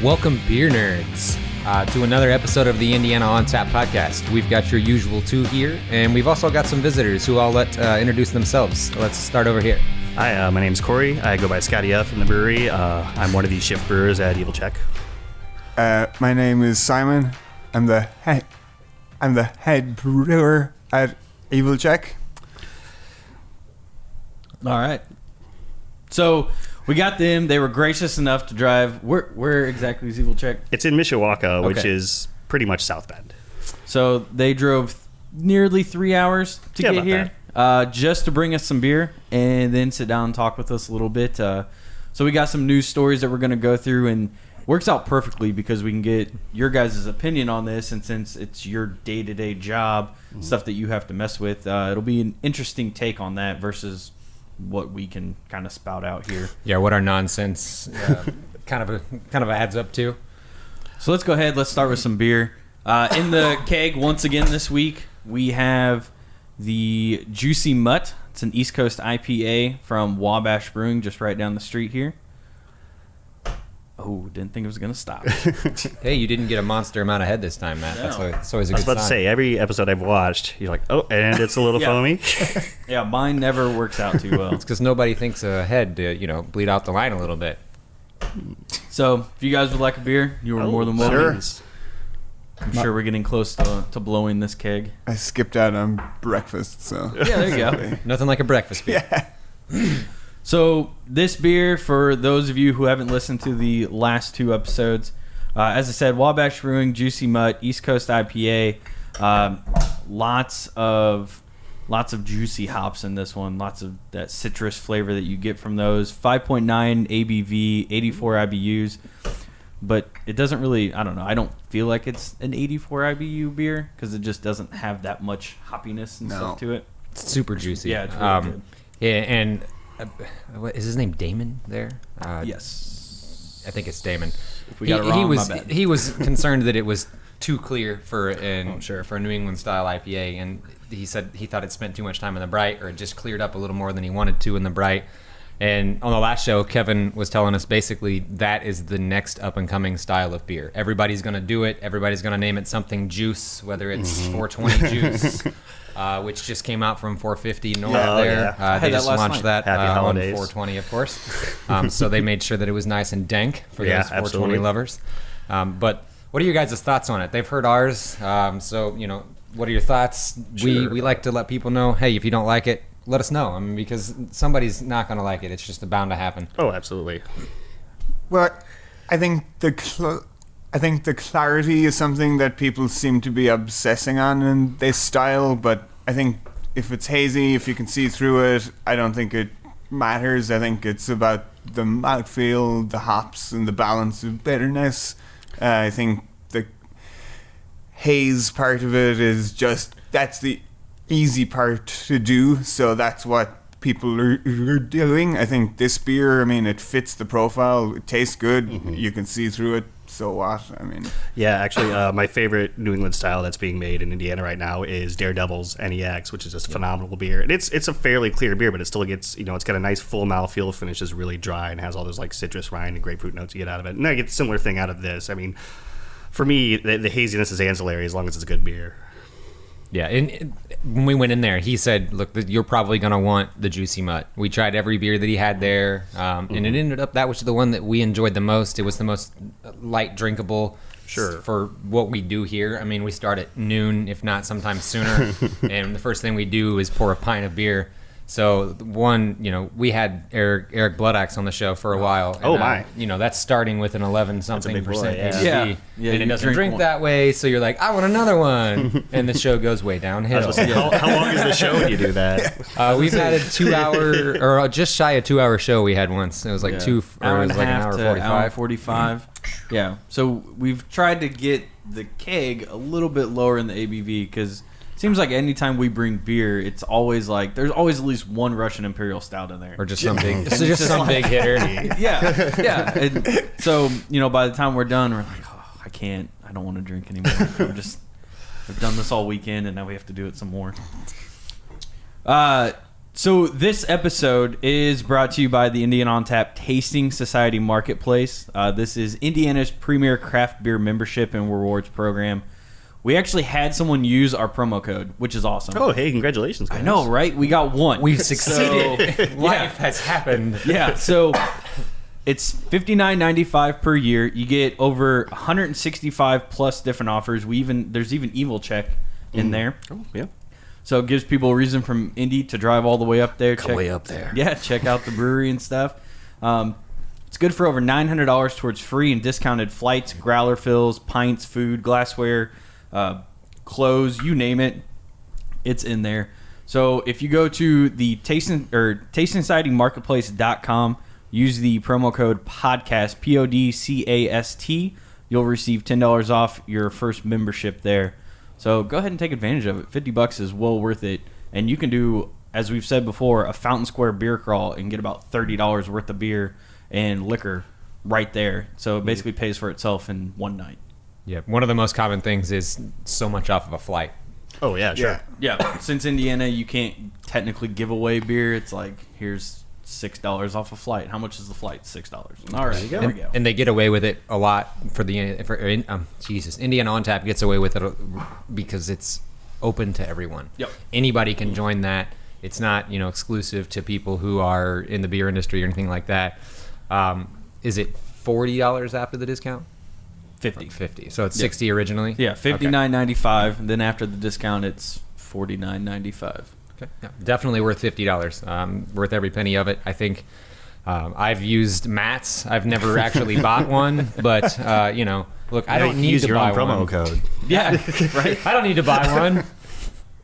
Welcome, beer nerds, to another episode of the Indiana On Tap podcast. We've got your usual two here, and we've also got some visitors who I'll let introduce themselves. Let's start over here. Hi, my name's Corey. I go by Scotty F in the brewery. I'm one of the shift brewers at Evil Czech. My name is Simon. I'm the head brewer at Evil Czech. All right. So we got them. They were gracious enough to drive. Where exactly is Evil Czech? It's in Mishawaka, which Okay. is pretty much South Bend. So they drove nearly 3 hours to get about here, just to bring us some beer and then sit down and talk with us a little bit. So we got some news stories that we're going to go through, and works out perfectly because we can get your guys' opinion on this, and since it's your day-to-day job, stuff that you have to mess with, it'll be an interesting take on that versus what we can kind of spout out here. Yeah, what our nonsense kind of adds up to. So let's go ahead. Let's start with some beer. In the keg, once again this week, we have the Juicy Mutt. It's an East Coast IPA from Wabash Brewing, just right down the street here. Oh, didn't think it was going to stop. Hey, you didn't get a monster amount of head this time, Matt. No. That's always a I good was about to sign. say, every episode I've watched, you're like, oh, and it's a little Yeah. foamy. Yeah, mine never works out too well. It's because nobody thinks a head to, bleed out the line a little bit. So if you guys would like a beer, you are more than welcome. Sure. I'm sure we're getting close to blowing this keg. I skipped out on breakfast, so Yeah, there you go. Nothing like a breakfast beer. yeah. So this beer, for those of you who haven't listened to the last two episodes, as I said, Wabash Brewing, Juicy Mutt, East Coast IPA, lots of juicy hops in this one, lots of that citrus flavor that you get from those. 5.9 ABV, 84 IBUs, but it doesn't really, I don't know, I don't feel like it's an 84 IBU beer because it just doesn't have that much hoppiness and stuff to it. It's super juicy. Yeah, it's really good. Yeah, and what, is his name Damon there? Yes. I think it's Damon. If we got it wrong, my bad. He was concerned that it was too clear for a New England style IPA, and he said he thought it spent too much time in the bright, or it just cleared up a little more than he wanted to in the bright. And on the last show, Kevin was telling us basically that is the next up and coming style of beer. Everybody's going to do it. Everybody's going to name it something juice, whether it's 420 juice, which just came out from 450 north there. Yeah. They that just last launched night. that Happy on holidays. 420, of course. So they made sure that it was nice and dank for Yeah, those 420 absolutely. lovers. But what are your guys' thoughts on it? They've heard ours. What are your thoughts? Sure. We like to let people know, hey, if you don't like it, let us know. I mean, because somebody's not going to like it. It's just bound to happen. Oh, absolutely. Well, I think the clarity is something that people seem to be obsessing on in this style, but I think if it's hazy, if you can see through it, I don't think it matters. I think it's about the mouthfeel, the hops, and the balance of bitterness. I think the haze part of it is just, that's the easy part to do, so that's what people are doing. I think this beer, it fits the profile. It tastes good. You can see through it. So what? Yeah, actually, my favorite New England style that's being made in Indiana right now is Daredevil's NEX, which is just a phenomenal beer. And it's a fairly clear beer, but it still gets, it's got a nice full mouthfeel, finishes really dry, and has all those like citrus rind and grapefruit notes you get out of it. And I get a similar thing out of this. For me, the haziness is ancillary as long as it's a good beer. Yeah, and when we went in there, he said, look, you're probably going to want the Juicy Mutt. We tried every beer that he had there, and it ended up that was the one that we enjoyed the most. It was the most light drinkable for what we do here. We start at noon, if not sometimes sooner, and the first thing we do is pour a pint of beer. So we had Eric Bloodaxe on the show for a while. Oh, my. That's starting with an 11-something big boy, percent yeah. ABV. Yeah, And it you doesn't drink one. that way, so you're like, I want another one. And the show goes way downhill. I was gonna say, how long is the show when you do that? We've had a 2-hour, or just shy of 2-hour show we had once. It was like Hour an and a half hour to 45. hour 45. Yeah. So we've tried to get the keg a little bit lower in the ABV because it seems like anytime we bring beer, it's always like there's always at least one Russian Imperial Stout in there. Or just some big, some big hitter. Yeah. And so, by the time we're done, we're like, oh, I don't want to drink anymore. I've done this all weekend and now we have to do it some more. So this episode is brought to you by the Indiana on Tap Tasting Society Marketplace. This is Indiana's premier craft beer membership and rewards program. We actually had someone use our promo code, which is awesome. Oh, hey, congratulations, guys. I know, right? We got one. We've succeeded. Life has happened. Yeah, so it's $59.95 per year. You get over 165 plus different offers. There's even Evil Check in there. Oh, yeah. So it gives people a reason from Indy to drive all the way up there. Way up there. Yeah, check out the brewery and stuff. It's good for over $900 towards free and discounted flights, growler fills, pints, food, glassware, clothes, you name it. It's in there. So if you go to the Tasting Society Marketplace.com, use the promo code podcast, PODCAST, you'll receive $10 off your first membership there. So go ahead and take advantage of it. $50 is well worth it. And you can do, as we've said before, a Fountain Square beer crawl and get about $30 worth of beer and liquor right there. So it basically pays for itself in one night. Yeah, one of the most common things is so much off of a flight. Oh, yeah, sure. Yeah, since Indiana, you can't technically give away beer. It's like, here's $6 off a flight. How much is the flight? $6. All right, there we go. And they get away with it a lot Indiana on Tap gets away with it because it's open to everyone. Yep. Anybody can join that. It's not, exclusive to people who are in the beer industry or anything like that. Is it $40 after the discount? 50. 50. So it's 60 originally? Yeah, $59.95. And then after the discount, it's $49.95. Okay. Yeah, definitely worth $50. Worth every penny of it. I think I've used Matt's. I've never actually bought one, but look, I don't need use to your buy own promo one. code. Yeah, right. I don't need to buy one.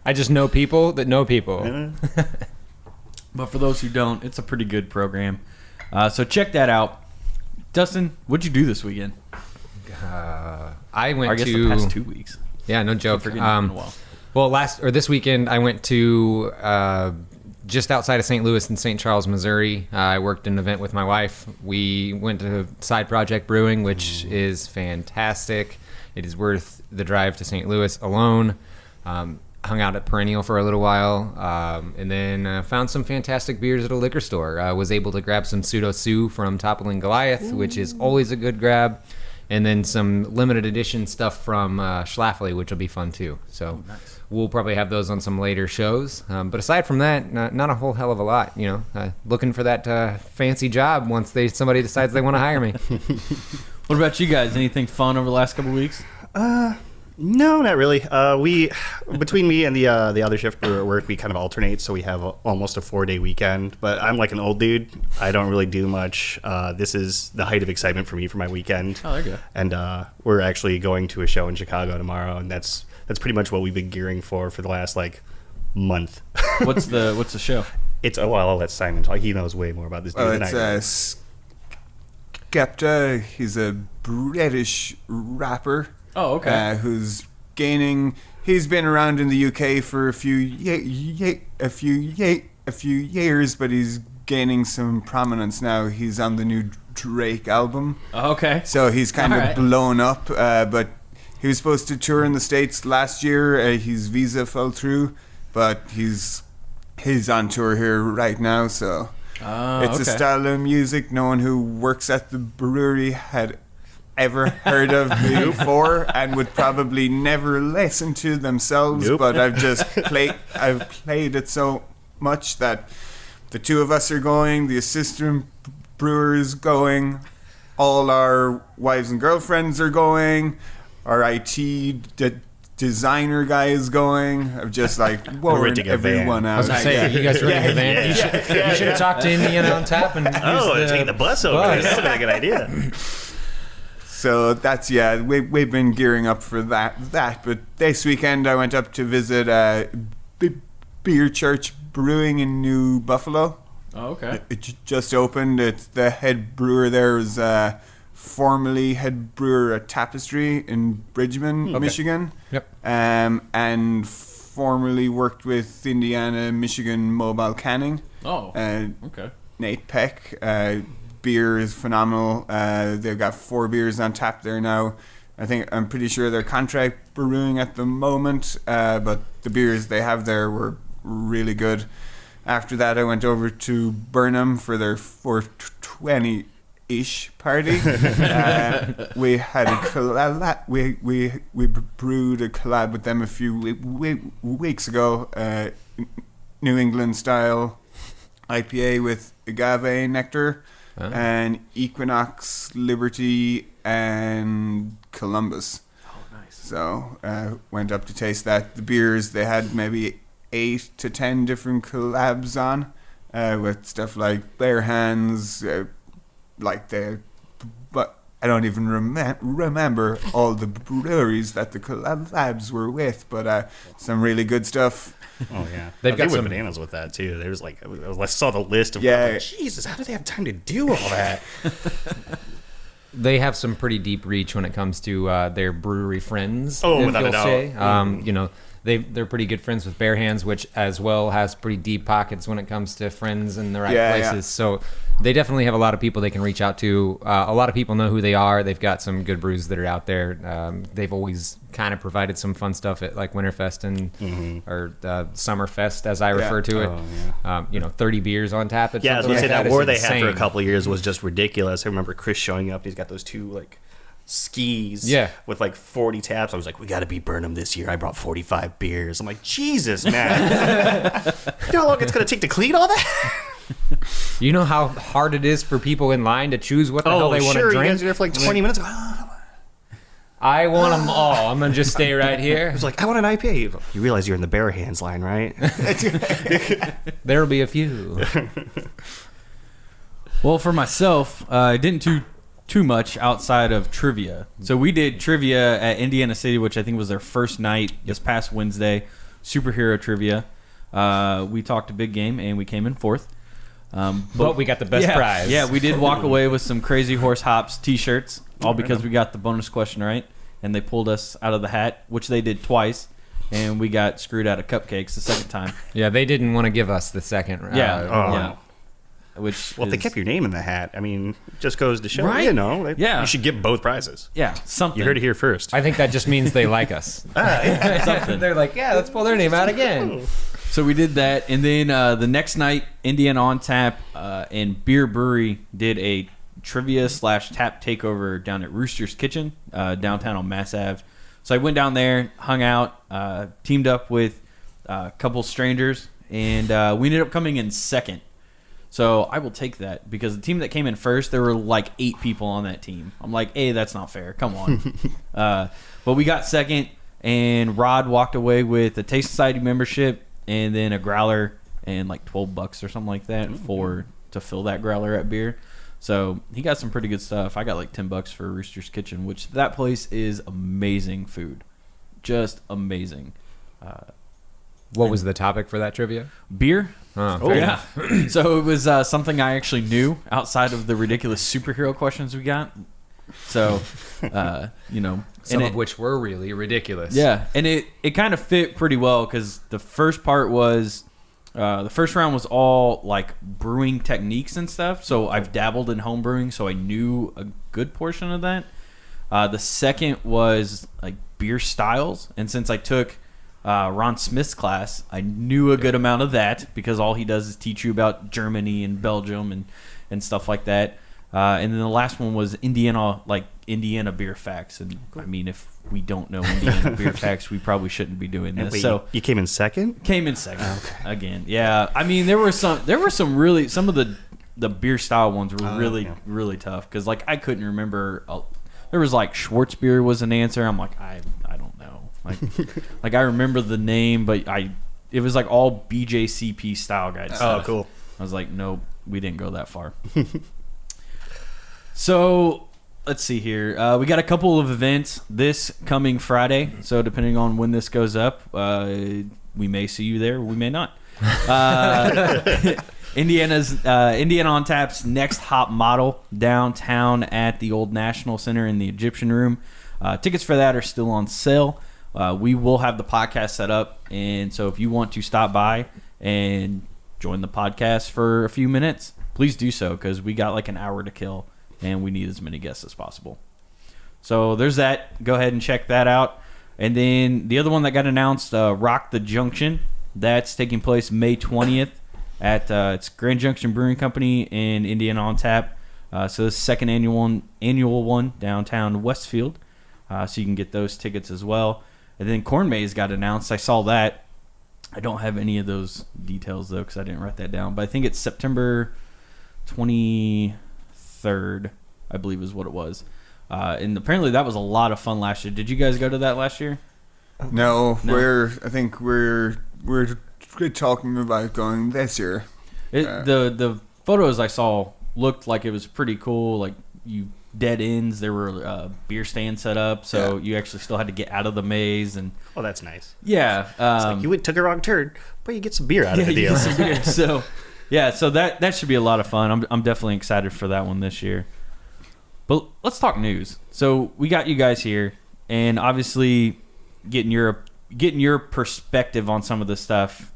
I just know people that know people. But for those who don't, it's a pretty good program. So check that out. Dustin, what'd you do this weekend? I went to the past 2 weeks. Yeah, no joke. Forgetting it's been a while. Well, this weekend I went to just outside of St. Louis in St. Charles, Missouri. I worked an event with my wife. We went to Side Project Brewing, which is fantastic. It is worth the drive to St. Louis alone. Hung out at Perennial for a little while, and then found some fantastic beers at a liquor store. Was able to grab some Pseudo Sue from Toppling Goliath, which is always a good grab. And then some limited edition stuff from Schlafly, which will be fun too. So we'll probably have those on some later shows. But aside from that, not a whole hell of a lot. Looking for that fancy job once somebody decides they want to hire me. What about you guys? Anything fun over the last couple of weeks? No, not really. We between me and the other shift brewer at work, we kind of alternate, so we have almost a 4-day weekend. But I'm like an old dude. I don't really do much. This is the height of excitement for me for my weekend. Oh, there you go. And we're actually going to a show in Chicago tomorrow, and that's pretty much what we've been gearing for the last month. What's the show? It's I'll let Simon talk. He knows way more about this dude than I do. It's Skepta. He's a British rapper. Oh, okay. Who's gaining? He's been around in the UK for a few years, but he's gaining some prominence now. He's on the new Drake album. Okay. So he's kind of blown up. But he was supposed to tour in the States last year. His visa fell through, but he's on tour here right now. So it's a style of music no one who works at the brewery had ever heard of before and would probably never listen to themselves. Nope. But I've played it so much that the two of us are going, the assistant brewers going, all our wives and girlfriends are going, our IT designer guy is going. I'm just whoa, everyone out. I was going to say, you guys are renting a van. You should have talked to Indiana on Tap and taking the bus over. That would have been a good idea. So that's, we've been gearing up for that. But this weekend I went up to visit Beer Church Brewing in New Buffalo. Oh, okay. It just opened. It's the head brewer there was formerly head brewer at Tapestry in Bridgman, Michigan. Yep. And formerly worked with Indiana, Michigan Mobile Canning. Oh, okay. Nate Peck. Beer is phenomenal. They've got 4 beers on tap there now. I'm pretty sure they're contract brewing at the moment, but the beers they have there were really good. after that, I went over to Burnham for their 420-ish party. We had a collab. We brewed a collab with them a few weeks ago. New England style IPA with agave nectar and Equinox, Liberty, and Columbus. Oh, nice. So went up to taste that. The beers, they had maybe 8 to 10 different collabs on with stuff like Bare Hands, but I don't even remember all the breweries that the collabs were with, but some really good stuff. Oh yeah, They've got they went some bananas with that too. There was like, I saw the list of Jesus, how do they have time to do all that? They have some pretty deep reach when it comes to their brewery friends. Oh, if without a you'll doubt. say. You know, they're pretty good friends with Bare Hands, which as well has pretty deep pockets when it comes to friends in the right places. Yeah. So they definitely have a lot of people they can reach out to. A lot of people know who they are. They've got some good brews that are out there. They've always kind of provided some fun stuff at like Winterfest and or Summerfest, as I refer to it. Oh, yeah. 30 beers on tap. Yeah, I was gonna say that is war they had for a insane. couple of years was just ridiculous. I remember Chris showing up. He's got those 2 like skis with like 40 taps. I was like, we got to beat Burnham this year. I brought 45 beers. I'm like, Jesus, man. You know how long it's going to take to clean all that? You know how hard it is for people in line to choose what the hell they want to You drink? guys are there for like 20 minutes. I want them all. I'm going to just stay right I here. was like, I want an IPA. You realize you're in the Bare Hands line, right? There'll be a few. Well, for myself, I didn't do too much outside of trivia. So we did trivia at Indiana City, which I think was their first night this past Wednesday. Superhero trivia. We talked a big game, and we came in 4th. But we got the best prize. Yeah, we did walk away with some Crazy Horse Hops T-shirts, all because we got the bonus question right, and they pulled us out of the hat, which they did twice, and we got screwed out of cupcakes the second time. Yeah, they didn't want to give us the second round. Yeah. Which Well, if they kept your name in the hat, I mean, it just goes to show, Right? you should get both prizes. something. You heard it here first. I think that just means they like us. Something. They're like, yeah, let's pull their name out again. So we did that, and then the next night, Indiana on Tap and Beer Brewery did a trivia / tap takeover down at Rooster's Kitchen downtown on Mass Ave. So I went down there, hung out, teamed up with a couple strangers, and we ended up coming in second. So I will take that because the team that came in first, there were like 8 people on that team. I'm like, hey, that's not fair. Come on. But we got second, and Rod walked away with a Taste Society membership and then a growler and like $12 or something like that to fill that growler at beer. So he got some pretty good stuff. I got like $10 for Rooster's Kitchen, which that place is amazing food. Just amazing. What was the topic for that trivia? Beer. Oh, fair enough. So it was something I actually knew outside of the ridiculous superhero questions we got. So, Some of which were really ridiculous. Yeah, and it kind of fit pretty well because the first part was the first round was all like brewing techniques and stuff. So I've dabbled in home brewing, so I knew a good portion of that. The second was like beer styles, and since I took Ron Smith's class, I knew a good amount of that because all he does is teach you about Germany and Belgium and stuff like that. And then the last one was Indiana beer facts. And I mean, if we don't know Indiana beer facts, we probably shouldn't be doing this. Wait, so you came in second? Came in second again. Yeah, I mean, there were some of the beer style ones were really tough because like I couldn't remember. There was like Schwarzbier was an answer. I'm like I don't know. Like I remember the name, but it was like all BJCP style guide stuff. Oh, cool. I was like, nope, we didn't go that far. So let's see here. We got a couple of events this coming Friday. So depending on when this goes up, we may see you there. We may not. Indiana on Tap's next hop model downtown at the Old National Center in the Egyptian Room. Tickets for that are still on sale. We will have the podcast set up, and so if you want to stop by and join the podcast for a few minutes, please do so because we got like an hour to kill, and we need as many guests as possible. So there's that. Go ahead and check that out. And then the other one that got announced, Rock the Junction. That's taking place May 20th at it's Grand Junction Brewing Company in Indiana on tap. So this second annual one downtown Westfield. So you can get those tickets as well. And then Corn Maze got announced. I saw that. I don't have any of those details though because I didn't write that down. But I think it's September 23rd, I believe is what it was. And apparently that was a lot of fun last year. Did you guys go to that last year? No. I think we're talking about going this year. The photos I saw looked like it was pretty cool. Like dead ends. There were beer stands set up, so you actually still had to get out of the maze. And Oh, that's nice. yeah, It's like you took a wrong turn, but you get some beer out of the you deal. get some beer. So so that should be a lot of fun. I'm definitely excited for that one this year. But let's talk news. So we got you guys here, and obviously getting your perspective on some of this stuff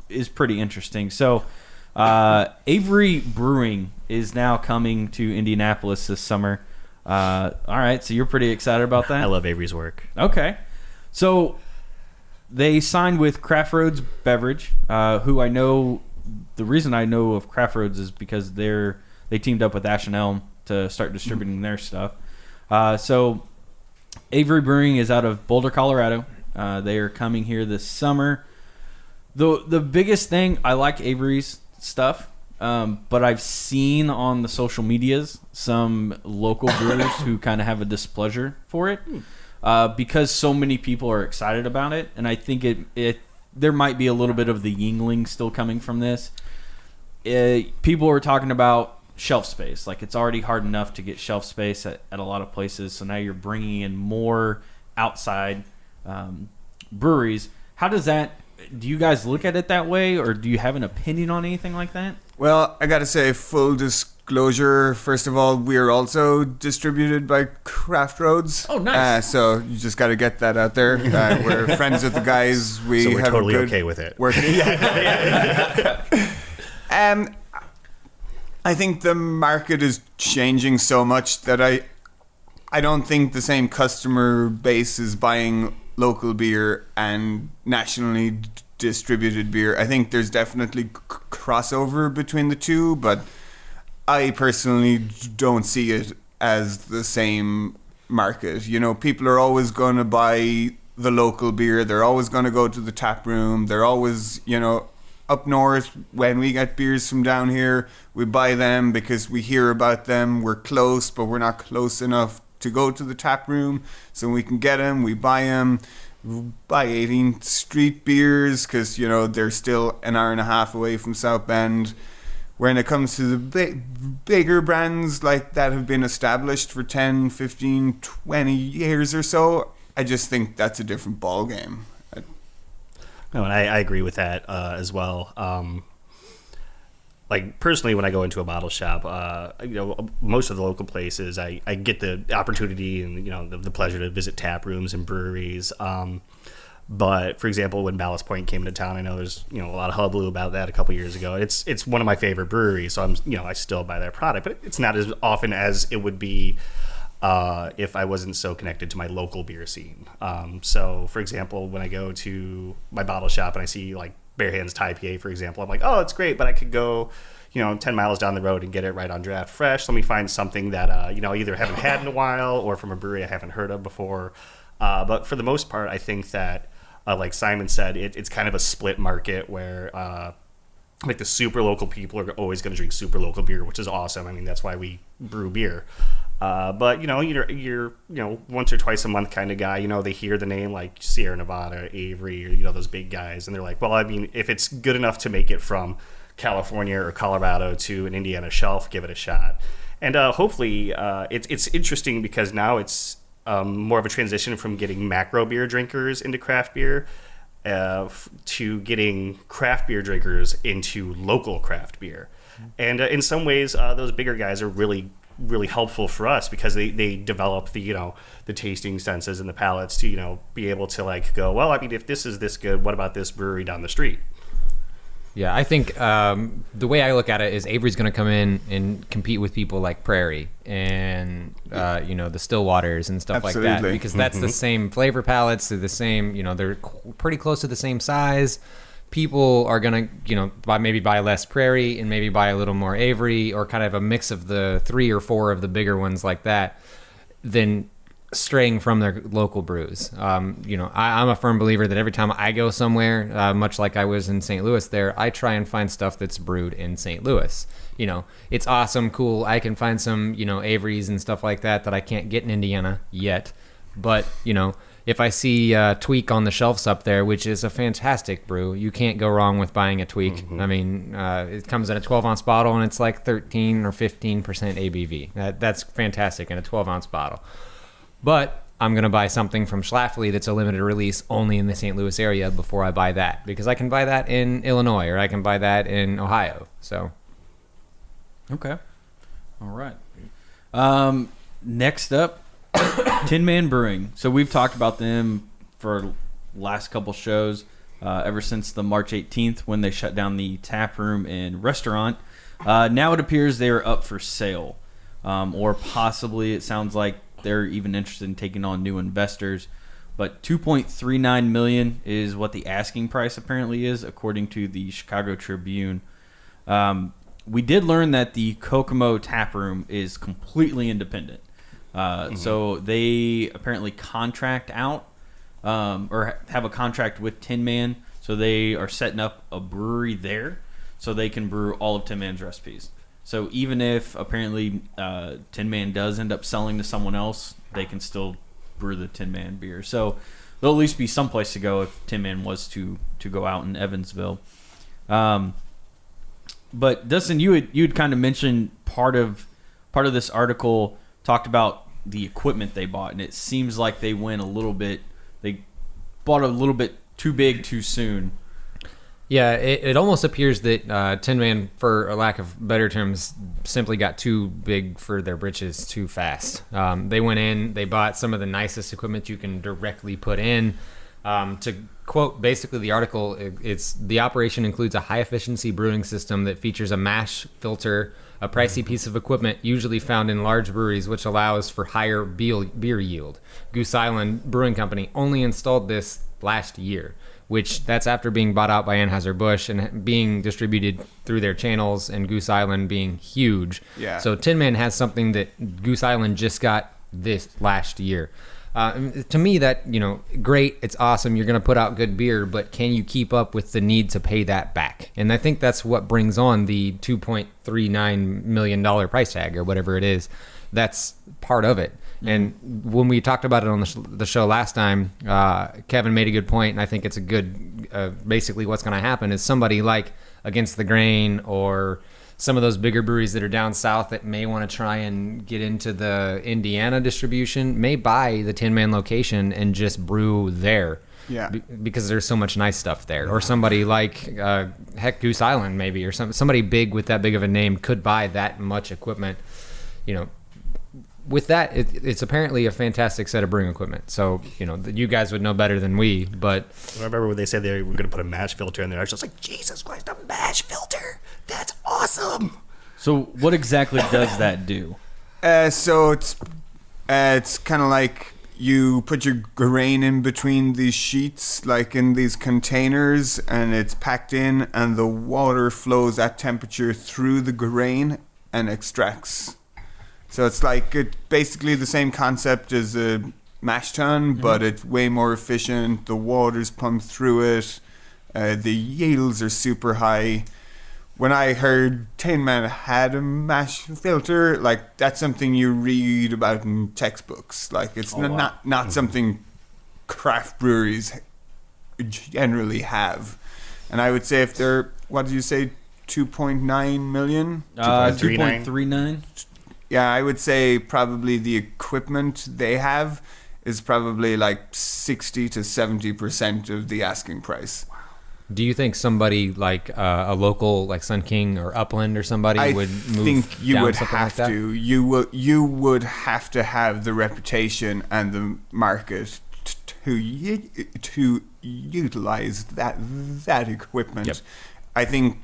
is pretty interesting. So Avery Brewing is now coming to Indianapolis this summer. All right, so you're pretty excited about that? I love Avery's work. Okay. So they signed with Craftroads Beverage, who I know, the reason I know of Craftroads is because they teamed up with Ash and Elm to start distributing their stuff. So Avery Brewing is out of Boulder, Colorado. They are coming here this summer. The biggest thing, I like Avery's stuff, but I've seen on the social medias some local brewers who kind of have a displeasure for it because so many people are excited about it, and I think there might be a little bit of the Yingling still coming from this. People are talking about shelf space. Like, it's already hard enough to get shelf space at a lot of places, so now you're bringing in more outside breweries. How does that... Do you guys look at it that way, or do you have an opinion on anything like that? Well, I got to say, full disclosure, first of all, we're also distributed by Craftroads. Oh, nice. So you just got to get that out there. We're friends with the guys. So we're have totally a good okay with it. Working. I think the market is changing so much that I don't think the same customer base is buying local beer and nationally distributed beer. I think there's definitely crossover between the two, but I personally don't see it as the same market. You know, people are always going to buy the local beer. They're always going to go to the tap room. They're always, up north, when we get beers from down here, we buy them because we hear about them. We're close, but we're not close enough to go to the tap room, so we can get them. We buy them. We buy 18th Street beers because they're still an hour and a half away from South Bend. When it comes to the bigger brands like that have been established for 10, 15, 20 years or so, I just think that's a different ball game. No, and I agree with that as well. Like, personally, when I go into a bottle shop, most of the local places, I get the opportunity and the pleasure to visit tap rooms and breweries. But for example, when Ballast Point came into town, I know there's a lot of hullabaloo about that a couple years ago. It's one of my favorite breweries, so I still buy their product, but it's not as often as it would be if I wasn't so connected to my local beer scene. So for example, when I go to my bottle shop and I see like Bare Hands Thai IPA, for example, I'm like, oh, it's great, but I could go 10 miles down the road and get it right on draft fresh. Let me find something that I either haven't had in a while or from a brewery I haven't heard of before. But for the most part, I think that like Simon said, it's kind of a split market where like the super local people are always going to drink super local beer, which is awesome. I mean, that's why we brew beer. But you're once or twice a month kind of guy. They hear the name like Sierra Nevada, Avery, or those big guys, and they're like, well, I mean, if it's good enough to make it from California or Colorado to an Indiana shelf, give it a shot. And hopefully, it's interesting because now it's more of a transition from getting macro beer drinkers into craft beer to getting craft beer drinkers into local craft beer. And in some ways, those bigger guys are really helpful for us because they develop the the tasting senses and the palates to be able to like go, well, I mean, if this is this good, what about this brewery down the street? Yeah, I think the way I look at it is Avery's going to come in and compete with people like Prairie and the Stillwaters and stuff like that, because that's the same flavor palettes. They're the same. They're pretty close to the same size. people are gonna, buy less Prairie and maybe buy a little more Avery, or kind of a mix of the 3 or 4 of the bigger ones like that, than straying from their local brews. I'm a firm believer that every time I go somewhere, much like I was in St. Louis there, I try and find stuff that's brewed in St. Louis. It's awesome, cool. I can find some, Averys and stuff like that I can't get in Indiana yet. But, if I see Tweak on the shelves up there, which is a fantastic brew, you can't go wrong with buying a Tweak. Mm-hmm. I mean, it comes in a 12-ounce bottle, and it's like 13 or 15% ABV. That's fantastic in a 12-ounce bottle. But I'm going to buy something from Schlafly that's a limited release only in the St. Louis area before I buy that, because I can buy that in Illinois, or I can buy that in Ohio. So, Okay. All right. Next up, Tin Man Brewing. So we've talked about them for last couple shows, ever since the March 18th when they shut down the tap room and restaurant. Now it appears they are up for sale, or possibly it sounds like they're even interested in taking on new investors. But $2.39 million is what the asking price apparently is, according to the Chicago Tribune. We did learn that the Kokomo tap room is completely independent. So they apparently contract out, or have a contract with Tin Man. So they are setting up a brewery there so they can brew all of Tin Man's recipes. So even if apparently Tin Man does end up selling to someone else, they can still brew the Tin Man beer. So there'll at least be some place to go if Tin Man was to go out in Evansville. But Dustin, you'd kind of mentioned part of this article talked about the equipment they bought, and it seems like they bought a little bit too big too soon. yeah, it almost appears that Tin Man, for a lack of better terms, simply got too big for their britches too fast. They went in, they bought some of the nicest equipment you can directly put in. To quote basically the article, it's the operation includes a high-efficiency brewing system that features a mash filter, a pricey piece of equipment usually found in large breweries, which allows for higher beer yield. Goose Island Brewing Company only installed this last year, which that's after being bought out by Anheuser-Busch and being distributed through their channels, and Goose Island being huge. Yeah. So Tin Man has something that Goose Island just got this last year. To me, that, great, it's awesome, you're going to put out good beer, but can you keep up with the need to pay that back? And I think that's what brings on the $2.39 million price tag, or whatever it is. That's part of it. Mm-hmm. And when we talked about it on the show last time, Kevin made a good point, and I think it's a good, basically what's going to happen is somebody like Against the Grain, or some of those bigger breweries that are down south that may want to try and get into the Indiana distribution may buy the Tin Man location and just brew there. Yeah. Because there's so much nice stuff there. Or somebody like Goose Island maybe, or somebody big with that big of a name could buy that much equipment. With that, it's apparently a fantastic set of brewing equipment. So, you guys would know better than we, but... I remember when they said they were going to put a mash filter in there. I was just like, Jesus Christ, a mash filter! That's awesome! So what exactly does that do? So it's kind of like you put your grain in between these sheets, like in these containers, and it's packed in, and the water flows at temperature through the grain and extracts. So it's basically the same concept as a mash tun, but it's way more efficient. The water's pumped through it. The yields are super high. When I heard Tin Man had a mash filter, that's something you read about in textbooks. It's not something craft breweries generally have. And I would say if they're, what did you say, 2.9 million? 2.39. Yeah, I would say probably the equipment they have is probably 60 to 70% of the asking price. Do you think somebody like a local, like Sun King or Upland or somebody would move? I think you down would something have like that? to. You would have to have the reputation and the market to utilize that equipment. Yep. I think,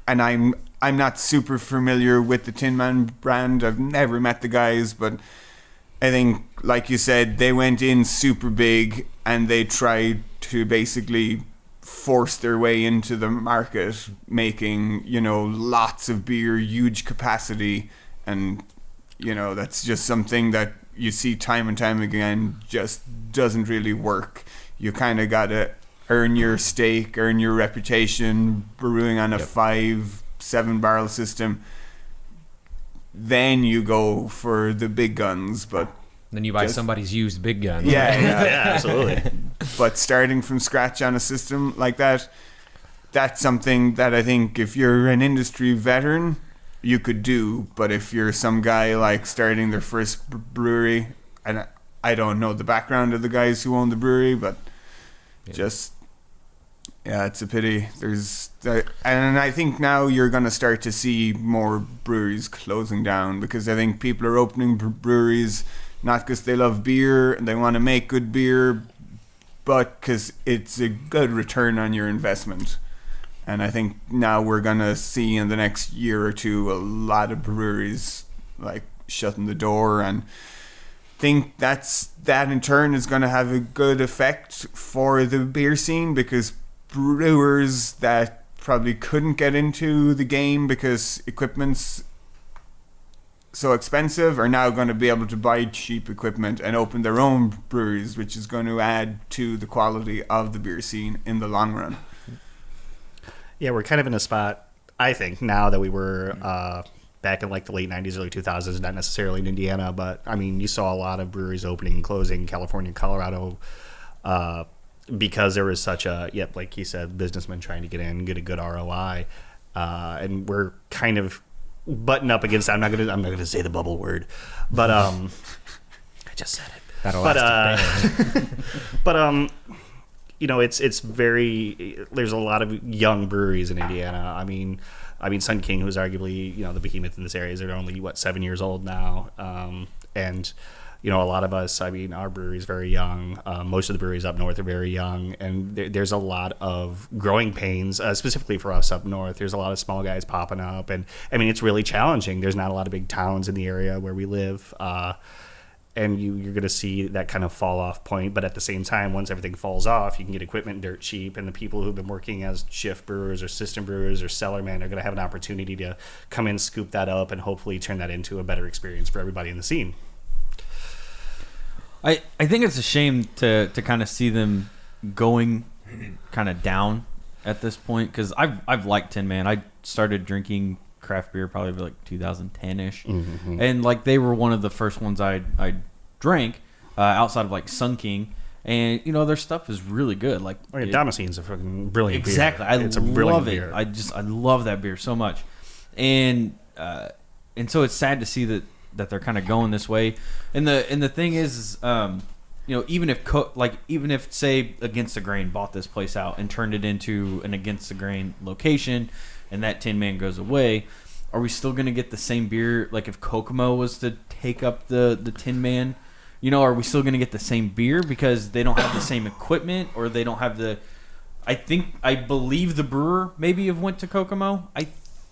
and I'm not super familiar with the Tin Man brand. I've never met the guys, but I think, like you said, they went in super big and they tried to basically force their way into the market, making, lots of beer, huge capacity, and, that's just something that you see time and time again just doesn't really work. You kind of got to earn your stake, earn your reputation, brewing on a 5-7 barrel system. Then you go for the big guns, but then you buy somebody's used big gun. Yeah, absolutely. But starting from scratch on a system like that, that's something that I think if you're an industry veteran, you could do. But if you're some guy like starting their first brewery, and I don't know the background of the guys who own the brewery, but it's a pity. And I think now you're going to start to see more breweries closing down, because I think people are opening breweries not because they love beer and they want to make good beer, but because it's a good return on your investment. And I think now we're going to see in the next year or two a lot of breweries like shutting the door, and think that in turn is going to have a good effect for the beer scene, because brewers that probably couldn't get into the game because equipment's so expensive are now going to be able to buy cheap equipment and open their own breweries, which is going to add to the quality of the beer scene in the long run. Yeah, we're kind of in a spot, I think, now that we were back in like the late 90s, early 2000s, not necessarily in Indiana, but I mean, you saw a lot of breweries opening and closing in California and Colorado because there was such a, like he said, businessmen trying to get in, get a good ROI. And we're kind of button up against, I'm not gonna say the bubble word, but I just said it. It's very, there's a lot of young breweries in Indiana. I mean Sun King, who's arguably the behemoth in this area, they're only 7 years old now, and a lot of us, our brewery is very young. Most of the breweries up north are very young, and there's a lot of growing pains, specifically for us up north. There's a lot of small guys popping up, and it's really challenging. There's not a lot of big towns in the area where we live, and you're going to see that kind of fall off point. But at the same time, once everything falls off, you can get equipment dirt cheap, and the people who've been working as shift brewers or system brewers or cellarmen are going to have an opportunity to come in, scoop that up, and hopefully turn that into a better experience for everybody in the scene. I think it's a shame to kind of see them going kind of down at this point, because I've liked Tin Man. I started drinking craft beer probably like 2010-ish, and like they were one of the first ones I drank outside of like Sun King, and their stuff is really good. Like Damascene's a fucking brilliant beer. Exactly, it's a brilliant beer. I love that beer so much, and so it's sad to see that they're kind of going this way. And the thing is, even if say Against the Grain bought this place out and turned it into an Against the Grain location, and that Tin Man goes away, are we still going to get the same beer? Like if Kokomo was to take up the Tin Man, are we still going to get the same beer because they don't have the same equipment, or they don't have the? I believe the brewer maybe have went to Kokomo.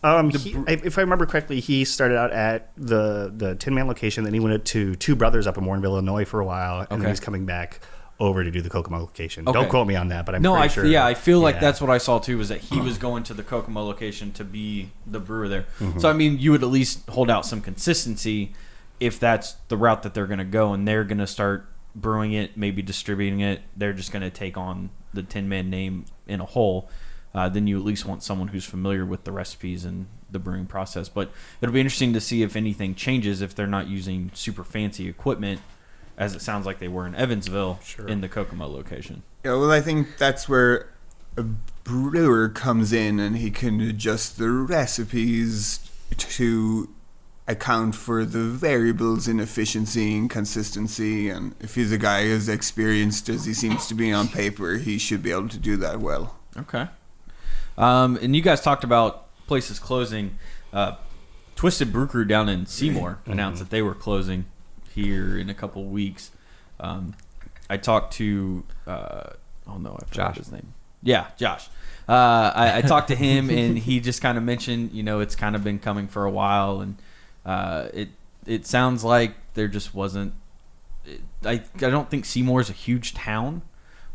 If I remember correctly, he started out at the Tin Man location, then he went to Two Brothers up in Warrenville, Illinois for a while, and then he's coming back over to do the Kokomo location. Okay. Don't quote me on that, but I'm pretty sure. I feel like that's what I saw too, was that he was going to the Kokomo location to be the brewer there. Mm-hmm. So you would at least hold out some consistency if that's the route that they're going to go, and they're going to start brewing it, maybe distributing it. They're just going to take on the Tin Man name in a whole. Then you at least want someone who's familiar with the recipes and the brewing process. But it'll be interesting to see if anything changes if they're not using super fancy equipment, as it sounds like they were in Evansville in the Kokomo location. Yeah, well, I think that's where a brewer comes in, and he can adjust the recipes to account for the variables in efficiency and consistency. And if he's a guy as experienced as he seems to be on paper, he should be able to do that well. Okay. And you guys talked about places closing. Twisted Brew Crew down in Seymour announced that they were closing here in a couple weeks. I talked to I forgot his name. Yeah, Josh. I talked to him, and he just kind of mentioned, it's kind of been coming for a while, and it sounds like there just wasn't. I don't think Seymour's a huge town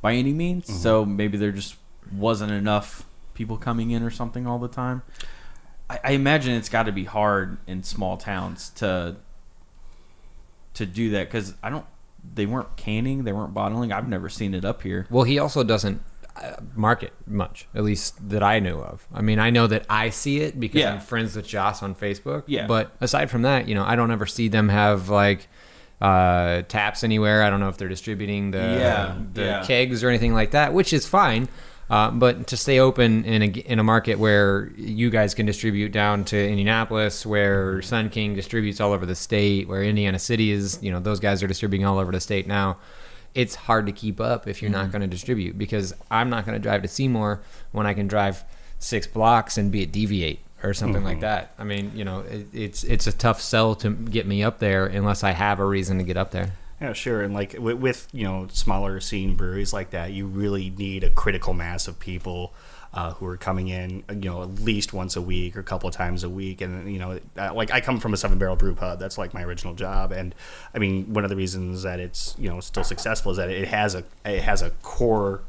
by any means, so maybe they're just wasn't enough people coming in or something all the time. I imagine it's got to be hard in small towns to do that, because they weren't canning, they weren't bottling. I've never seen it up here. Well, he also doesn't market much, at least that I knew of. I mean, I know that I see it because I'm friends with Joss on Facebook. Yeah. But aside from that, I don't ever see them have like taps anywhere. I don't know if they're distributing the kegs or anything like that, which is fine. But to stay open in a market where you guys can distribute down to Indianapolis, where Sun King distributes all over the state, where Indiana City is, those guys are distributing all over the state now. It's hard to keep up if you're not going to distribute, because I'm not going to drive to Seymour when I can drive 6 blocks and be at Deviate or something like that. I mean, it's a tough sell to get me up there unless I have a reason to get up there. Yeah, sure. And like with smaller scene breweries like that, you really need a critical mass of people who are coming in, at least once a week or a couple of times a week. And, like I come from a 7-barrel brew pub. That's like my original job. And I mean, one of the reasons that it's, still successful is that it has a core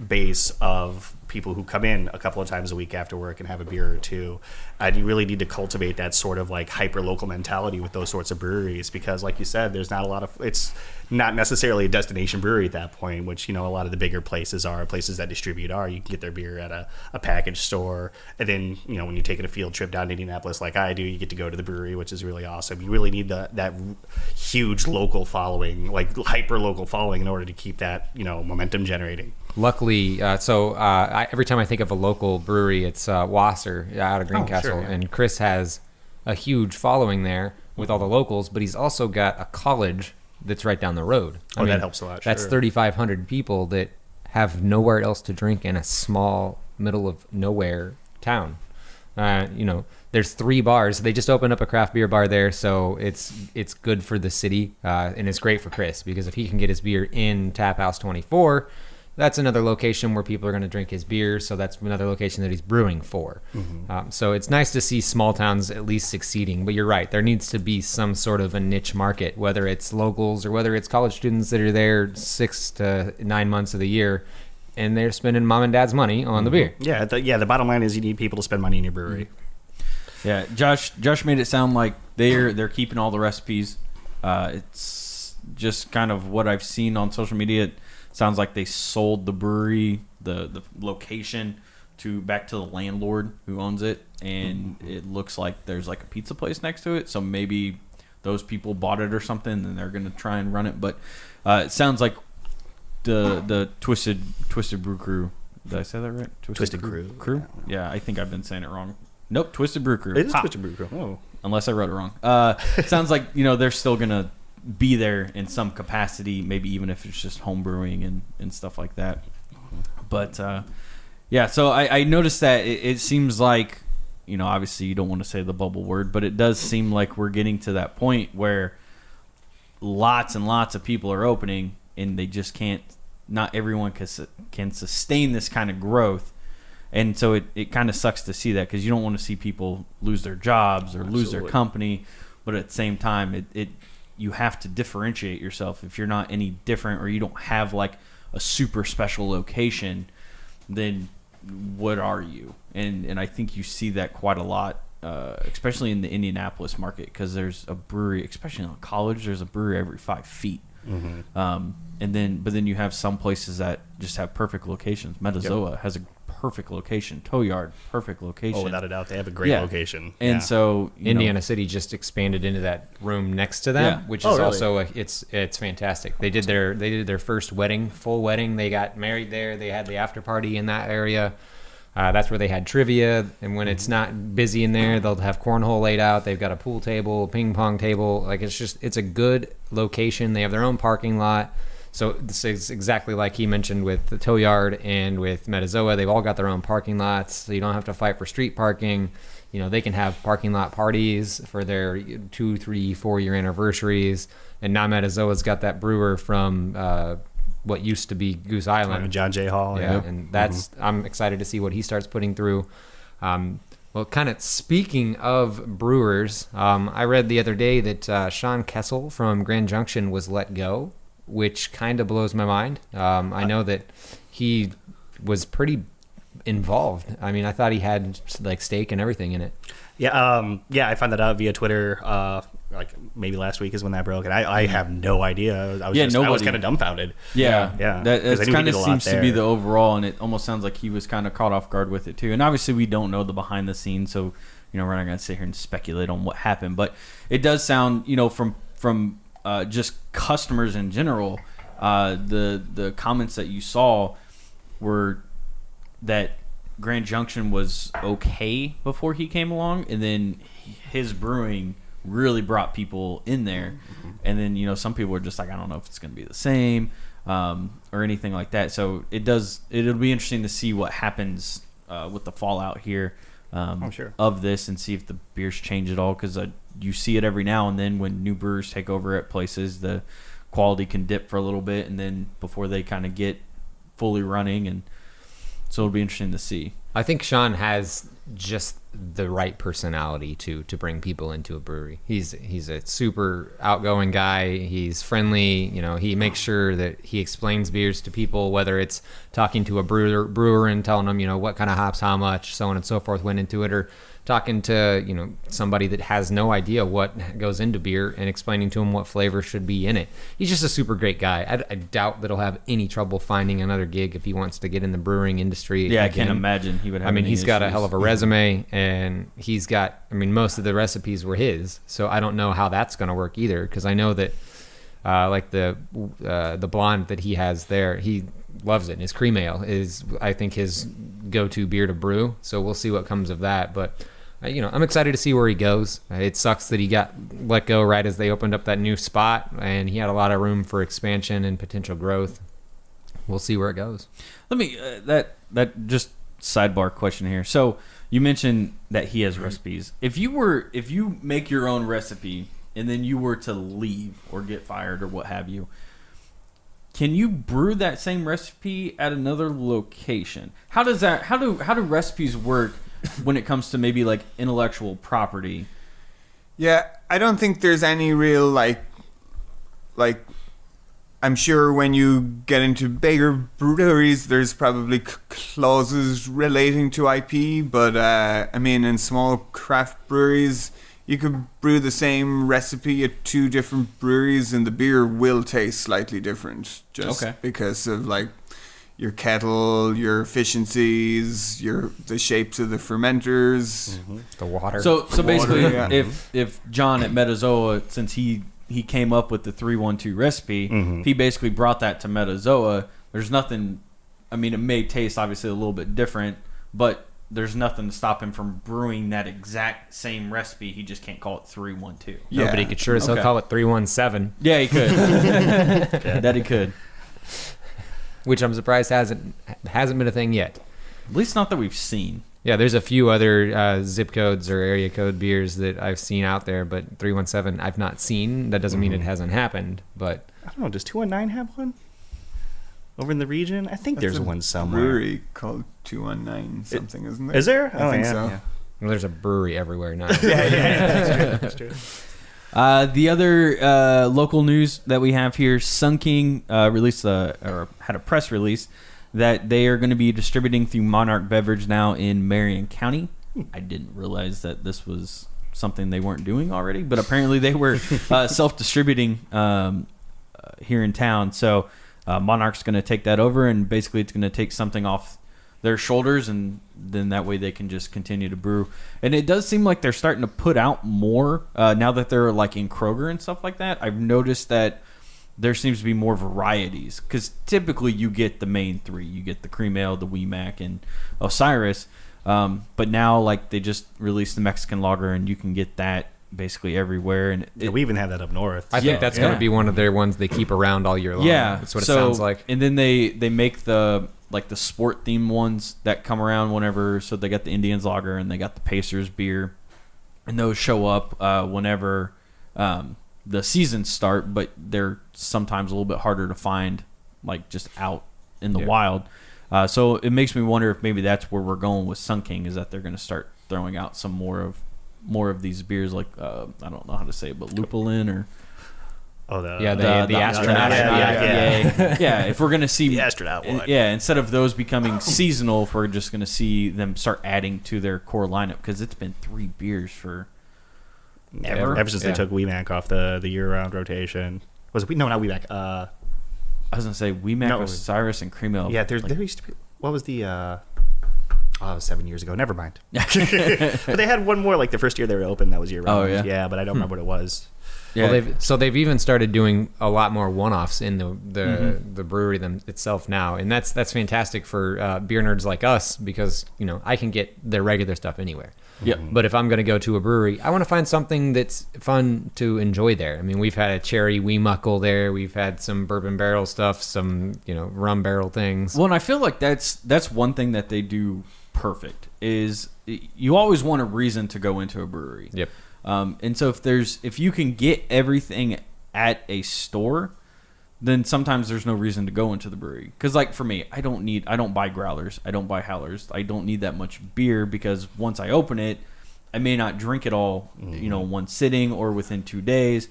base of people who come in a couple of times a week after work and have a beer or two. And you really need to cultivate that sort of like hyper local mentality with those sorts of breweries, because like you said, there's not a lot of, it's not necessarily a destination brewery at that point, which, a lot of the bigger places that distribute are. You can get their beer at a package store. And then, when you're taking a field trip down to Indianapolis like I do, you get to go to the brewery, which is really awesome. You really need that huge local following, like hyper local following, in order to keep that, momentum generating. Luckily, every time I think of a local brewery, it's Wasser out of Greencastle. Sure, yeah. And Chris has a huge following there with all the locals, but he's also got a college that's right down the road. I mean, that helps a lot. That's sure. 3,500 people that have nowhere else to drink in a small, middle of nowhere town. There's 3 bars. They just opened up a craft beer bar there, so it's good for the city, and it's great for Chris, because if he can get his beer in Tap House 24, that's another location where people are going to drink his beer, so that's another location that he's brewing for. So it's nice to see small towns at least succeeding, but you're right, there needs to be some sort of a niche market, whether it's locals or whether it's college students that are there 6 to 9 months of the year, and they're spending mom and dad's money on the beer. Yeah, the bottom line is you need people to spend money in your brewery. Yeah, Josh made it sound like they're keeping all the recipes. It's just kind of what I've seen on social media. It sounds like they sold the brewery, the location, back to the landlord who owns it, and it looks like there's like a pizza place next to it. So maybe those people bought it or something, and they're gonna try and run it. But it sounds like the Twisted Brew Crew. Did I say that right? Twisted Crew. Yeah, I think I've been saying it wrong. Nope, Twisted Brew Crew. It is Twisted Brew Crew. Oh. Unless I wrote it wrong. Sounds like they're still gonna be there in some capacity, maybe even if it's just home brewing and stuff like that. But so I noticed that it seems like, obviously you don't want to say the bubble word, but it does seem like we're getting to that point where lots and lots of people are opening, and they just can't, not everyone can sustain this kind of growth. And so it kind of sucks to see that, because you don't want to see people lose their jobs or lose their company, but at the same time, you have to differentiate yourself. If you're not any different, or you don't have like a super special location, then what are you? And I think you see that quite a lot, especially in the Indianapolis market, because there's a brewery, especially in college, there's a brewery every 5 feet. But then you have some places that just have perfect locations. Metazoa has a perfect location. Tow Yard, perfect location. Oh, without a doubt, they have a great location. And so Indiana City just expanded into that room next to them, which is really? also it's fantastic. They did their first full wedding. They got married there. They had the after party in that area. That's where they had trivia, and when it's not busy in there, they'll have cornhole laid out. They've got a pool table, ping pong table. Like it's a good location. They have their own parking lot. So this is exactly like he mentioned with the Tow Yard and with Metazoa. They've all got their own parking lots, so you don't have to fight for street parking. They can have parking lot parties for their 2, 3, 4 year anniversaries. And now Metazoa's got that brewer from what used to be Goose Island, John J. Hall. Yeah, and that's I'm excited to see what he starts putting through. Well, kind of speaking of brewers, I read the other day that Sean Kessel from Grand Junction was let go, which kind of blows my mind. I know that he was pretty involved. I mean, I thought he had like steak and everything in it. Yeah, I found that out via Twitter. Like maybe last week is when that broke, and I have no idea. I was kind of dumbfounded. Yeah. That 'cause I knew he kind of did a lot seems to be there. the overall, and it almost sounds like he was kind of caught off guard with it too. And obviously, we don't know the behind the scenes, so we're not going to sit here and speculate on what happened. But it does sound, from just customers in general, the comments that you saw were that Grand Junction was okay before he came along, and then his brewing really brought people in there. And then some people are just like, I don't know if it's going to be the same or anything like that. So it'll be interesting to see what happens with the fallout here Sure. of this, and see if the beers change at all, because you see it every now and then when new brewers take over at places, the quality can dip for a little bit, and then before they kind of get fully running, and so it'll be interesting to see. I think Sean has just the right personality to bring people into a brewery. He's a super outgoing guy. He's friendly. He makes sure that he explains beers to people, whether it's talking to a brewer and telling them, what kind of hops, how much, so on and so forth went into it, or talking to, somebody that has no idea what goes into beer and explaining to him what flavor should be in it. He's just a super great guy. I doubt that he'll have any trouble finding another gig if he wants to get in the brewing industry. Yeah, again. I can't imagine he would have. He's got a hell of a issues. resume, and he's got, most of the recipes were his, so I don't know how that's going to work either, because I know that like the blonde that he has there, he loves it, and his cream ale is, I think, his go-to beer to brew, so we'll see what comes of that. But I'm excited to see where he goes. It sucks that he got let go right as they opened up that new spot, and he had a lot of room for expansion and potential growth. We'll see where it goes. Let me that just sidebar question here. So you mentioned that he has recipes. If you make your own recipe and then you were to leave or get fired or what have you, can you brew that same recipe at another location? How does that? How do recipes work when it comes to maybe like intellectual property? Yeah, I don't think there's any real like I'm sure when you get into bigger breweries, there's probably clauses relating to IP, but in small craft breweries, you could brew the same recipe at two different breweries, and the beer will taste slightly different, just because of like your kettle, your efficiencies, the shapes of the fermenters, The water. So basically, yeah. if John at Metazoa, since he came up with the 3-1-2 recipe, he basically brought that to Metazoa. There's nothing. It may taste obviously a little bit different, but there's nothing to stop him from brewing that exact same recipe. He just can't call it 3-1-2. Yeah. Nobody could sure as hell call it 317, Yeah, he could. That he could. which I'm surprised hasn't been a thing yet. At least not that we've seen. Yeah, there's a few other zip codes or area code beers that I've seen out there, but 317 I've not seen. That doesn't mean it hasn't happened, but I don't know. Does 219 have one over in the region? I think there's one somewhere. Brewery called 219 something, isn't there? Is there? I think so. Yeah. well, there's a brewery everywhere now. That's true. The other local news that we have here, Sun King released had a press release that they are going to be distributing through Monarch Beverage now in Marion County. I didn't realize that this was something they weren't doing already, but apparently they were self-distributing here in town. So Monarch's going to take that over, and basically it's going to take something off their shoulders, and then that way they can just continue to brew. And it does seem like they're starting to put out more now that they're like in Kroger and stuff like that. I've noticed that there seems to be more varieties, because typically you get the main three. You get the cream ale, the Wee Mac, and Osiris. But now, like, they just released the Mexican lager, and you can get that basically everywhere. And We even have that up north. I think that's going to be one of their ones they keep around all year long. Yeah, That's what it sounds like. And then they make the sport themed ones that come around whenever. So they got the Indians lager and they got the Pacers beer, and those show up whenever the seasons start, but they're sometimes a little bit harder to find, like just out in the wild. So it makes me wonder if maybe that's where we're going with Sun King, is that they're going to start throwing out some more of these beers, like I don't know how to say it, but lupulin or Oh, the the astronaut IPA. Yeah, if we're gonna see the astronaut one. Yeah, instead of those becoming seasonal, if we're just gonna see them start adding to their core lineup, because it's been 3 beers for ever since they took WeMac off the year-round rotation. Was it? No, not WeMac. I was gonna say WeMac, Osiris, and Cream Ale. Yeah, there used to be. What was the? Oh, it was 7 years ago. Never mind. But they had one more, like the first year they were open. That was year-round. Oh yeah. Yeah, but I don't remember what it was. Yeah. Well, they've even started doing a lot more one-offs in the brewery itself now, and that's fantastic for beer nerds like us, because I can get their regular stuff anywhere. Yep. But if I'm going to go to a brewery, I want to find something that's fun to enjoy there. I mean, we've had a cherry wee muckle there. We've had some bourbon barrel stuff, some rum barrel things. Well, and I feel like that's one thing that they do perfect is you always want a reason to go into a brewery. Yep. And so if you can get everything at a store, then sometimes there's no reason to go into the brewery. Because like for me, I don't buy growlers, I don't buy howlers, I don't need that much beer, because once I open it, I may not drink it all, one sitting or within 2 days.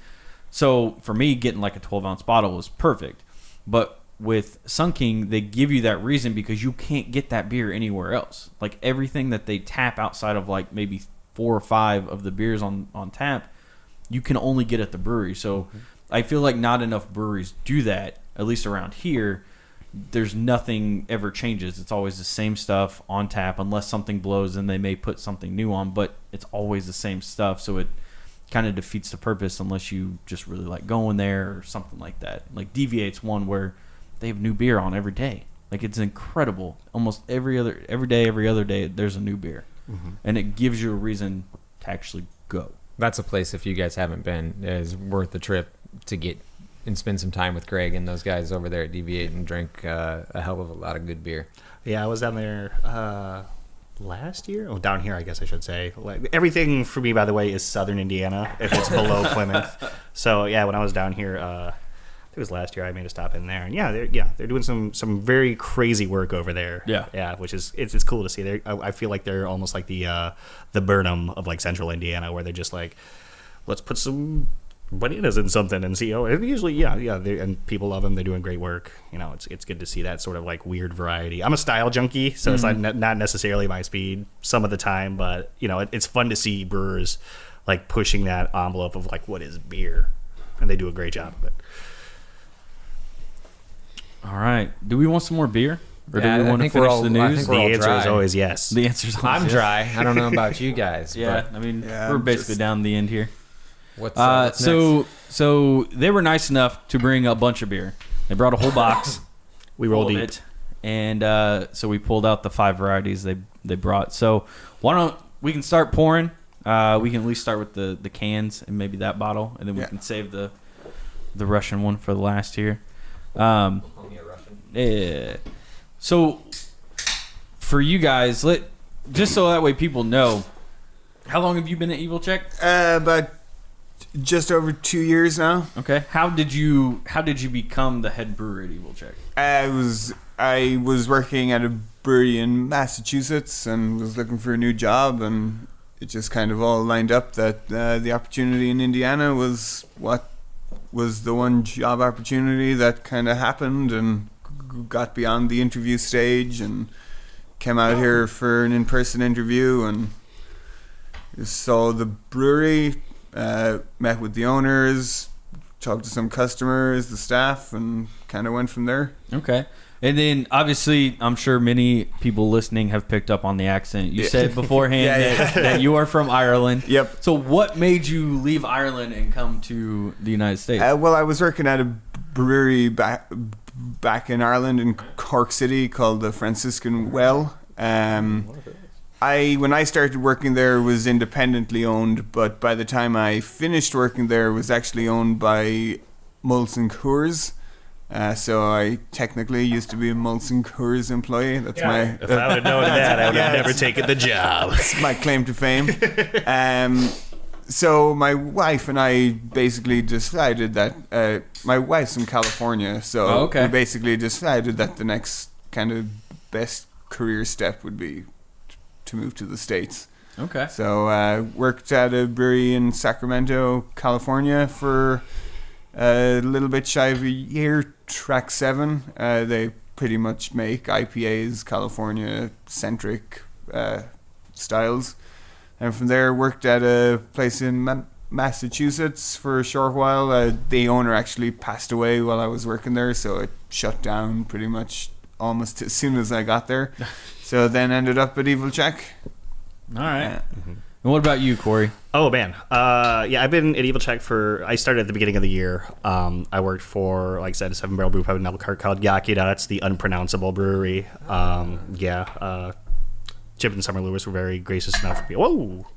So for me, getting like a 12-ounce bottle was perfect. But with Sun King, they give you that reason because you can't get that beer anywhere else. Like everything that they tap outside of like maybe 4 or 5 of the beers on tap, you can only get at the brewery. So I feel like not enough breweries do that, at least around here. There's nothing ever changes. It's always the same stuff on tap, unless something blows and they may put something new on, but it's always the same stuff. So it kind of defeats the purpose unless you just really like going there or something like that. Like Deviate's one where they have new beer on every day. Like it's incredible. Almost every other day, there's a new beer. And it gives you a reason to actually go. That's a place, if you guys haven't been, is worth the trip to get and spend some time with Greg and those guys over there at Deviate and drink a hell of a lot of good beer. Yeah, I was down there last year. Oh, down here, I guess I should say. Like, everything for me, by the way, is southern Indiana if it's below Plymouth. So yeah, when I was down here, it was last year, I made a stop in there, and they're doing some very crazy work over there. Yeah, which is it's cool to see. I feel like they're almost like the Burnham of like central Indiana, where they're just like, let's put some bananas in something and see. And usually, and people love them. They're doing great work. It's good to see that sort of like weird variety. I'm a style junkie, so it's like not necessarily my speed some of the time, but it's fun to see brewers like pushing that envelope of like what is beer, and they do a great job of it. All right. Do we want some more beer? Or Yeah, do we I want to think we're finish all- the I news? think The we're all answer is dry. always yes. The answer's always I'm yes. dry. I don't know about you guys. Yeah, But I mean, Yeah, we're I'm basically just- down the end here. what's next? So they were nice enough to bring a bunch of beer. They brought a whole box. We roll full of deep. it, and so we pulled out the 5 varieties they brought. So why don't we can start pouring? We can at least start with the cans and maybe that bottle, and then we can save the Russian one for the last here. Yeah. So for you guys, just so that way people know, how long have you been at Evil Czech? About just over 2 years now. Okay. How did you become the head brewer at Evil Czech? I was working at a brewery in Massachusetts and was looking for a new job, and it just kind of all lined up that the opportunity in Indiana was what was the one job opportunity that kind of happened and got beyond the interview stage and came out here for an in-person interview and saw the brewery, met with the owners, talked to some customers, the staff, and kind of went from there. Okay. And then, obviously, I'm sure many people listening have picked up on the accent. You said beforehand that you are from Ireland. Yep. So what made you leave Ireland and come to the United States? Well, I was working at a brewery back in Ireland in Cork City called the Franciscan Well. When I started working there, it was independently owned, but by the time I finished working there, it was actually owned by Molson Coors. So I technically used to be a Molson Coors employee. That's my. If I would have known that, I would have never taken the job. That's my claim to fame. So my wife and I basically decided that my wife's from California, so we basically decided that the next kind of best career step would be to move to the States. Okay. So I worked at a brewery in Sacramento, California for a little bit shy of a year. Track 7. They pretty much make IPAs, California-centric styles. And from there, worked at a place in Massachusetts for a short while. The owner actually passed away while I was working there, so it shut down pretty much almost as soon as I got there. So then ended up at Evil Czech. All right. And what about you, Corey? Oh, man. Yeah, I've been at Evil Czech I started at the beginning of the year. I worked for, like I said, a 7-barrel brew pub in Elkhart called Yakida. It's the unpronounceable brewery. Chip and Summer Lewis were very gracious enough for me. Whoa!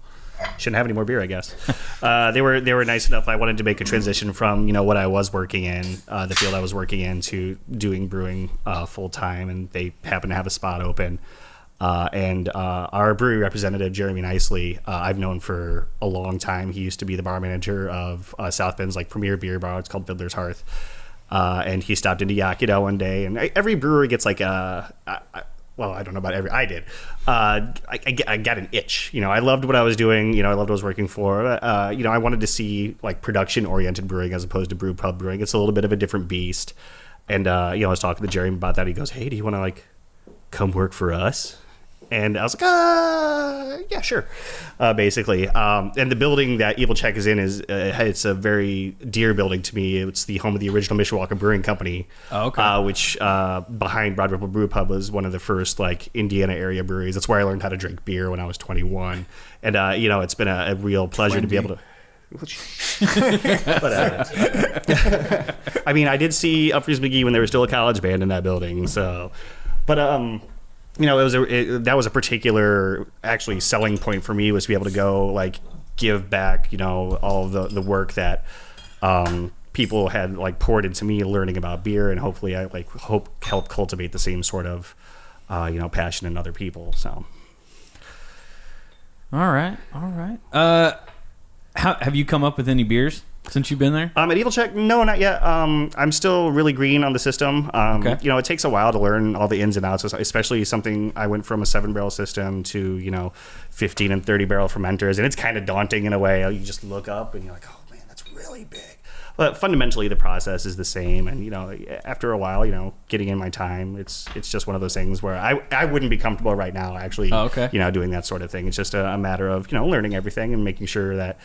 Shouldn't have any more beer, I guess. They were nice enough. I wanted to make a transition from what I was working in, the field I was working in, to doing brewing full time, and they happened to have a spot open. And our brewery representative, Jeremy Nicely, I've known for a long time. He used to be the bar manager of South Bend's premier beer bar. It's called Fiddler's Hearth. And he stopped into Yakida one day, and every brewery gets well, I don't know about I did. I got an itch. I loved what I was doing. I loved what I was working for. I wanted to see production-oriented brewing as opposed to brew pub brewing. It's a little bit of a different beast. And I was talking to Jeremy about that. He goes, "Hey, do you want to come work for us?" And I was like, yeah, sure, basically. And the building that Evil Czech is in it's a very dear building to me. It's the home of the original Mishawaka Brewing Company, which behind Broad Ripple Brew Pub was one of the first Indiana area breweries. That's where I learned how to drink beer when I was 21. And it's been a real pleasure to be able to. I mean, I did see Uppers McGee when they were still a college band in that building. So, but that was a particular actually selling point for me, was to be able to go give back all the work that people had poured into me learning about beer, and hopefully I help cultivate the same sort of passion in other people. So all right. How have you come up with any beers since you've been there? At Evil Czech, no, not yet. I'm still really green on the system. Okay. It takes a while to learn all the ins and outs, especially something I went from a 7-barrel system to 15 and 30-barrel fermenters, and it's kind of daunting in a way. You just look up and you're like, oh man, that's really big. But fundamentally, the process is the same, and after a while, getting in my time, it's just one of those things where I wouldn't be comfortable right now actually, doing that sort of thing. It's just a matter of learning everything and making sure that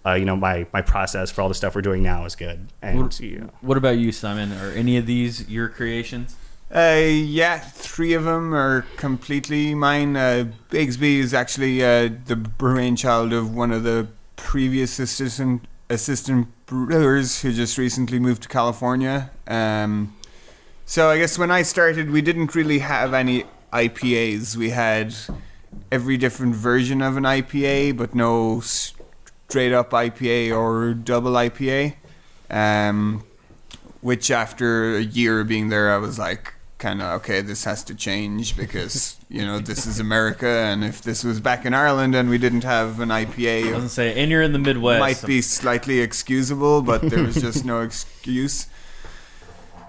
my process for all the stuff we're doing now is good. And what about you, Simon? Are any of these your creations? Yeah, 3 of them are completely mine. Bigsby is actually the brainchild of one of the previous assistant brewers who just recently moved to California. So I guess when I started, we didn't really have any IPAs. We had every different version of an IPA, but no straight up IPA or double IPA. Which after a year of being there, I was okay, this has to change, because this is America, and if this was back in Ireland and we didn't have an IPA, I was gonna say, and you're in the Midwest, might be slightly excusable, but there was just no excuse.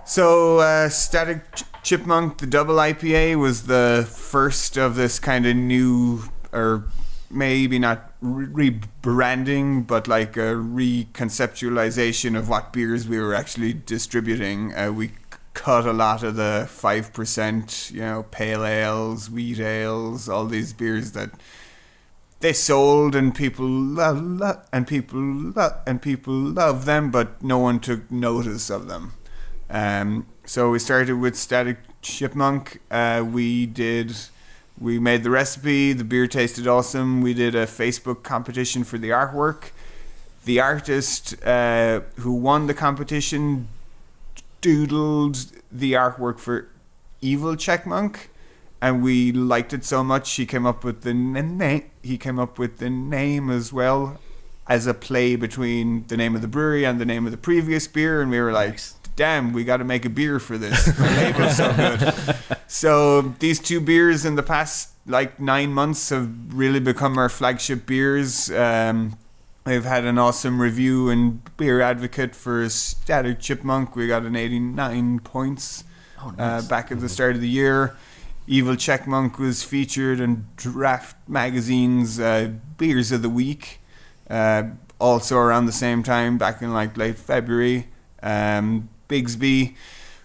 So Static Chipmunk, the double IPA, was the first of this kind of new, or maybe not rebranding, but a reconceptualization of what beers we were actually distributing. We cut a lot of the 5%, pale ales, wheat ales, all these beers that they sold and people love them, but no one took notice of them. So we started with Static Chipmunk. We made the recipe. The beer tasted awesome. We did a Facebook competition for the artwork. The artist who won the competition doodled the artwork for Evil Czech Monk, and we liked it so much he came up with the name. He came up with the name as well, as a play between the name of the brewery and the name of the previous beer, and we were like, damn, we got to make a beer for this. The label's so good. So these 2 beers in the past 9 months have really become our flagship beers. We've had an awesome review in Beer Advocate for Static Chipmunk. We got an 89 points back at the start of the year. Evil Czech Monk was featured in Draft Magazine's Beers of the Week, also around the same time, back in late February. Bigsby.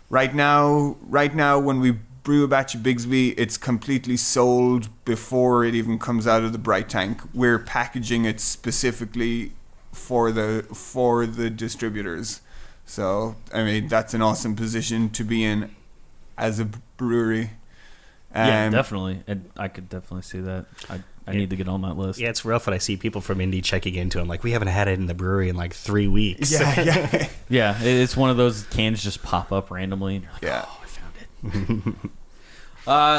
Right now, when we brew a batch of Bigsby, it's completely sold before it even comes out of the bright tank. We're packaging it specifically for the distributors. So, I mean, that's an awesome position to be in as a brewery. Yeah, definitely. I could definitely see that. I need to get on that list. Yeah, it's rough when I see people from Indy checking into them. Like, we haven't had it in the brewery in like 3 weeks. Yeah. Yeah, it's one of those cans just pop up randomly, and you're like, Yeah. oh, I found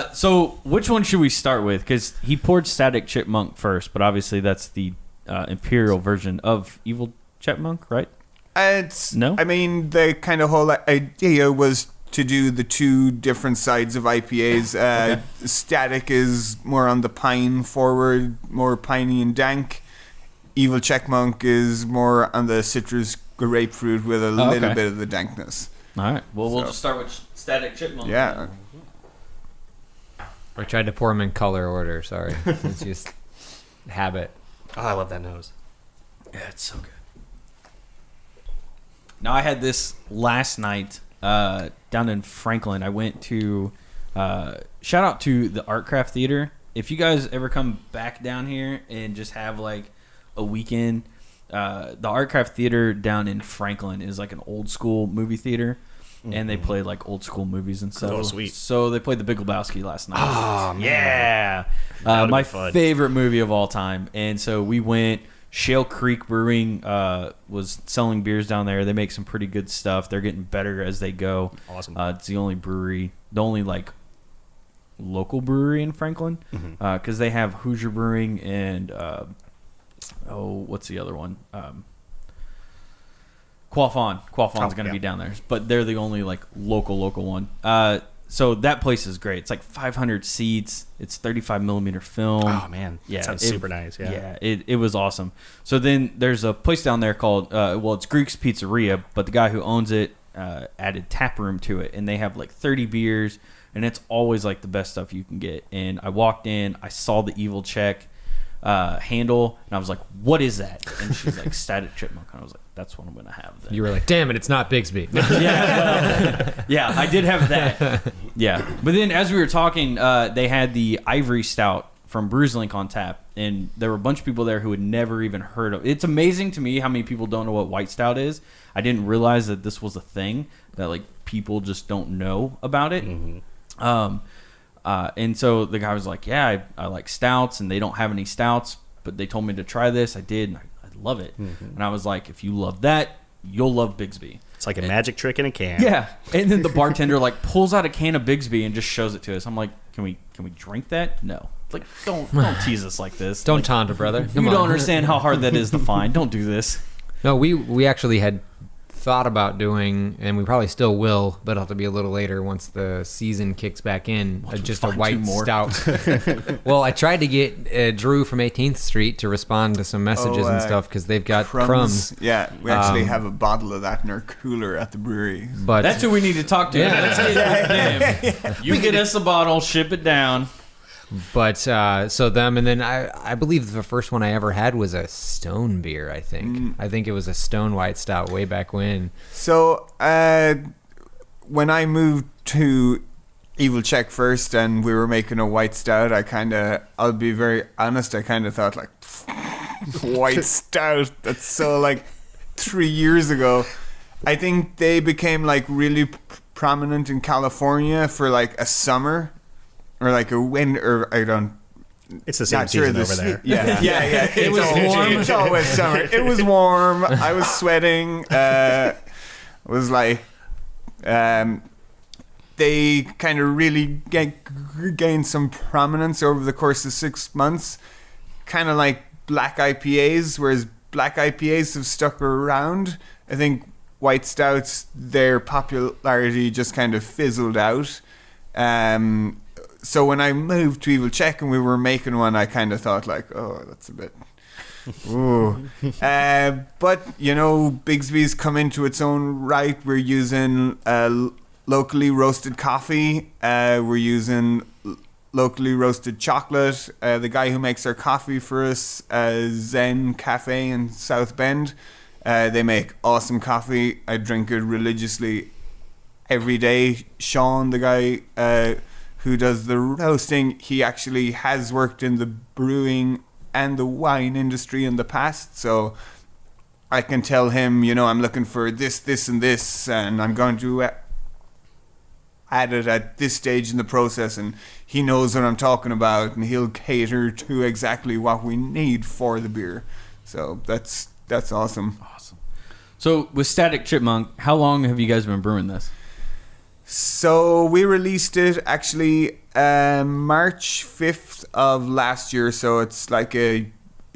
it. So which one should we start with? Because he poured Static Chipmunk first, but obviously that's the imperial version of Evil Chipmunk, right? No. I mean, the kind of whole idea was to do the two different sides of IPAs. Okay. Static is more on the pine forward, more piney and dank. Evil Chipmunk is more on the citrus grapefruit with a little bit of the dankness. All right. Well, we'll just start with Static Chipmunk. Yeah. I tried to pour them in color order. Sorry, it's just habit. Oh, I love that nose. Yeah, it's so good. Now, I had this last night down in Franklin. I went to shout out to the Art Craft Theater. If you guys ever come back down here and just have like a weekend, the Art Craft Theater down in Franklin is like an old school movie theater, and they play like old school movies and stuff. Oh, sweet. So they played The Big Lebowski last night. Oh, man. Yeah, would've my been fun. favorite movie of all time. And so we went. Shale Creek Brewing was selling beers down there. They make some pretty good stuff. They're getting better as they go. Awesome. It's the only like local brewery in Franklin, because they have Hoosier Brewing and what's the other one? Quaffon. Quaffon's going to be down there, but they're the only like local one. So that place is great. It's like 500 seats. It's 35 millimeter film. Oh man, Yeah, sounds super nice. Yeah, it was awesome. So then there's a place down there called it's Greek's Pizzeria, but the guy who owns it added tap room to it, and they have like 30 beers, and it's always like the best stuff you can get. And I walked in, I saw the Evil Czech handle, and I was like, "What is that?" And she's like, "Static Chipmunk." And I was like, "That's what I'm gonna have." Then. You were like, "Damn it, it's not Bigsby." Yeah, I did have that. Yeah, but then as we were talking, they had the Ivory Stout from Brews Link on tap, and there were a bunch of people there who had never even heard of it. It's amazing to me how many people don't know what White Stout is. I didn't realize that this was a thing, that like people just don't know about it. And so the guy was like, "Yeah, I like stouts, and they don't have any stouts, but they told me to try this. I did, and I love it." And I was like, "If you love that, you'll love Bigsby." it's like a magic trick in a can. Yeah. And then the bartender like pulls out a can of Bigsby and just shows it to us. I'm like, "Can we drink that?" No. Like, don't tease us like this. Don't like, taunt a brother. You don't understand how hard that is to find. Don't do this. No, we actually had thought about doing, and we probably still will, but it'll have to be a little later once the season kicks back in. Just a find white two more. stout. Well, I tried to get Drew from 18th Street to respond to some messages and stuff because they've got crumbs. Yeah, we actually have a bottle of that in our cooler at the brewery. But That's who we need to talk to. Yeah. Let's get him. You get us a bottle, ship it down. But so them, and then I believe the first one I ever had was a Stone beer. I think it was a Stone White Stout way back when. So when I moved to Evil Czech first, and we were making a white stout, I'll be very honest, I kind of thought like, white stout. That's so like 3 years ago. I think they became like really prominent in California for like a summer. Or like a winter, I don't. It's the same season over there. Yeah. It was warm. It's always summer. It was warm. I was sweating. It was like, they kind of really gained some prominence over the course of 6 months. Kind of like black IPAs, whereas black IPAs have stuck around. I think white stouts, their popularity just kind of fizzled out. So when I moved to Evil Czech and we were making one, I kind of thought like, oh, that's a bit... Ooh. But, you know, Bigsby's come into its own right. We're using locally roasted coffee. We're using locally roasted chocolate. The guy who makes our coffee for us, Zen Cafe in South Bend, They make awesome coffee. I drink it religiously every day. Sean, the guy who does the roasting, he actually has worked in the brewing and the wine industry in the past, so I can tell him, I'm looking for this, this, and this, and I'm going to add it at this stage in the process, and he knows what I'm talking about, and he'll cater to exactly what we need for the beer. So that's awesome. Awesome. So with Static Chipmunk, how long have you guys been brewing this? So we released it actually March 5th of last year, so it's like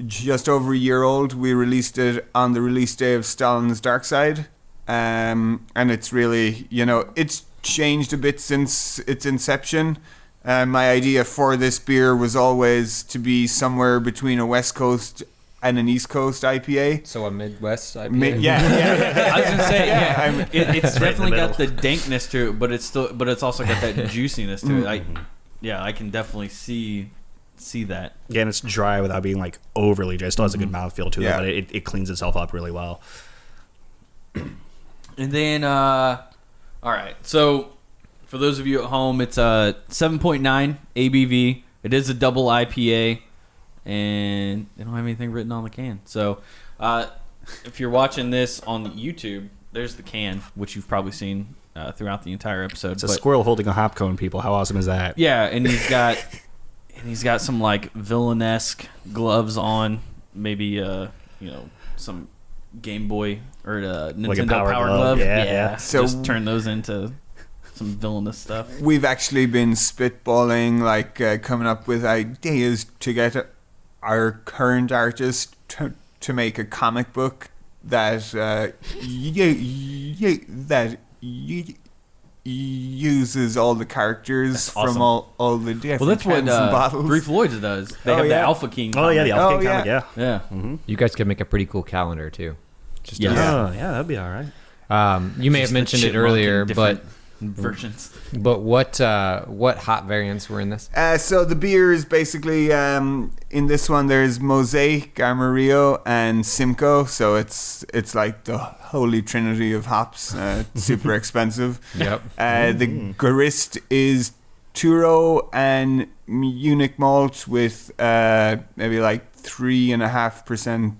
just over a year old. We released it on the release day of Stalin's Dark Side, and it's really, it's changed a bit since its inception. My idea for this beer was always to be somewhere between a West Coast and an East Coast IPA. So a Midwest IPA? Yeah. I was gonna say, Yeah. it's Right in the definitely got the middle. dankness to it, but it's also got that juiciness to it. I can definitely see that. Yeah, and it's dry without being like overly dry. It still has a good mouthfeel to it, Yeah. but it cleans itself up really well. And then, all right. So, for those of you at home, it's a 7.9 ABV. It is a double IPA, and they don't have anything written on the can. So, if you're watching this on YouTube, there's the can, which you've probably seen throughout the entire episode. It's a squirrel holding a hop cone, people. How awesome is that? Yeah, and he's got some like villain-esque gloves on, maybe some Game Boy or Nintendo Like a power Power glove. Glove. Yeah. So- just turn those into some villainous stuff. We've actually been spitballing, coming up with ideas to get our current artist to make a comic book that uses all the characters That's awesome. from all the different Well, that's what cans and bottles. Three Floyds does. They Oh, have the yeah. Alpha King. Oh, yeah, the comic. Alpha King Oh, comic, yeah. Yeah. You guys could make a pretty cool calendar, too. Just Yes. Oh, yeah, that'd be all right. you may Just have the mentioned it chipmunk earlier, in but different versions. what hop variants were in this? So the beer is basically in this one. There's Mosaic, Amarillo, and Simcoe. So it's like the holy trinity of hops. Super expensive. Yep. The Grist is Turo and Munich malt with maybe like 3.5%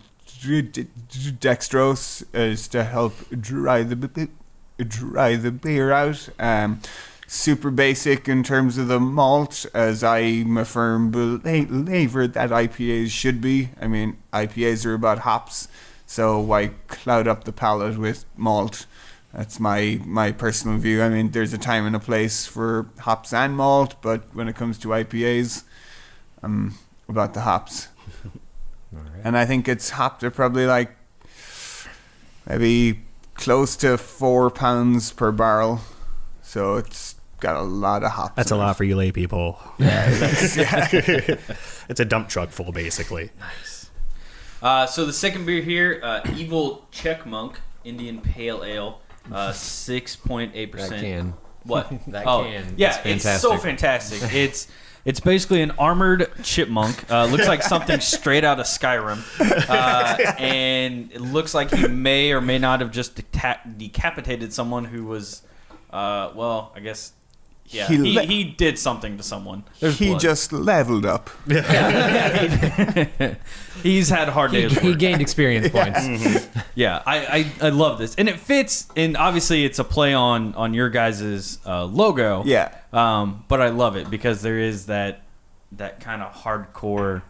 dextrose is to help dry the beer out. Super basic in terms of the malt, as I'm a firm believer that IPAs should be. I mean, IPAs are about hops, so why cloud up the palate with malt? That's my personal view. I mean, there's a time and a place for hops and malt, but when it comes to IPAs, I'm about the hops. All right. And I think it's hopped at probably like maybe close to 4 pounds per barrel. So it's got a lot of hops. That's a in lot it. for you lay people. Yeah, it is. It's a dump truck full, basically. Nice. So the second beer here, Evil Czech Monk Indian Pale Ale, 6.8%. That can. What? That oh, can. yeah, It's it's so fantastic. fantastic. It's basically an armored chipmunk. Looks like something straight out of Skyrim, and it looks like he may or may not have just decapitated someone who was, well, I guess, yeah, he did something to someone. There's He blood. just leveled up. He's had a hard He, days. he gained experience points. Yeah, I love this, and it fits. And obviously, it's a play on your guys' logo. Yeah. But I love it because there is that kind of hardcore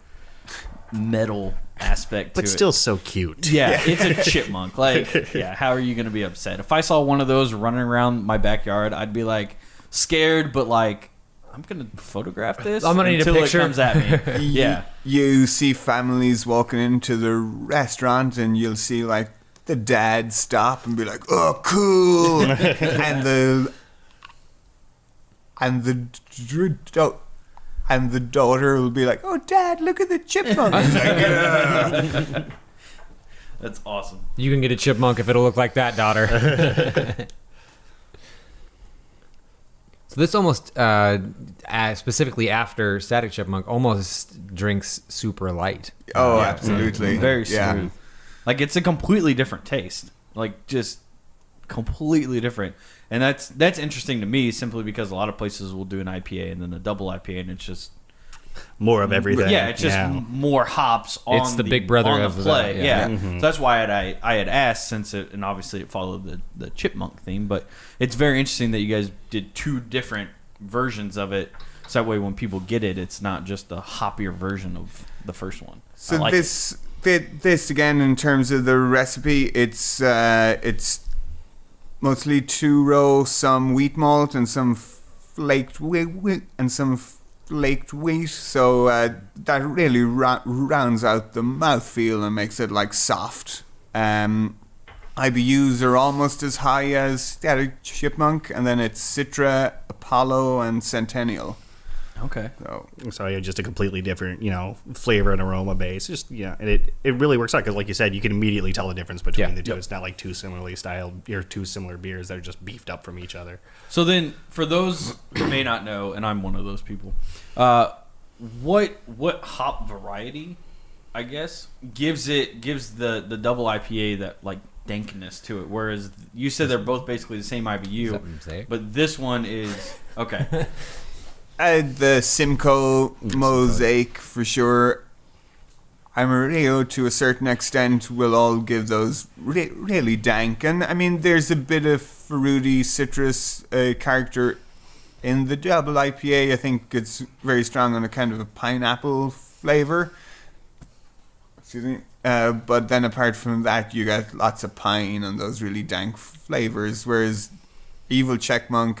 metal aspect to But it. still so cute. Yeah, it's a chipmunk. Like, yeah, how are you going to be upset? If I saw one of those running around my backyard, I'd be like scared, but like, I'm going to photograph this. I'm gonna need a until picture. it comes at me. Yeah. You see families walking into the restaurant and you'll see like the dad stop and be like, "Oh, cool," and the daughter will be like, "Oh, Dad, look at the chipmunk." He's like, "Yeah." That's awesome. You can get a chipmunk if it'll look like that, daughter. So this almost, specifically after Static Chipmunk, almost drinks super light. Oh, absolutely. Very smooth. Yeah. Like it's a completely different taste. Like just completely different. And that's interesting to me simply because a lot of places will do an IPA and then a double IPA and it's just more of everything. Yeah, it's just more hops on It's the big brother on of the play. the- Yeah. yeah. So that's why I had asked since it, and obviously it followed the chipmunk theme, but it's very interesting that you guys did two different versions of it. So that way when people get it, it's not just a hoppier version of the first one. So I like this again in terms of the recipe, it's mostly 2-row, some wheat malt and some flaked wheat and some flaked wheat. So that really rounds out the mouthfeel and makes it like soft. IBUs are almost as high as chipmunk, and then it's Citra, Apollo, and Centennial. Okay. So yeah, just a completely different, flavor and aroma base. Just and it really works out because, like you said, you can immediately tell the difference between the two. It's not like two similarly styled or two similar beers that are just beefed up from each other. So then, for those who may not know, and I'm one of those people, what hop variety, I guess, gives the double IPA that like dankness to it? Whereas you said they're both basically the same IBU, but this one is okay. The Simcoe Mosaic for sure. Amarillo to a certain extent will all give those really dank, and I mean there's a bit of fruity citrus character in the double IPA. I think it's very strong on a kind of a pineapple flavor. Excuse me. But then apart from that, you get lots of pine and those really dank flavors. Whereas Evil Czech Monk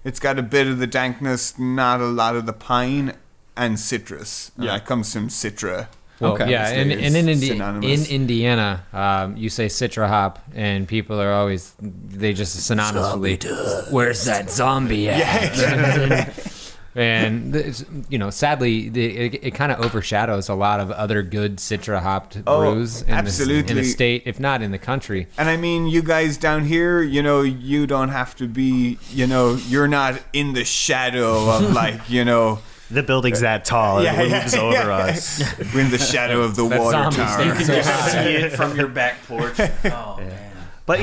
it's got a bit of the dankness, not a lot of the pine and citrus. And that comes from Citra. Well, Okay. yeah, and in synonymous. Indiana, you say Citra hop, and people are always they just synonymously. Where's that zombie at? And sadly, it kind of overshadows a lot of other good Citra hopped brews in the state, if not in the country. And I mean, you guys down here, you don't have to be, you're not in the shadow of The building's that tall, it looms over us. We're in the shadow of the water zombie tower. stinks. You can just see it from your back porch. Oh man. But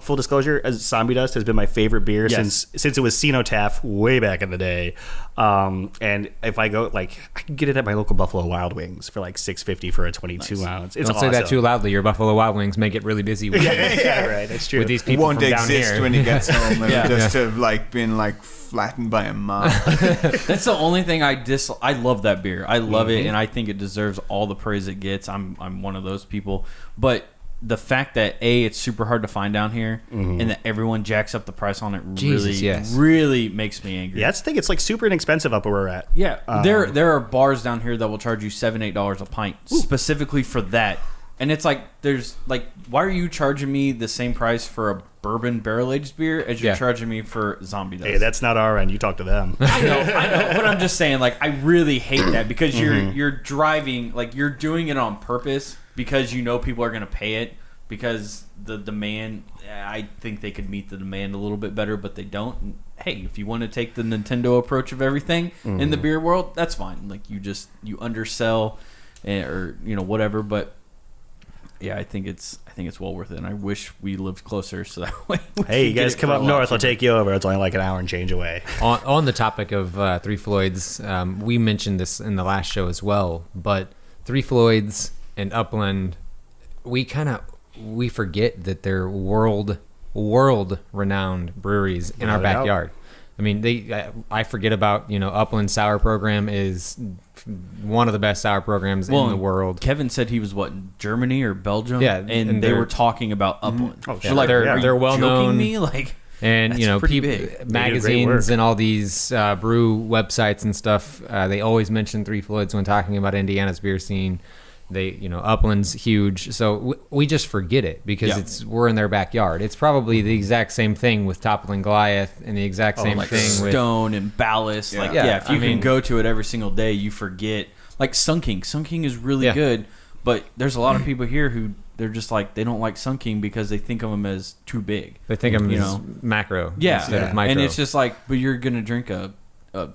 full disclosure, Zombie Dust has been my favorite beer since it was Cenotaph way back in the day. And if I go, I can get it at my local Buffalo Wild Wings for like $6.50 for a 22 ounce. It's Don't say that too loudly. Your Buffalo Wild Wings may get really busy with right. That's true. with these people Won't from down exist here. when he gets home. And Yeah. just have been flattened by a mob. That's the only thing I love that beer. I love it, and I think it deserves all the praise it gets. I'm one of those people. But the fact that it's super hard to find down here, and that everyone jacks up the price on it really makes me angry. Yeah, that's the thing. It's super inexpensive up where we're at. Yeah, there are bars down here that will charge you $7-8 a pint specifically for that. And it's why are you charging me the same price for a bourbon barrel-aged beer as you're charging me for Zombie Dust? Hey, that's not our end. You talk to them. I know, but I'm just saying, I really hate that because you're driving, you're doing it on purpose because people are going to pay it because the demand, I think they could meet the demand a little bit better, but they don't. And, hey, if you want to take the Nintendo approach of everything in the beer world, that's fine. You undersell or whatever, but yeah, I think it's well worth it, and I wish we lived closer so that way. Hey, you guys come up north, I'll take you over. It's only an hour and change away. On the topic of Three Floyds, we mentioned this in the last show as well, but Three Floyds and Upland, we forget that they're world renowned breweries in our backyard. I mean, I forget about Upland Sour Program is one of the best sour programs in the world. Kevin said he was Germany or Belgium, Yeah, and they were talking about Upland. Oh, They're they're well known. Me? And That's pretty people, big. magazines and all these brew websites and stuff, they always mention Three Floyds when talking about Indiana's beer scene. They, Upland's huge, so we just forget it because we're in their backyard. It's probably the exact same thing with Toppling Goliath, and the exact same thing with Stone and Ballast. If you can go to it every single day, you forget. Sunking. Sunking is really good, but there's a lot of people here who they're just they don't like Sunking because they think of them as too big. They think of them as macro instead of micro. And it's just but you're gonna drink a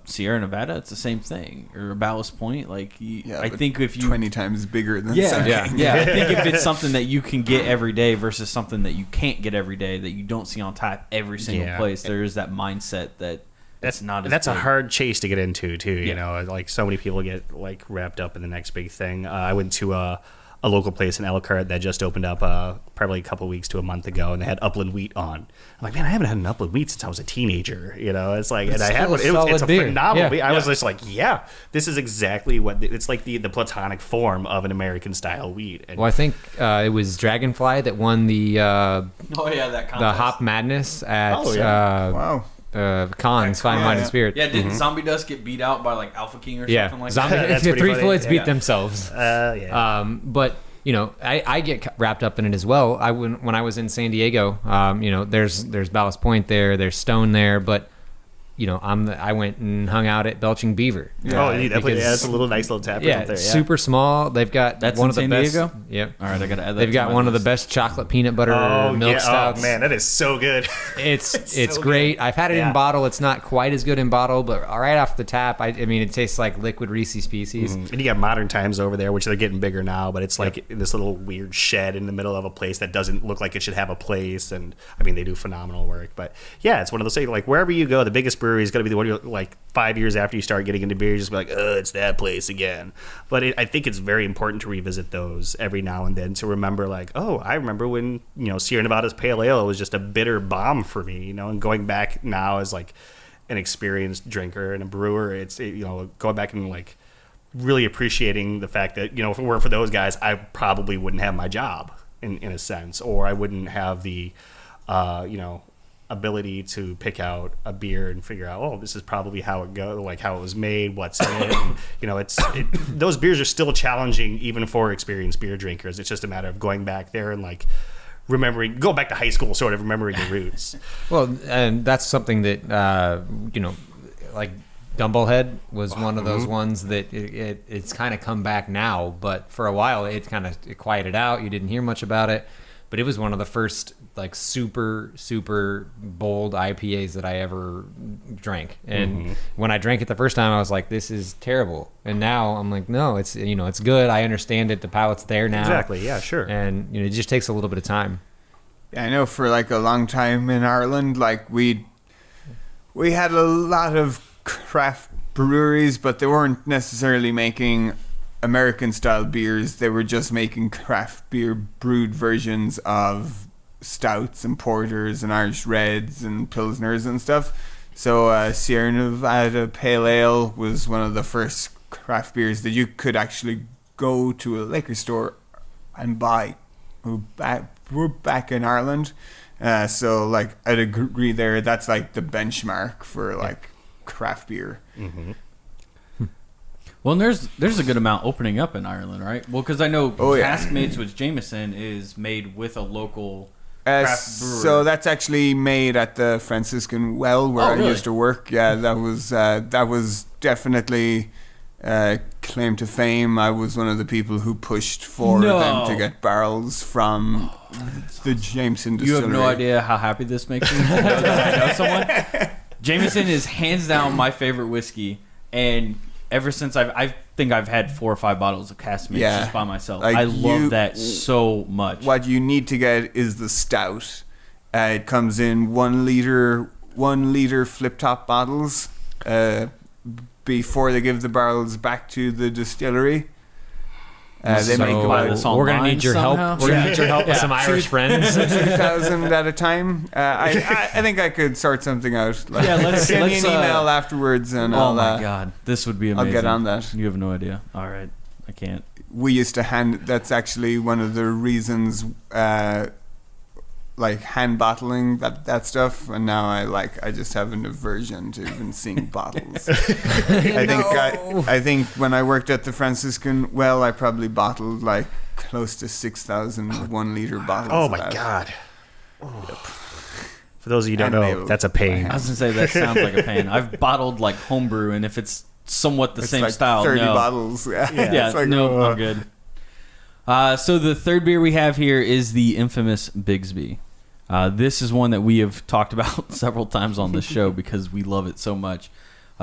Sierra Nevada, it's the same thing, or Ballast Point. Like, I but think if you 20 times bigger than yeah, something. I think if it's something that you can get every day versus something that you can't get every day, that you don't see on tap every single place, there is that mindset that it's not. That's big. a hard chase to get into too. You know, like so many people get like wrapped up in the next big thing. I went to a local place in Elkhart that just opened up probably a couple weeks to a month ago, and they had upland wheat on. I'm like, man, I haven't had an upland wheat since I was a teenager. You know, it's like, and I had one. It's a phenomenal beer. I was just like, yeah, this is exactly what it's like, the platonic form of an American style wheat. And Well, I think it was Dragonfly that won the that contest. the Hop Madness at Wow. Cons Fine Wine and Spirit. Yeah, didn't Zombie Dust get beat out by like Alpha King or something like Zombie, that? That's the pretty Three funny. Floyds beat Yeah. themselves. But you know, I get wrapped up in it as well. When I was in San Diego, you know, there's Ballast Point there's Stone there, but you know, I went and hung out at Belching Beaver. that's a little nice little tap room up there. Yeah. Super small. They've got That's one in of the San best. Diego? Yep. All right, I gotta add that. They've to got my one of the list. best chocolate peanut butter milk stouts. Oh man, that is so good. It's so great. good. I've had it in bottle. It's not quite as good in bottle, but right off the tap, I mean, it tastes like liquid Reese's Pieces. And you got Modern Times over there, which they're getting bigger now, but it's like in this little weird shed in the middle of a place that doesn't look like it should have a place. And I mean, they do phenomenal work. But yeah, it's one of those things, like wherever you go, the biggest brewery is going to be the one you're like 5 years after you start getting into beer, you just be like, oh, it's that place again. But I think it's very important to revisit those every now and then to remember, like, oh, I remember when, you know, Sierra Nevada's Pale Ale was just a bitter bomb for me, you know, and going back now as like an experienced drinker and a brewer, you know, going back and like really appreciating the fact that, you know, if it weren't for those guys, I probably wouldn't have my job in a sense, or I wouldn't have the, you know, ability to pick out a beer and figure out, oh, this is probably how it goes, like how it was made, what's in it. And, you know, those beers are still challenging even for experienced beer drinkers. It's just a matter of going back there and like go back to high school, sort of remembering your roots. Well, and that's something that you know, like Dumblehead was one of those ones that it's kind of come back now, but for a while it kind of quieted out. You didn't hear much about it, but it was one of the first like super bold IPAs that I ever drank. And when I drank it the first time, I was like, this is terrible. And now I'm like, no, it's, you know, it's good. I understand it. The palate's there now. Exactly. Yeah, sure. And, you know, it just takes a little bit of time. Yeah, I know for like a long time in Ireland, like we had a lot of craft breweries, but they weren't necessarily making American style beers. They were just making craft beer brewed versions of stouts and porters and Irish reds and pilsners and stuff. So Sierra Nevada Pale Ale was one of the first craft beers that you could actually go to a liquor store and buy. We're back in Ireland, so like I'd agree there. That's like the benchmark for like craft beer. Well, and there's a good amount opening up in Ireland, right? Well, because I know Caskmates with Jameson is made with a local craft brewer. So that's actually made at the Franciscan Well where I used to work. Yeah, that was definitely claim to fame. I was one of the people who pushed for them to get barrels from the Jameson distillery. You have no idea how happy this makes me to know that I know someone. Jameson is hands down my favorite whiskey, and ever since I think I've had 4 or 5 bottles of Caskmates just by myself. Like I love that so much. What you need to get is the stout. It comes in 1 liter flip top bottles before they give the barrels back to the distillery. They make about we're gonna need your help. We're gonna need your help with some Irish friends. 2,000 at a time. I think I could sort something out. Like, let's send me an email afterwards, and oh my god, this would be amazing. I'll get on that. You have no idea. All right, I can't. We used to that's actually one of the reasons, like hand bottling that stuff, and now I just have an aversion to even seeing bottles. I think when I worked at the Franciscan Well, I probably bottled like close to 6,000 1 liter bottles. Oh my god! For those of you who don't know, that's a pain. I was gonna say that sounds like a pain. I've bottled like homebrew, and if it's somewhat the same like style, 30 bottles. Yeah, like, no, I'm good. So the third beer we have here is the infamous Bigsby. This is one that we have talked about several times on this show because we love it so much.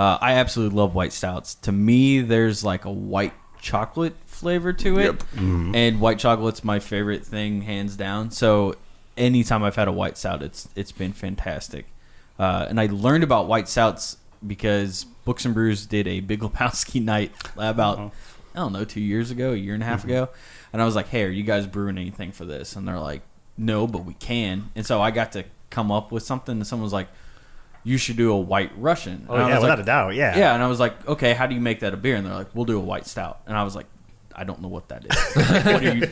I absolutely love white stouts. To me, there's like a white chocolate flavor to it. Yep. Mm-hmm. And white chocolate's my favorite thing, hands down. So anytime I've had a white stout, it's been fantastic. And I learned about white stouts because Books and Brews did a Big Lebowski night about, I don't know, 2 years ago, a year and a half ago. And I was like, hey, are you guys brewing anything for this? And they're like, no, but we can. And so I got to come up with something, and someone was like, you should do a white Russian. Oh, and I yeah, was without like, a doubt, yeah. Yeah, and I was like, okay, how do you make that a beer? And they're like, we'll do a white stout. And I was like, I don't know what that is. Like, what are you?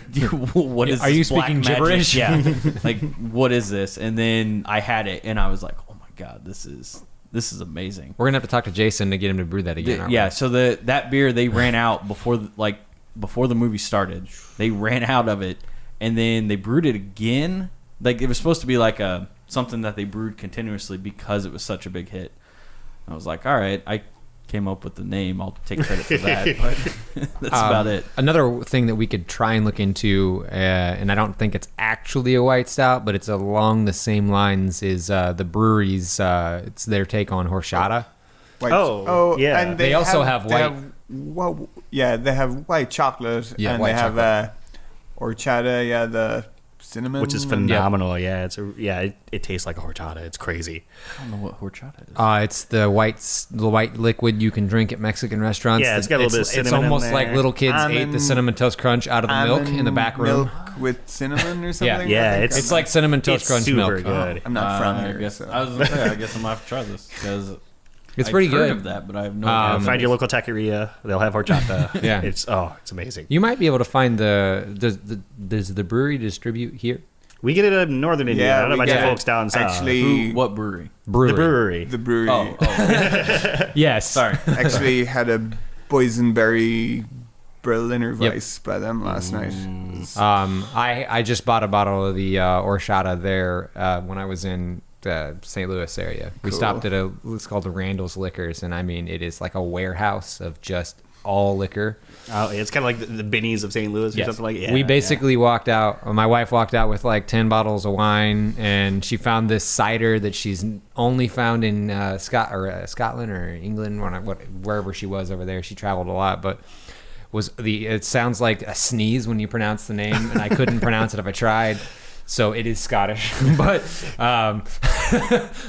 What is? Are you this black speaking magic? gibberish? Yeah. Like, what is this? And then I had it, and I was like, oh my god, this is amazing. We're gonna have to talk to Jason to get him to brew that again. aren't Yeah. we? So that beer they ran out before the movie started. They ran out of it, and then they brewed it again. Like it was supposed to be like something that they brewed continuously because it was such a big hit. I was like, all right, I came up with the name. I'll take credit for that, but that's about it. Another thing that we could try and look into, and I don't think it's actually a white stout, but it's along the same lines, is the brewery's. It's their take on horchata. White, Oh, yeah. and They also have white- they have white chocolate, Yeah, and white they chocolate. have horchata, the cinnamon, Which is phenomenal. Yeah, it tastes like a horchata. It's crazy. I don't know what horchata is. It's the white liquid you can drink at Mexican restaurants. Yeah, it's got a little bit of It's cinnamon in almost like there. little kids ate the Almond- cinnamon toast crunch out of the milk in the back room. Milk with cinnamon or something. Yeah, I think. it's- It's like cinnamon toast It's crunch super milk. good. I'm not from I here. guess so. I was gonna say I guess I'm gonna have to try this because It's I've pretty heard good. of that, but I have no Um, idea. Find your local taqueria. They'll have horchata. Yeah. It's amazing. You might be able to find does the brewery distribute here? We get it in northern Indiana. I don't know we about you get it. folks down south. Actually, What brewery? Brewery. the brewery. the brewery Oh, Yes. sorry. actually had a boysenberry Berliner Weiss by them last night. It was- I just bought a bottle of the horchata there when I was in the St. Louis area. We Cool. stopped at it's called the Randall's Liquors, and I mean it is like a warehouse of just all liquor. Oh, it's kind of like the Binnies of St. Louis or Yes. something like that. We basically walked out. My wife walked out with like 10 bottles of wine, and she found this cider that she's only found in Scotland or England, wherever she was over there. She traveled a lot, but it sounds like a sneeze when you pronounce the name, and I couldn't pronounce it if I tried. So it is Scottish, but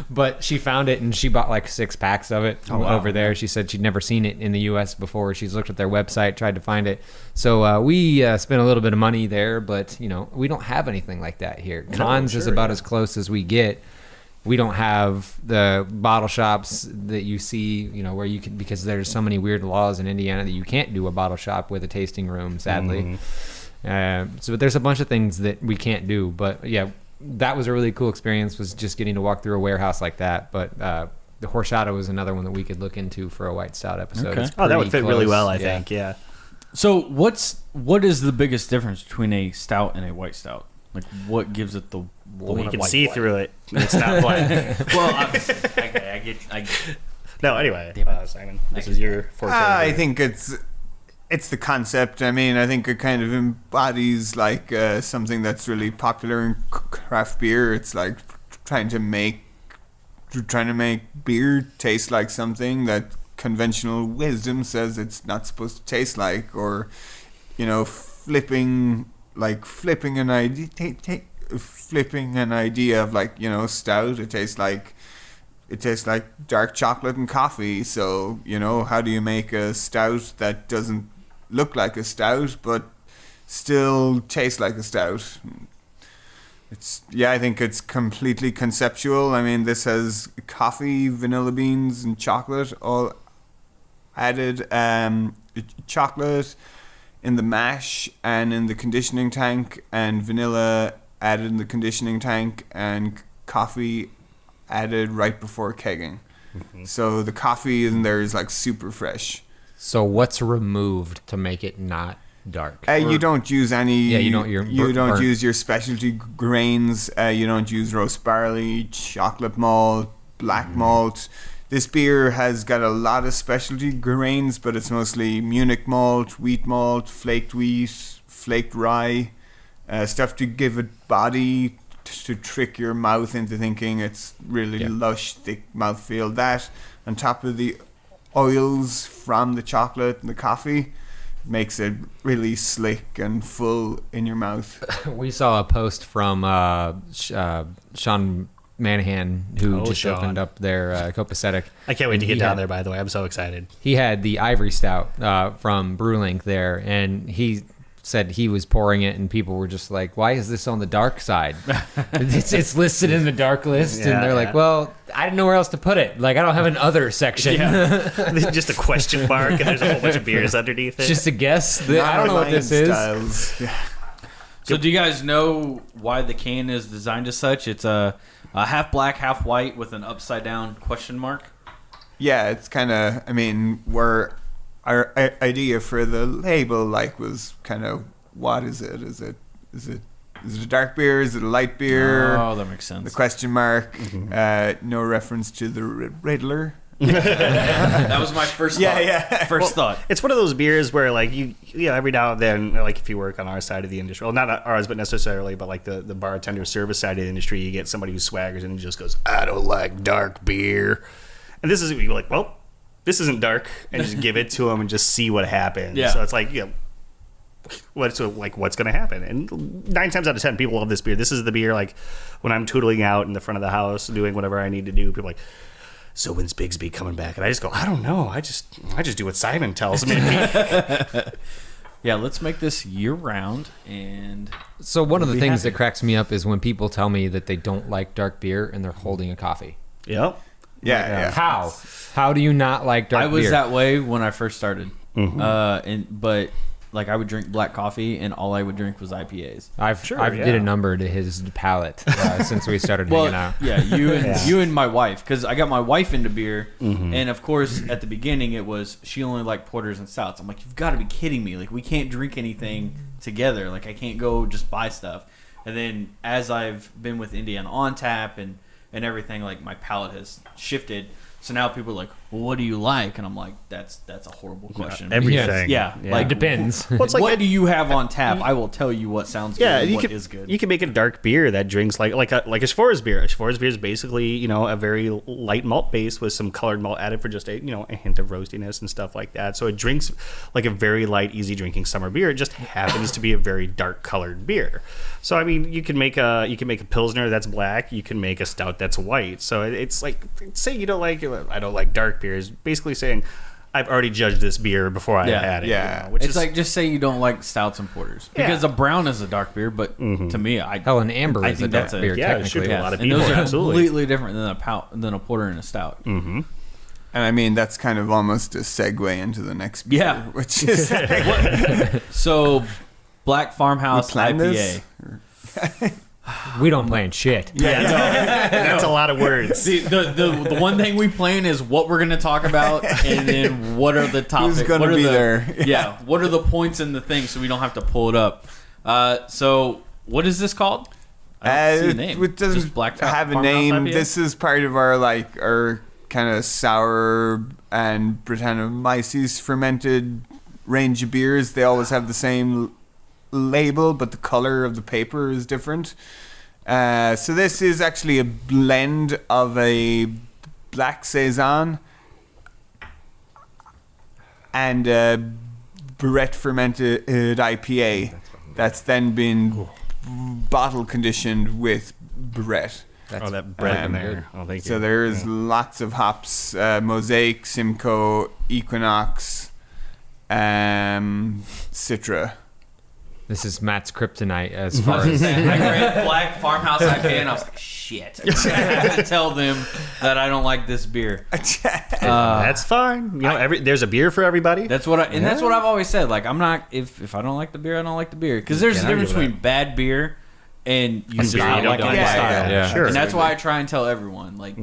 but she found it and she bought like 6 packs of it over there. She said she'd never seen it in the U.S. before. She's looked at their website, tried to find it. So we spent a little bit of money there, but we don't have anything like that here. Cons is about as close as we get. We don't have the bottle shops that you see, where you can, because there's so many weird laws in Indiana that you can't do a bottle shop with a tasting room, sadly. So there's a bunch of things that we can't do, but yeah, that was a really cool experience, was just getting to walk through a warehouse like that. But the horchata was another one that we could look into for a white stout episode. Okay. It's that would pretty fit really close. well, I think. Yeah. So what is the biggest difference between a stout and a white stout? Like what gives it the Well, you one can white- see through it. It's not black. Well, I get. No, anyway, Simon, this is your forte. I think it's the concept. I mean, I think it kind of embodies like something that's really popular in craft beer. It's like trying to make beer taste like something that conventional wisdom says it's not supposed to taste like, or flipping an idea of like stout. It tastes like dark chocolate and coffee. So how do you make a stout that doesn't look like a stout but still tastes like a stout? I think it's completely conceptual. I mean, this has coffee, vanilla beans, and chocolate all added. Chocolate in the mash and in the conditioning tank, and vanilla added in the conditioning tank, and coffee added right before kegging. Mm-hmm. So the coffee in there is like super fresh. So what's removed to make it not dark? You don't use any. Yeah, you don't burnt. use your specialty grains. You don't use roast barley, chocolate malt, black malt. This beer has got a lot of specialty grains, but it's mostly Munich malt, wheat malt, flaked wheat, flaked rye, stuff to give it body, to trick your mouth into thinking it's really lush, thick mouthfeel. That on top of the oils from the chocolate and the coffee makes it really slick and full in your mouth. We saw a post from Sean Manahan, who just Sean. opened up their copacetic. I can't wait to get down there, by the way. I'm so excited. He had the Ivory Stout from Brewlink there, and he said he was pouring it, and people were just like, why is this on the dark side? it's listed in the dark list, and they're like, well, I didn't know where else to put it. Like, I don't have an other section. Just a question mark, and there's a whole bunch of beers underneath it. It's just a guess. I don't know what this is. Yeah. So do you guys know why the can is designed as such? It's a half black, half white with an upside down question mark. Yeah, it's kind of, I mean, our idea for the label was kind of, what is it? Is it a dark beer? Is it a light beer? Oh, that makes sense. The question mark. No reference to the Riddler. That was my first thought. Yeah. First thought. It's one of those beers where, like, you every now and then, like, if you work on our side of the industry, well, not ours, but necessarily, but like the bartender service side of the industry, you get somebody who swaggers and just goes, I don't like dark beer. And this is, you're like, well, this isn't dark, and just give it to them and just see what happens. Yeah. So it's like, what's going to happen? And 9 times out of 10, people love this beer. This is the beer, like, when I'm tootling out in the front of the house, doing whatever I need to do, people are like, so when's Bigsby coming back? And I just go, I don't know. I just do what Simon tells me. Yeah, let's make this year round. And So one of the be things happy. that cracks me up is when people tell me that they don't like dark beer and they're holding a coffee. Yep. Yeah. How do you not like dark I was beer? that way when I first started. But like I would drink black coffee and all I would drink was IPAs. I've did a number to his palate since we started hanging out. Yeah, you and my wife, because I got my wife into beer, and of course at the beginning it was she only liked porters and stouts. I'm like, you've got to be kidding me! Like we can't drink anything together. Like I can't go just buy stuff. And then as I've been with Indiana on tap and everything, like my palate has shifted. So now people are like, well, what do you like? And I'm like, that's a horrible question. Everything. Yeah, Like it depends. Well, it's like what do you have on tap? I will tell you what sounds good and what is good. You can make a dark beer that drinks like a Schwarz beer. A Schwarz beer is basically, a very light malt base with some colored malt added for just a hint of roastiness and stuff like that. So it drinks like a very light, easy drinking summer beer. It just happens to be a very dark colored beer. So I mean, you can make a pilsner that's black. You can make a stout that's white. So it's like, say you don't like, I don't like dark beers. Basically saying, I've already judged this beer before I had it. Yeah. Which It's is like, just say you don't like stouts and porters, because a brown is a dark beer, but to me, Hell, an amber I is a think dark that's a- beer yeah, it should technically. be a lot of and people. those are Absolutely. completely different than a porter and a stout. And I mean, that's kind of almost a segue into the next beer, Yeah. which is So, Black Farmhouse plan IPA. this? We don't plan shit. that's a lot of words. See, the one thing we plan is what we're going to talk about, and then what are the topics. Who's gonna be there? Yeah, what are the points in the thing, so we don't have to pull it up. So, what is this called? I don't see a name. It doesn't Just Black have a Farmhouse name. IPA? This is part of our kind of sour and Brettanomyces fermented range of beers. They always have the same label, but the color of the paper is different. So this is actually a blend of a black saison and a Brett fermented IPA that's then been bottle conditioned with Brett. That bread in there. Oh, thank you. So there's lots of hops: Mosaic, Simcoe, Equinox, Citra. This is Matt's kryptonite as far as I read Black Farmhouse IPA, and I was like, shit. I have to tell them that I don't like this beer. That's fine. There's a beer for everybody. That's what that's what I've always said. Like, I'm not, if I don't like the beer, I don't like the beer. Because there's a Can't difference argue between bad beer and you beer not you don't liking like. the Yeah, style. yeah. Sure. And that's why I try and tell everyone, like,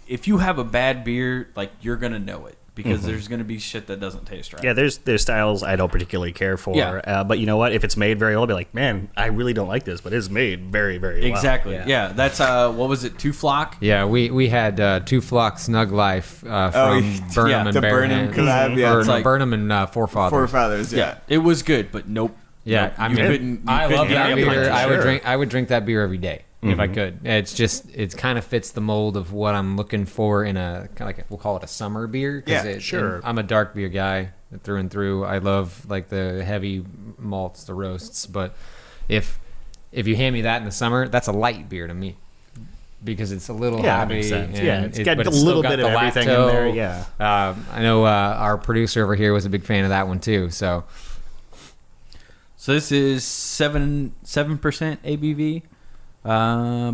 if you have a bad beer, like, you're gonna know it, because there's gonna be shit that doesn't taste right. Yeah, there's styles I don't particularly care for. Yeah. But you know what? If it's made very well, I'll be like, man, I really don't like this, but it's made very, very well. Exactly. Yeah. That's what was it? Two Flock. Yeah, we had Two Flock Snug Life from yeah. Burnham and The Bear Burnham Hands. collab, yeah. Or It's no, like- Burnham and Forefathers. Forefathers, Yeah. It was good, but nope. Yeah, Nope. I You mean, couldn't- you I couldn't love get that me a pint beer. of I would sure. drink. I would drink that beer every day. if I could. It kind of fits the mold of what I'm looking for in we'll call it a summer beer. Sure. I'm a dark beer guy through and through. I love like the heavy malts, the roasts, but if you hand me that in the summer, that's a light beer to me. Because it's a little that heavy, makes sense. and It's got but a it's little still got bit of the everything lacto. in there. Yeah, I know our producer over here was a big fan of that one too. So this is 7% ABV.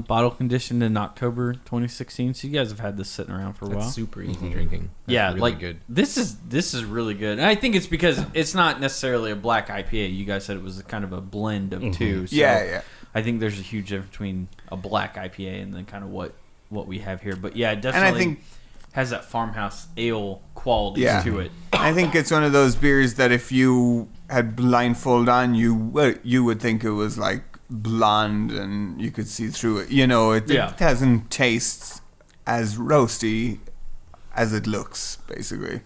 Bottle conditioned in October 2016. So you guys have had this sitting around for a while. it's super easy drinking. That's Yeah, really like good. this is really good, and I think it's because it's not necessarily a black IPA. You guys said it was kind of a blend of two. So Yeah. I think there's a huge difference between a black IPA and then kind of what we have here. But yeah, it And I definitely think has that farmhouse ale qualities Yeah. to it. I think it's one of those beers that if you had blindfold on, you would think it was like blonde and you could see through it. You know, it doesn't taste as roasty as it looks, basically.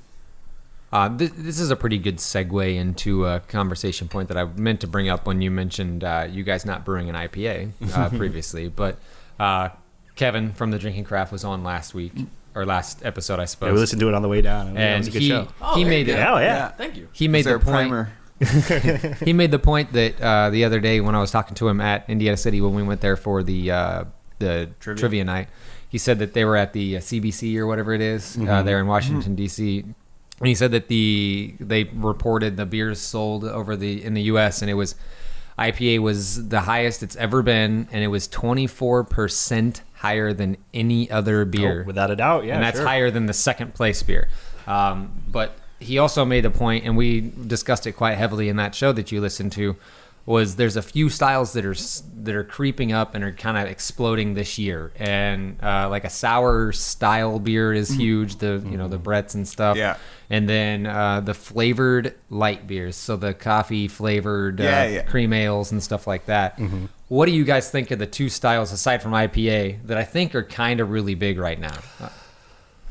This is a pretty good segue into a conversation point that I meant to bring up when you mentioned you guys not brewing an IPA previously. But Kevin from the Drinking Craft was on last week, or last episode, I suppose. yeah, we listened to it on the way down, and it and was a good show. he there made you it. go. Yeah. Thank you. He made Is there the a point. primer? He made the point that the other day when I was talking to him at Indiana City when we went there for the trivia night, he said that they were at the CBC or whatever it is there in Washington D.C. And he said that they reported the beers sold in the U.S. and it was IPA was the highest it's ever been, and it was 24% higher than any other beer. Oh, without a doubt, yeah. And that's sure. higher than the second place beer. But he also made a point, and we discussed it quite heavily in that show that you listened to, was there's a few styles that are creeping up and are kind of exploding this year. And like a sour style beer is huge, the Brett's and stuff. Yeah. And then the flavored light beers, so the coffee flavored cream ales and stuff like that. What do you guys think of the two styles aside from IPA that I think are kind of really big right now?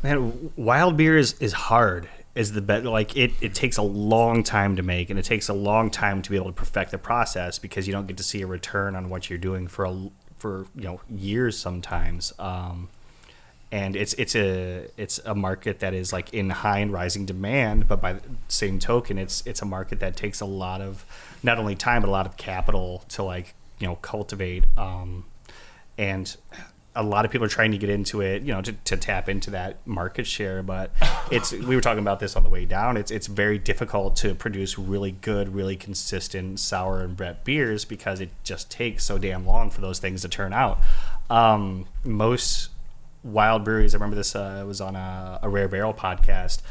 Man, wild beer is hard. Is the bet like it takes a long time to make, and it takes a long time to be able to perfect the process because you don't get to see a return on what you're doing for years sometimes. And it's a market that is like in high and rising demand, but by the same token, it's a market that takes a lot of not only time but a lot of capital to cultivate. And a lot of people are trying to get into it, to tap into that market share. But we were talking about this on the way down. It's very difficult to produce really good, really consistent sour and Brett beers because it just takes so damn long for those things to turn out. Most wild breweries, I remember this was on a Rare Barrel podcast.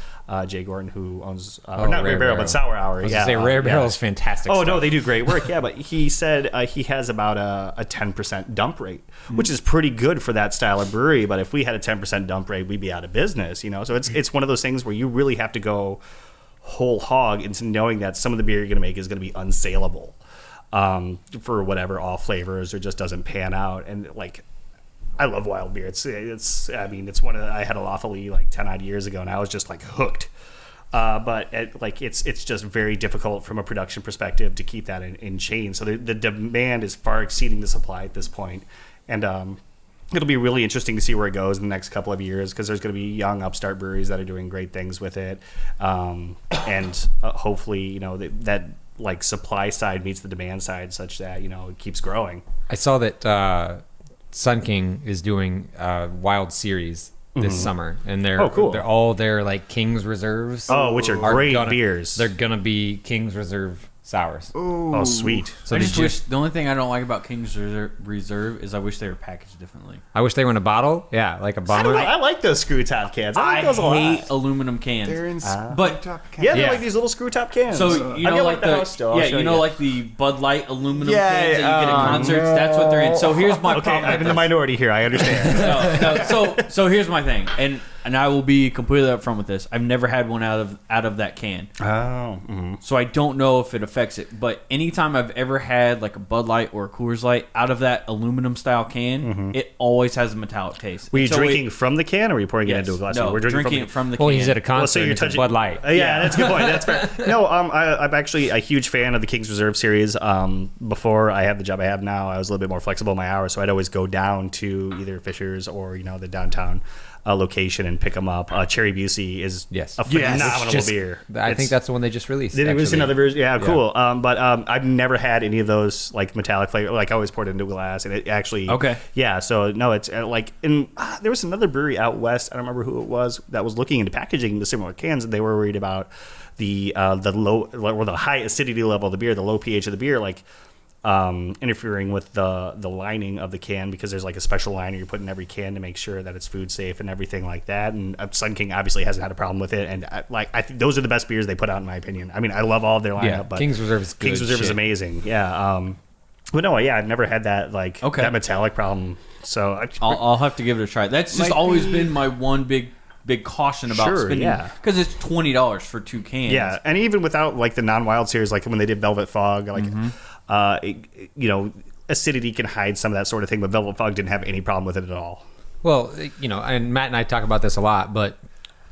Jay Gordon, who owns not Rare Barrel, but Sour Hour. I was gonna say Rare Barrel is fantastic. Oh stuff. no, they do great work. Yeah, but he said he has about a 10% dump rate, which is pretty good for that style of brewery. But if we had a 10% dump rate, we'd be out of business. So it's one of those things where you really have to go whole hog into knowing that some of the beer you're going to make is going to be unsaleable for whatever off flavors or just doesn't pan out. And I love wild beer. It's one of I had a Lawfully 10 odd years ago, and I was just hooked. But it's just very difficult from a production perspective to keep that in chain. So the demand is far exceeding the supply at this point, and it'll be really interesting to see where it goes in the next couple of years because there's going to be young upstart breweries that are doing great things with it, and hopefully that supply side meets the demand side such that it keeps growing. I saw that Sun King is doing Wild Series this summer, and they're all their King's Reserves. Oh, which are great beers. They're gonna be King's Reserve sours. Ooh. Oh, sweet. So I just wish the only thing I don't like about King's Reserve is I wish they were packaged differently. I wish they were in a bottle. Yeah, like a bomber. I like those screw top cans. I like those a hate lot. aluminum cans. They're in but top cans. Yeah, they're Yeah. like these little screw top cans. So I get like the house still. I'll show you. like the Bud Light aluminum Yeah, cans that you get at concerts. That's what they're in. So here's my Okay, problem. I'm in the minority here. I understand. So here's my thing, and and I will be completely upfront with this. I've never had one out of that can. Oh. So I don't know if it affects it. But anytime I've ever had like a Bud Light or a Coors Light out of that aluminum style can, it always has a metallic taste. Were you drinking from the can, or were you pouring it into a glass? No, we're drinking it from the can. Well, he's at a concert. Well, so you're and it's a touching Bud Light. Yeah, that's a good point. That's fair. No, I'm actually a huge fan of the King's Reserve series. Before I have the job I have now, I was a little bit more flexible in my hours, so I'd always go down to either Fisher's or the downtown location and pick them up. Cherry Busey is a phenomenal beer. I think that's the one they just released. It was another version. Yeah, cool. Yeah. But I've never had any of those like metallic flavor. Like I always poured it into a glass, and it actually Yeah, so no, it's like there was another brewery out west. I don't remember who it was that was looking into packaging the similar cans, and they were worried about the low or the high acidity level of the beer, the low pH of the beer, like interfering with the lining of the can, because there's like a special liner you put in every can to make sure that it's food safe and everything like that. And Sun King obviously hasn't had a problem with it, and I think those are the best beers they put out in my opinion. I mean, I love all of their lineup, but King's Reserve is good. King's Reserve is amazing. Yeah. But no, I've never had that that metallic problem. So I'll have to give it a try. That's just always been my one big caution about spending, because it's $20 for 2 cans. Yeah, and even without like the non-wild series, like when they did Velvet Fog, like acidity can hide some of that sort of thing, but Velvet Fog didn't have any problem with it at all. Well, and Matt and I talk about this a lot, but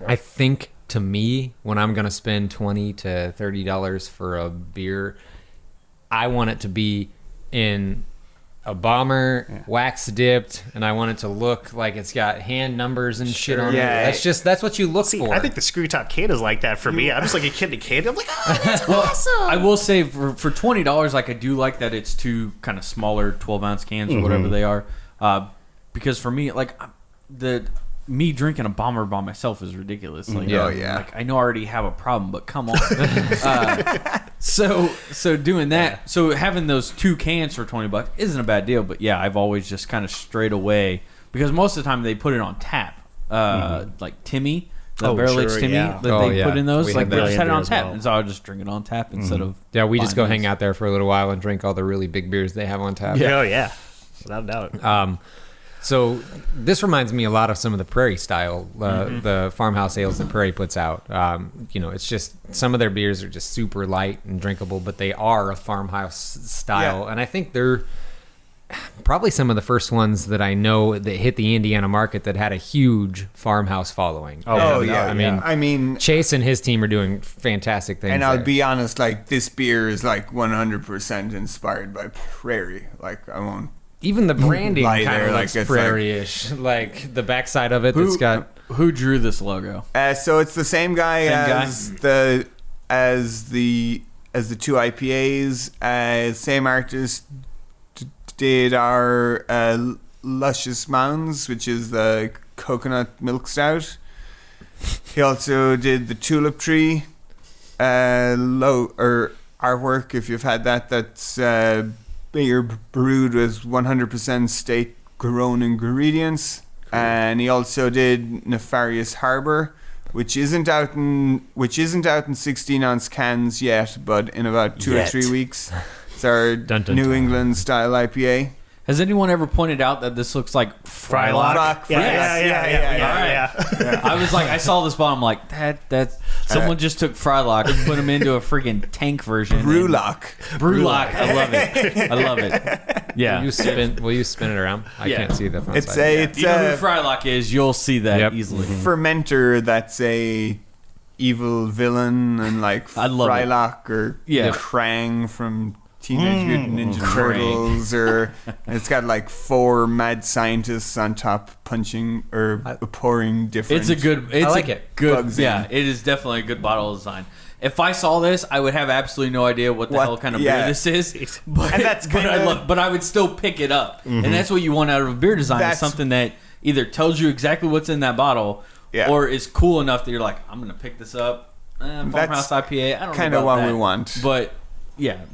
I think to me, when I'm going to spend $20 to $30 for a beer, I want it to be in a bomber, wax dipped, and I want it to look like it's got hand numbers and shit on it. That's what you look for. I think the screw top can is like that for me. I'm just like a kid in a candy. I'm like, that's awesome. I will say for $20, like I do like that it's 2 kind of smaller 12-ounce cans or whatever they are, because for me, like me drinking a bomber by myself is ridiculous. Like, like I know I already have a problem, but come on. So doing that, so having those 2 cans for $20 isn't a bad deal. But yeah, I've always just kind of strayed away, because most of the time they put it on tap, like Timmy, the barrel aged Timmy that they put in those. Like they just had it on tap, and so I would just drink it on tap instead of. Yeah, we just go hang out there for a little while and drink all the really big beers they have on tap. Yeah. Oh yeah, without a doubt. So this reminds me a lot of some of the Prairie style, the farmhouse ales that Prairie puts out. It's just some of their beers are just super light and drinkable, but they are a farmhouse style. Yeah. And I think they're probably some of the first ones that I know that hit the Indiana market that had a huge farmhouse following. I mean, Chase and his team are doing fantastic things. And I'll be honest, like this beer is like 100% inspired by Prairie. Like I won't. Even the branding kind of like looks Prairie-ish, like the backside of it. Who drew this logo? So it's the same guy as the 2 IPAs. Same artist did our Luscious Mounds, which is the coconut milk stout. He also did the Tulip Tree artwork. If you've had that, that's. Beer brewed with 100% state-grown ingredients, and he also did Nefarious Harbor, which isn't out in 16-ounce cans yet, but in about 2 or 3 weeks. It's our New England style IPA. Has anyone ever pointed out that this looks like Frylock? Yeah. I was like, I saw this bottle, I'm like, that someone just took Frylock and put them into a freaking tank version. Brewlock. I love it. Yeah. Will you spin it around? I can't see the front It's side. You know who Frylock is, you'll see that easily. Fermenter that's a evil villain, and like Frylock or Krang from Teenage Mutant Ninja Turtles, or it's got like 4 mad scientists on top punching or pouring different. I like it. Bugs in. It is definitely a good bottle design. If I saw this, I would have absolutely no idea what the hell kind of beer this is. But, and that's but I would still pick it up, and that's what you want out of a beer design. Is something that either tells you exactly what's in that bottle, or is cool enough that you're like, I'm gonna pick this up. Farmhouse IPA. I don't know kind of what we want, but. Yeah,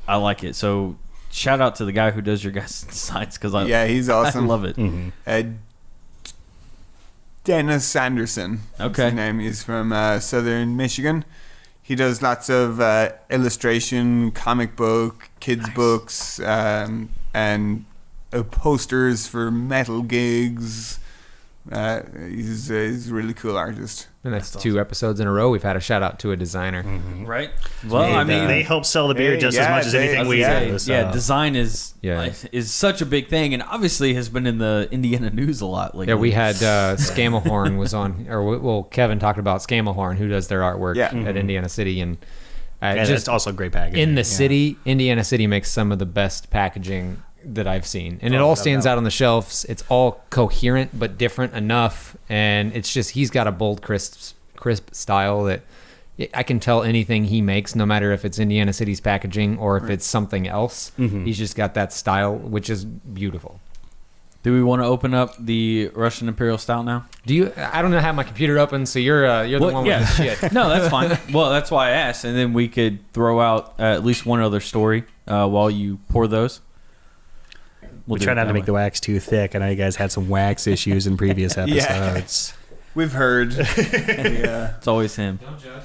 I like it. So shout out to the guy who does your guys' designs, because he's awesome. I love it. Dennis Sanderson. Okay, his name. He's from Southern Michigan. He does lots of illustration, comic book, kids books, and posters for metal gigs. He's a really cool artist. And that's 2 episodes in a row we've had a shout out to a designer. Right. Well, I mean, they help sell the beer just as much as anything we do. So. Yeah, design is such a big thing, and obviously has been in the Indiana news a lot lately. Yeah, we had Scamelhorn was on, or Kevin talked about Scamelhorn, who does their artwork at Indiana City, and just it's also great packaging. In the city, Indiana City makes some of the best packaging that I've seen, and it all stands out on the shelves. It's all coherent but different enough, and it's just he's got a bold, crisp style that I can tell anything he makes, no matter if it's Indiana City's packaging or if it's something else. He's just got that style, which is beautiful. Do we want to open up the Russian Imperial Stout now? Do you? I don't have my computer open, so you're the one with the shit. No, that's fine. Well, that's why I asked, and then we could throw out at least one other story while you pour those. We'll try not to make the wax too thick. I know you guys had some wax issues in previous episodes. We've heard. It's always him. Don't judge.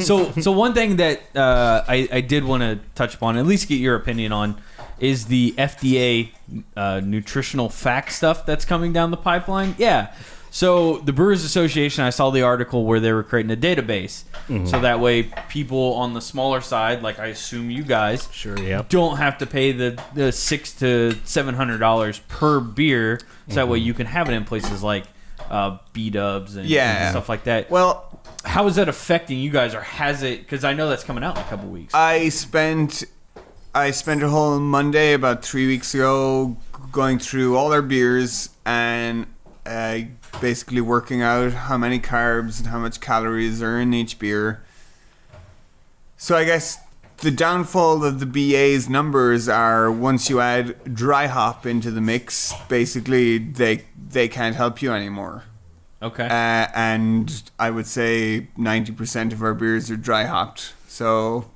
So one thing that I did want to touch upon, at least get your opinion on, is the FDA nutritional fact stuff that's coming down the pipeline. Yeah. So the Brewers Association, I saw the article where they were creating a database. So that way people on the smaller side, like I assume you guys, don't have to pay the $600 to $700 per beer. So that way you can have it in places like B-dubs and stuff like that. Well, how is that affecting you guys, or has it? Because I know that's coming out in a couple weeks. I spent a whole Monday about 3 weeks ago going through all our beers and basically working out how many carbs and how much calories are in each beer. So I guess the downfall of the BA's numbers are once you add dry hop into the mix, basically they can't help you anymore. Okay. And I would say 90% of our beers are dry hopped. So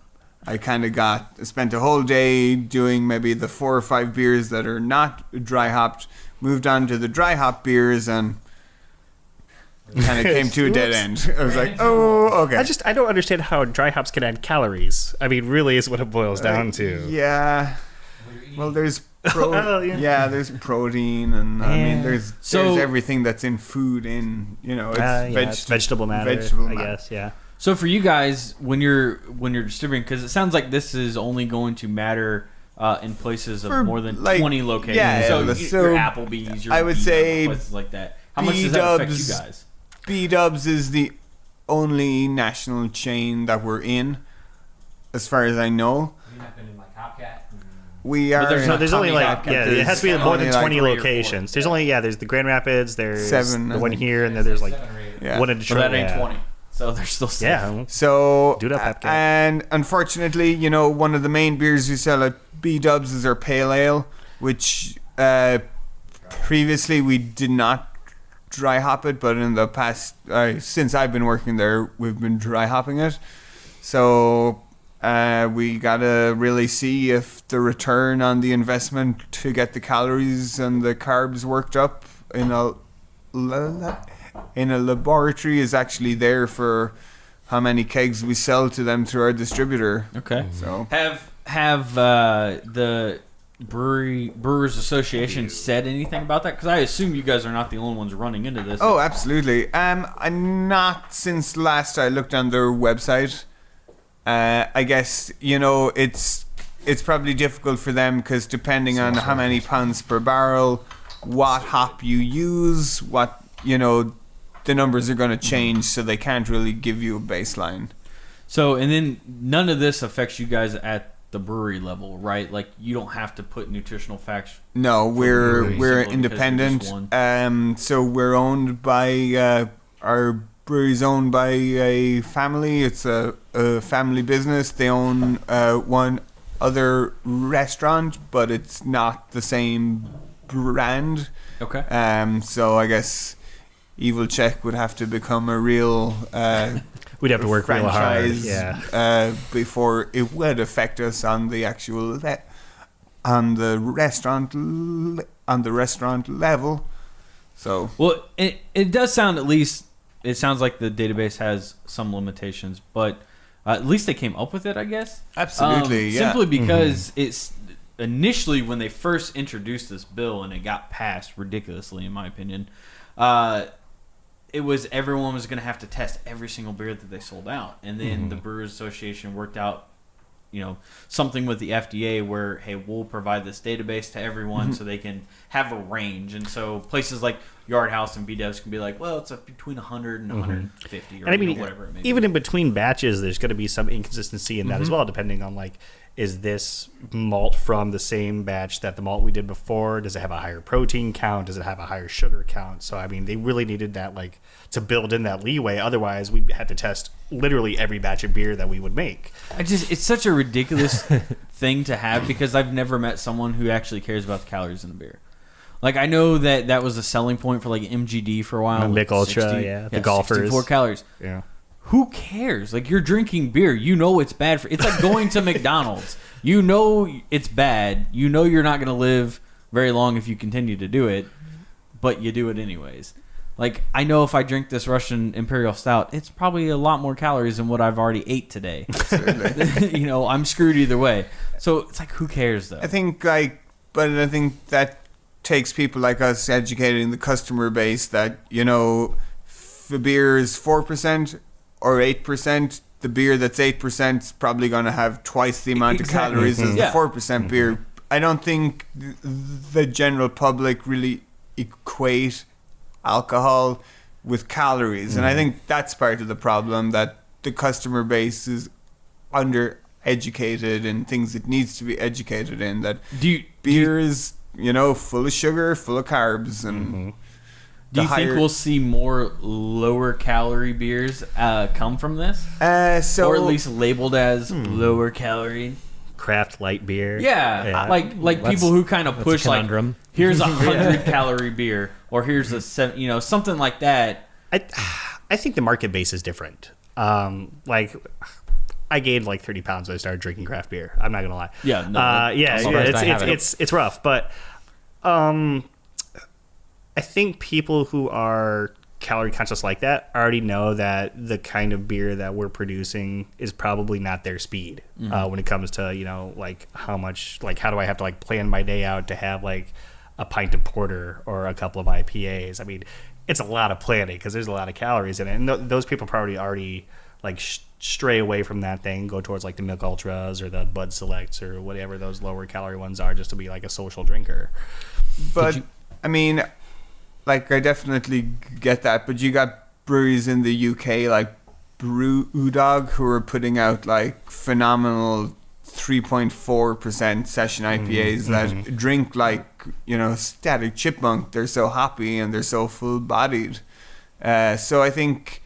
I kind of spent a whole day doing maybe the 4 or 5 beers that are not dry hopped, moved on to the dry hop beers, and kind of came to a dead end. I was like, oh, okay. I don't understand how dry hops can add calories. I mean, really is what it boils down to. Yeah. Well, there's there's protein, and I mean, there's everything that's in food. It's vegetable matter. I guess. Yeah. So for you guys, when you're distributing, because it sounds like this is only going to matter in places of more than 20 locations. Yeah, so your Applebee's, your I would say places like that. How much does that affect you guys? B-Dubs is the only national chain that we're in, as far as I know. You've not been in like Hopcat? We are. There's only it has to be more than 20 locations. There's there's the Grand Rapids, there's 7, the one here, and then there's like one in Detroit. Well, that ain't 20. So there's still 7. Yeah. So, do it up, and unfortunately, one of the main beers we sell at B-Dubs is our Pale Ale, which previously we did not dry hop it, but in the past, since I've been working there, we've been dry hopping it. So we gotta really see if the return on the investment to get the calories and the carbs worked up in a laboratory is actually there for how many kegs we sell to them through our distributor. Okay. So have the Brewers Association said anything about that? Because I assume you guys are not the only ones running into this. Oh, absolutely. I'm not since last I looked on their website. I guess it's probably difficult for them because depending on how many pounds per barrel, what hop you use, the numbers are going to change, so they can't really give you a baseline. So, and then none of this affects you guys at the brewery level, right? Like you don't have to put nutritional facts. No, we're independent. So we're owned by our brewery's owned by a family. It's a family business. They own one other restaurant, but it's not the same brand. Okay. So I guess Evil Czech would have to become a real we'd have to work real hard, before it would affect us on the actual on the restaurant level. So well, it does sound, at least it sounds like the database has some limitations, but at least they came up with it, I guess. Absolutely, yeah. Simply because initially when they first introduced this bill and it got passed ridiculously, in my opinion, it was everyone was going to have to test every single beer that they sold out. And then the Brewers Association worked out, something with the FDA where, hey, we'll provide this database to everyone so they can have a range. And so places like Yard House and B-Dubs can be like, well, it's between 100 and 150 or And I mean, whatever it may even be. in between batches, there's going to be some inconsistency in that as well, depending on is this malt from the same batch that the malt we did before? Does it have a higher protein count? Does it have a higher sugar count? So I mean, they really needed that to build in that leeway. Otherwise, we had to test literally every batch of beer that we would make. It's such a ridiculous thing to have because I've never met someone who actually cares about the calories in a beer. Like, I know that was a selling point for MGD for a while. Mick Ultra, the golfers. 64 calories. Yeah. Who cares? You're drinking beer. You know it's bad for. It's like going to McDonald's. You know it's bad. You know you're not going to live very long if you continue to do it, but you do it anyways. I know if I drink this Russian Imperial Stout, it's probably a lot more calories than what I've already ate today. I'm screwed either way. So it's who cares though? I think that takes people like us educating the customer base that, if a beer is 4% or 8%, the beer that's 8% is probably going to have twice the amount of calories as the 4% beer. I don't think the general public really equate alcohol with calories. And I think that's part of the problem, that the customer base is undereducated in things it needs to be educated in. That beer is, full of sugar, full of carbs, and do you think we'll see more lower calorie beers come from this? Or at least labeled as lower calorie? Craft light beer. Yeah. Like people who kind of push here's a 100 calorie beer, or here's a something like that. I think the market base is different. I gained 30 pounds when I started drinking craft beer. I'm not gonna lie. Yeah. No, it's rough, but I think people who are calorie conscious like that already know that the kind of beer that we're producing is probably not their speed when it comes to how much how do I have to plan my day out to have a pint of porter or a couple of IPAs. I mean, it's a lot of planning because there's a lot of calories in it, and those people probably already stray away from that thing, go towards the Mick Ultras or the Bud Selects or whatever those lower calorie ones are, just to be a social drinker. But I mean, I definitely get that, but you got breweries in the UK like Brewdog who are putting out phenomenal 3.4% session IPAs that drink Static Chipmunk. They're so hoppy and they're so full bodied. So I think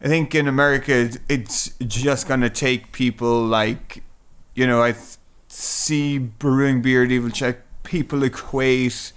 in America it's just gonna take people I see Brewing Beer Evil Czech people equate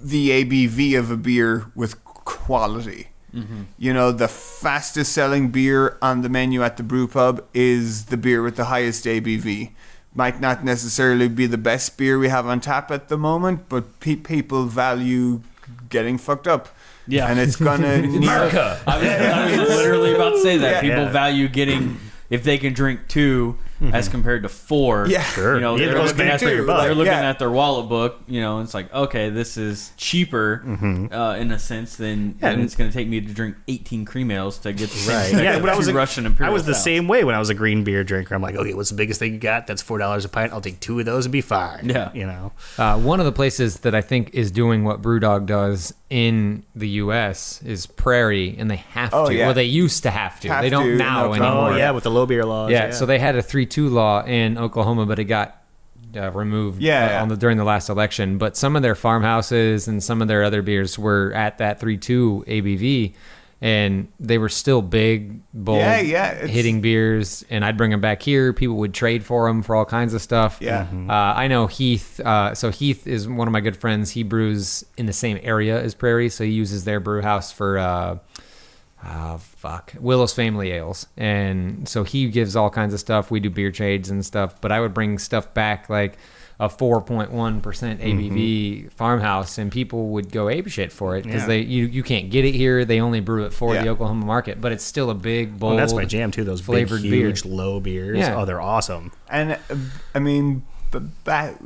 the ABV of a beer with quality. The fastest selling beer on the menu at the brew pub is the beer with the highest ABV. Might not necessarily be the best beer we have on tap at the moment, but people value getting fucked up. Yeah. And it's gonna America. I was literally about to say that. People value getting, if they can drink 2 as compared to 4. Yeah, sure. They're looking at their wallet book. It's okay, this is cheaper in a sense than it's going to take me to drink 18 cream ales to get the same when I was Russian Imperial. I was the Stout. same way when I was a green beer drinker. I'm okay, what's the biggest thing you got? That's $4 a pint. I'll take 2 of those and be fine. Yeah. One of the places that I think is doing what Brewdog does in the U.S. is Prairie, and they have to. Yeah. Well, they used to have to. They don't now anymore. Oh, yeah, with the low beer laws. Yeah, so they had a 3-2 law in Oklahoma, but it got removed during the last election. But some of their farmhouses and some of their other beers were at that 3.2 ABV, and they were still big, bold, hitting beers. And I'd bring them back here. People would trade for them for all kinds of stuff. Yeah. I know Heath. So Heath is one of my good friends. He brews in the same area as Prairie, so he uses their brew house for Willow's Family Ales. And so he gives all kinds of stuff. We do beer trades and stuff, but I would bring stuff back a 4.1% ABV farmhouse, and people would go apeshit for it because you can't get it here. They only brew it for the Oklahoma market, but it's still a big, bold, that's my jam too. Those flavored big, huge, low beers. Yeah. Oh, they're awesome. And I mean, back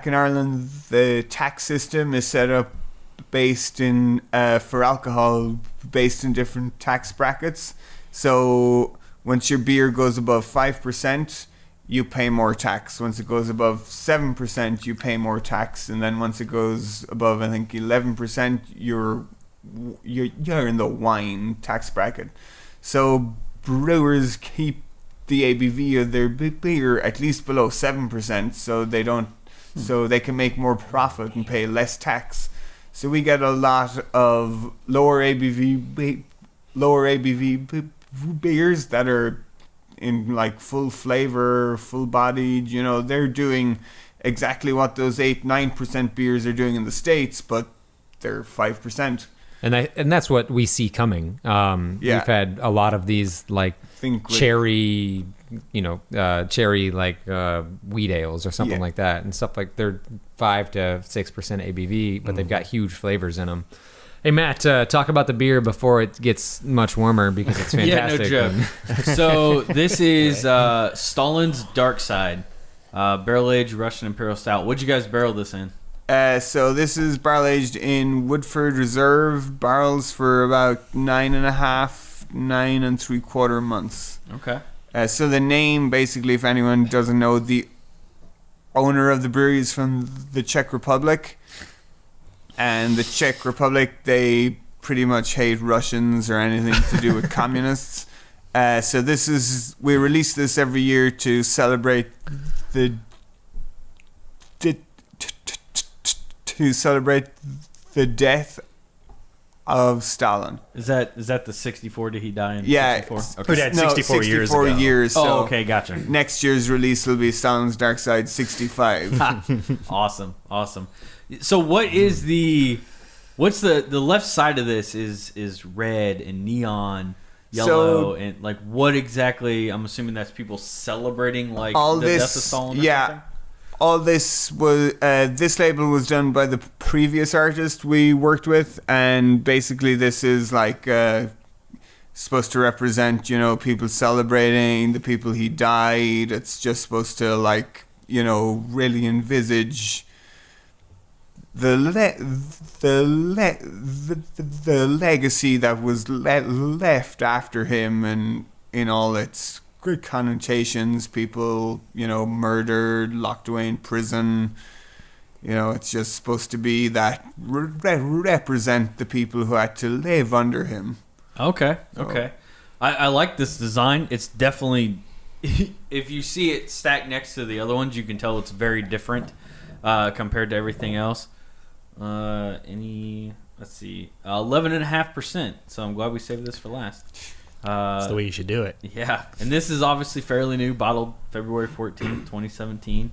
in Ireland, the tax system is set up based in for alcohol based in different tax brackets. So once your beer goes above 5%, you pay more tax. Once it goes above 7%, you pay more tax, and then once it goes above, I think 11%, you're in the wine tax bracket. So brewers keep the ABV of their beer at least below 7%, so they don't, so they can make more profit and pay less tax. So we get a lot of lower ABV beers that are in like full flavor, full bodied. You know, they're doing exactly what those 8-9% beers are doing in the States, but they're 5%. And that's what we see coming. We've had a lot of these like cherry, cherry like wheat ales or something like that, and stuff like they're 5 to 6% ABV, but they've got huge flavors in them. Hey Matt, talk about the beer before it gets much warmer because it's fantastic. Yeah, no joke. So this is Stalin's Dark Side, barrel aged Russian Imperial Stout. What'd you guys barrel this in? So this is barrel aged in Woodford Reserve barrels for about 9 3/4 months. Okay. So the name, basically, if anyone doesn't know, the owner of the brewery is from the Czech Republic. And the Czech Republic, they pretty much hate Russians or anything to do with communists. So we release this every year to celebrate the death of Stalin. Is that the 64? Did he die in 64? Okay. He died 64 years ago. years. So oh, okay, gotcha. Next year's release will be Stalin's Dark Side 65. Awesome. So what's the left side of this is red and neon yellow, and like what exactly? I'm assuming that's people celebrating like the death of Stalin or something? All this was this label was done by the previous artist we worked with, and basically this is like supposed to represent, people celebrating the people he died. It's just supposed to really envisage the legacy that was left after him, and in all its great connotations, people, murdered, locked away in prison. It's just supposed to be that represent the people who had to live under him. Okay. I like this design. It's definitely, if you see it stacked next to the other ones, you can tell it's very different compared to everything else. Let's see, 11.5%. So I'm glad we saved this for last. That's the way you should do it. Yeah, and this is obviously fairly new, bottled February 14th, 2017.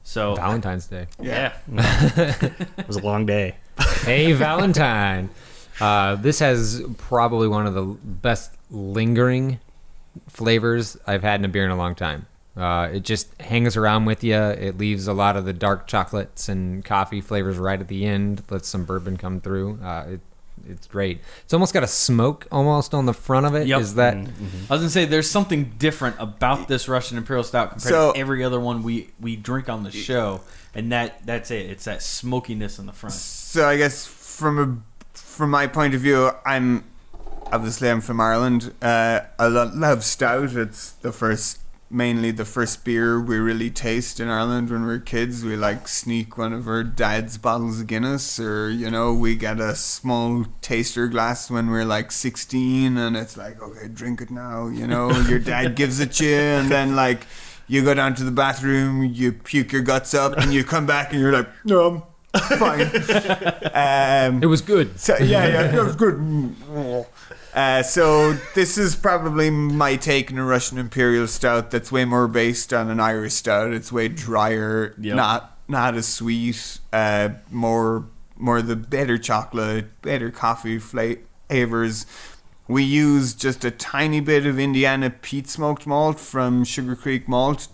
So Valentine's Day. Yeah. It was a long day. Hey, Valentine. This has probably one of the best lingering flavors I've had in a beer in a long time. It just hangs around with you. It leaves a lot of the dark chocolates and coffee flavors right at the end. Lets some bourbon come through. It's great. It's almost got a smoke almost on the front of it. Yep. Is that? I was gonna say there's something different about this Russian Imperial Stout compared to every other one we drink on the show, and that's it. It's that smokiness in the front. So I guess from my point of view, I'm from Ireland. I love stout. It's mainly the first beer we really taste in Ireland when we were kids. We sneak one of our dad's bottles of Guinness, or we get a small taster glass when we're 16, and it's okay, drink it now. Your dad gives it to you, and then you go down to the bathroom, you puke your guts up, and you come back and you're like, no, I'm fine. It was good. So, yeah, it was good. So this is probably my take on a Russian Imperial Stout that's way more based on an Irish Stout. It's way drier, not as sweet, more the better chocolate, better coffee flavors. We use just a tiny bit of Indiana peat smoked malt from Sugar Creek Malt.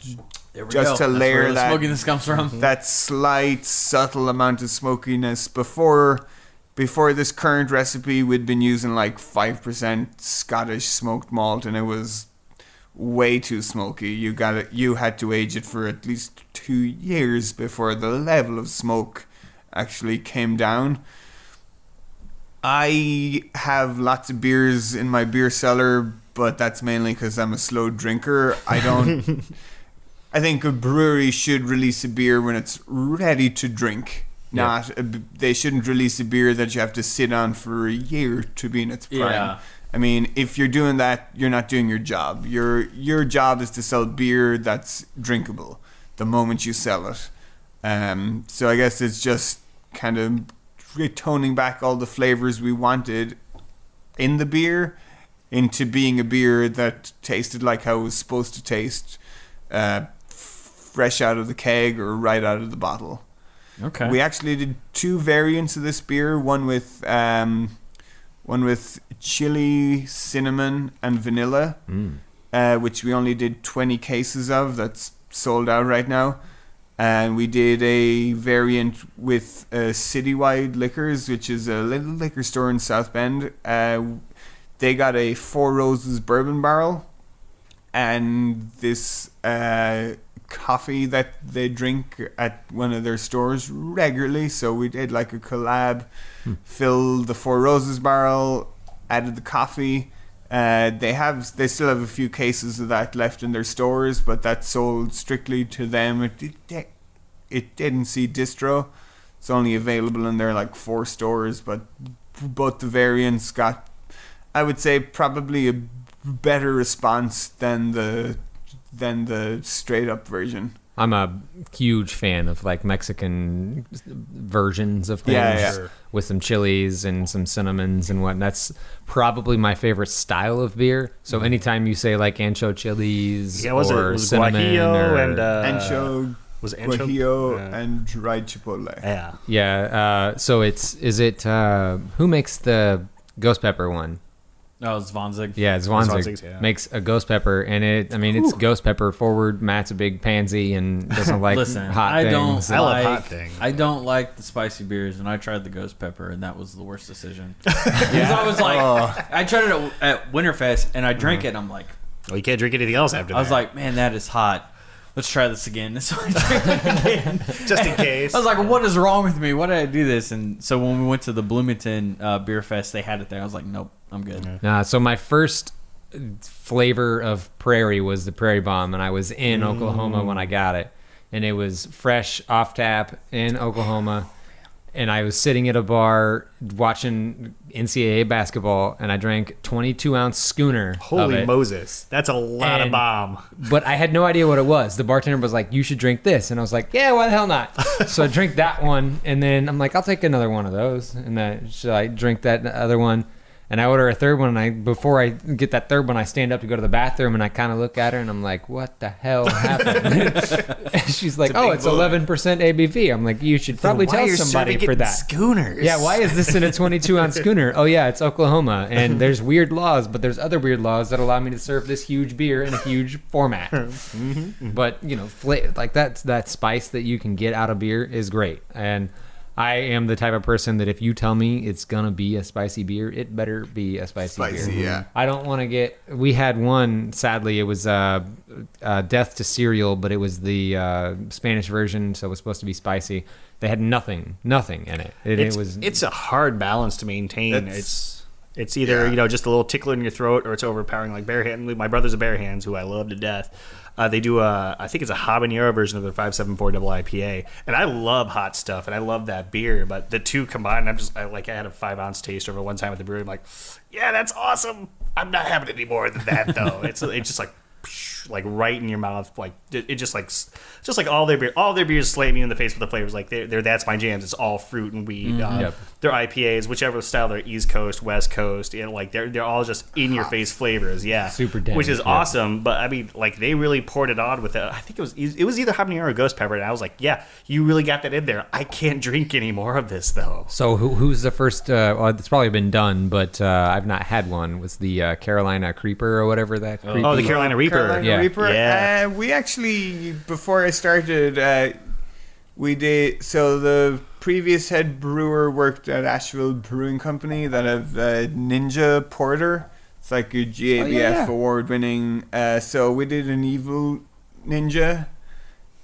just to layer where the that smokiness comes from. that slight, subtle amount of smokiness. Before this current recipe, we'd been using like 5% Scottish smoked malt, and it was way too smoky. You had to age it for at least 2 years before the level of smoke actually came down. I have lots of beers in my beer cellar, but that's mainly because I'm a slow drinker. I think a brewery should release a beer when it's ready to drink. They shouldn't release a beer that you have to sit on for a year to be in its prime. Yeah. I mean, if you're doing that, you're not doing your job. Your job is to sell beer that's drinkable the moment you sell it. So I guess it's just kind of toning back all the flavors we wanted in the beer into being a beer that tasted like how it was supposed to taste, fresh out of the keg or right out of the bottle. Okay. We actually did 2 variants of this beer, one with chili, cinnamon, and vanilla, which we only did 20 cases of. That's sold out right now. And we did a variant with Citywide Liquors, which is a little liquor store in South Bend. They got a Four Roses bourbon barrel, and this coffee that they drink at one of their stores regularly. So we did like a collab, filled the Four Roses barrel, added the coffee. They still have a few cases of that left in their stores, but that's sold strictly to them. It didn't see distro. It's only available in their like 4 stores, but both the variants got, I would say, probably a better response than the straight up version. I'm a huge fan of like Mexican versions of things, Yeah. with some chilies and some cinnamons and what. That's probably my favorite style of beer. So anytime you say like ancho chilies Yeah, was or it was cinnamon guajillo or, and Ancho, was it ancho? guajillo, and dried chipotle. Yeah. yeah. So is it who makes the ghost pepper one? Oh, Zwanzig. Yeah, Zwanzig Zwanzig's, yeah. makes a ghost pepper, and it's ghost pepper forward. Matt's a big pansy and doesn't like Listen, hot I things. I love hot things. I don't like the spicy beers, and I tried the ghost pepper, and that was the worst decision. Because I was like, I tried it at Winterfest, and I drank it, and I'm like, Well, you can't drink anything else after that. I was like, man, that is hot. Let's try this again. So I drank it again. just in case. I was like, what is wrong with me? Why did I do this? And so when we went to the Bloomington Beer Fest, they had it there. I was like, nope, I'm good. So my first flavor of prairie was the Prairie Bomb, and I was in Oklahoma when I got it, and it was fresh off tap in Oklahoma, and I was sitting at a bar watching NCAA basketball, and I drank 22-ounce schooner of Holy it. Moses. That's a lot of And- bomb. But I had no idea what it was. The bartender was like, you should drink this. And I was like, yeah, why the hell not? So I drank that one. And then I'm like, I'll take another one of those. And should I drink that other one? And I order a third one. And before I get that third one, I stand up to go to the bathroom. And I kind of look at her and I'm like, what the hell happened? And she's like, it's 11% ABV. I'm like, you should probably tell somebody for that. Schooners. Yeah, why is this in a 22-ounce schooner? Oh, yeah, it's Oklahoma, and there's weird laws, but there's other weird laws that allow me to serve this huge beer in a huge format. But, like that spice that you can get out of beer is great. And I am the type of person that if you tell me it's going to be a spicy beer, it better be a spicy beer. Yeah. I don't want to get... We had one, sadly, it was Death to Cereal, but it was the Spanish version, so it was supposed to be spicy. They had nothing in it. It's a hard balance to maintain. It's either just a little tickle in your throat, or it's overpowering. Like Bare Hands. My brother's a Bare Hands, who I love to death. They do I think it's a habanero version of their 574 double IPA, and I love hot stuff and I love that beer. But the two combined, I had a 5-ounce taste over one time at the brewery. I'm like, yeah, that's awesome. I'm not having any more than that though. It's just like right in your mouth, like it just like all their beers slam you in the face with the flavors. Like they're that's my jams. It's all fruit and weed. Their IPAs, whichever style they're, East Coast, West Coast, like they're all just in your face flavors. Yeah, super dense, which is awesome. But I mean, like they really poured it on with it. I think it was either habanero or ghost pepper, and I was like, yeah, you really got that in there. I can't drink any more of this though. So who's the first? Well, it's probably been done, but I've not had one. Was the Carolina Creeper or whatever that? Oh, the Carolina Reaper. Yeah. Yeah. Reaper. Yeah. We actually, before I started, we did. So the previous head brewer worked at Asheville Brewing Company that have Ninja Porter. It's like a GABF award-winning. So we did an Evil Ninja.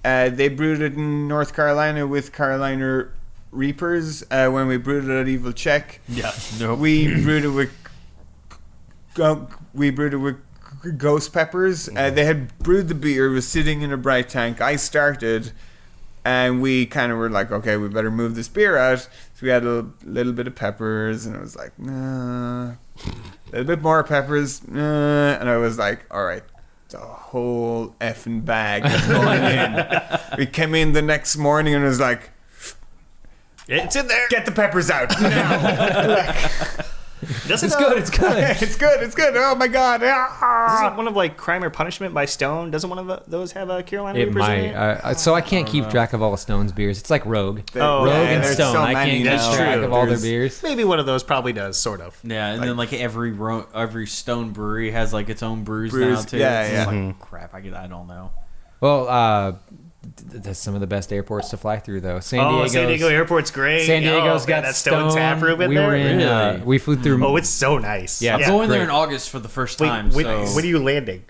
They brewed it in North Carolina with Carolina Reapers. When we brewed it at Evil Czech, we brewed it with ghost peppers. They had brewed the beer, was sitting in a bright tank. I started, and we kind of were like, okay, we better move this beer out. So we had a little bit of peppers, and I was like, nah. A little bit more peppers, nah. And I was like, all right. The whole effing bag is going in. We came in the next morning and it was like, It's in there. get the peppers out now. It's good. It's good. It's good. Oh my god. Isn't one of like Crime or Punishment by Stone? Doesn't one of those have a Carolina It Reapers in it? might. So I can't keep track of all of Stone's beers. It's like Rogue. Oh, Rogue yeah, and there's Stone. so I many can't now. keep track True. of all their There's- beers. Maybe one of those probably does, sort of. Yeah, and then like every Stone brewery has like its own brews now Brews, too. yeah, It's yeah. Like, crap, I don't know. Well, that's some of the best airports to fly through, though. San Diego Airport's great. San Diego's got that Stone Stone. tap room in we there. were in. Really? We flew through. Oh, it's so nice. Yeah. I'm Yeah, going there great. in August for the first Wait, time. when so are you landing?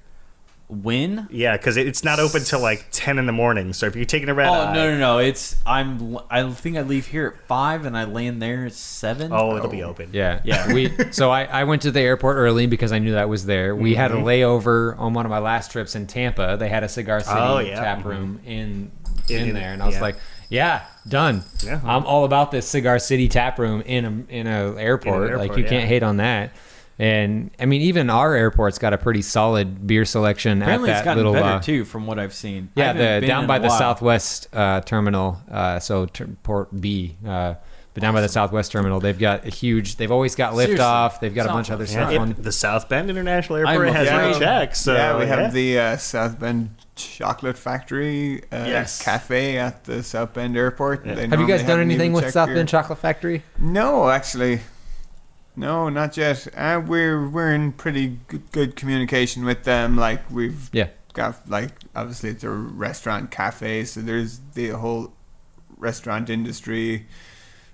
when? Yeah, because it's not open till like 10 in the morning. So if you're taking a red Oh eye, no! I think I leave here at 5 and I land there at 7. Oh, it'll be open. Yeah, Yeah. So I went to the airport early because I knew that was there. We had a layover on one of my last trips in Tampa. They had a Cigar City tap room in there, and I was like, yeah, done. Yeah. I'm all about this Cigar City tap room in a airport. Like you can't hate on that. And I mean, even our airport's got a pretty solid beer selection Apparently, at it's that gotten little. better too, from what I've seen. I Yeah, haven't been down in by a the while. Southwest terminal, Port B. But down by the Southwest terminal, they've got a huge. They've always got Seriously. liftoff. They've got a bunch of other Yeah, stuff on. the South Bend International I'm Airport has afraid- a check. So we have the South Bend Chocolate Factory cafe at the South Bend Airport. Yeah. They Have you normally guys done an anything Evil with Czech South beer. Bend Chocolate Factory? No, actually. No, not yet. We're in pretty good communication with them. Like we've got like obviously it's a restaurant cafe, so there's the whole restaurant industry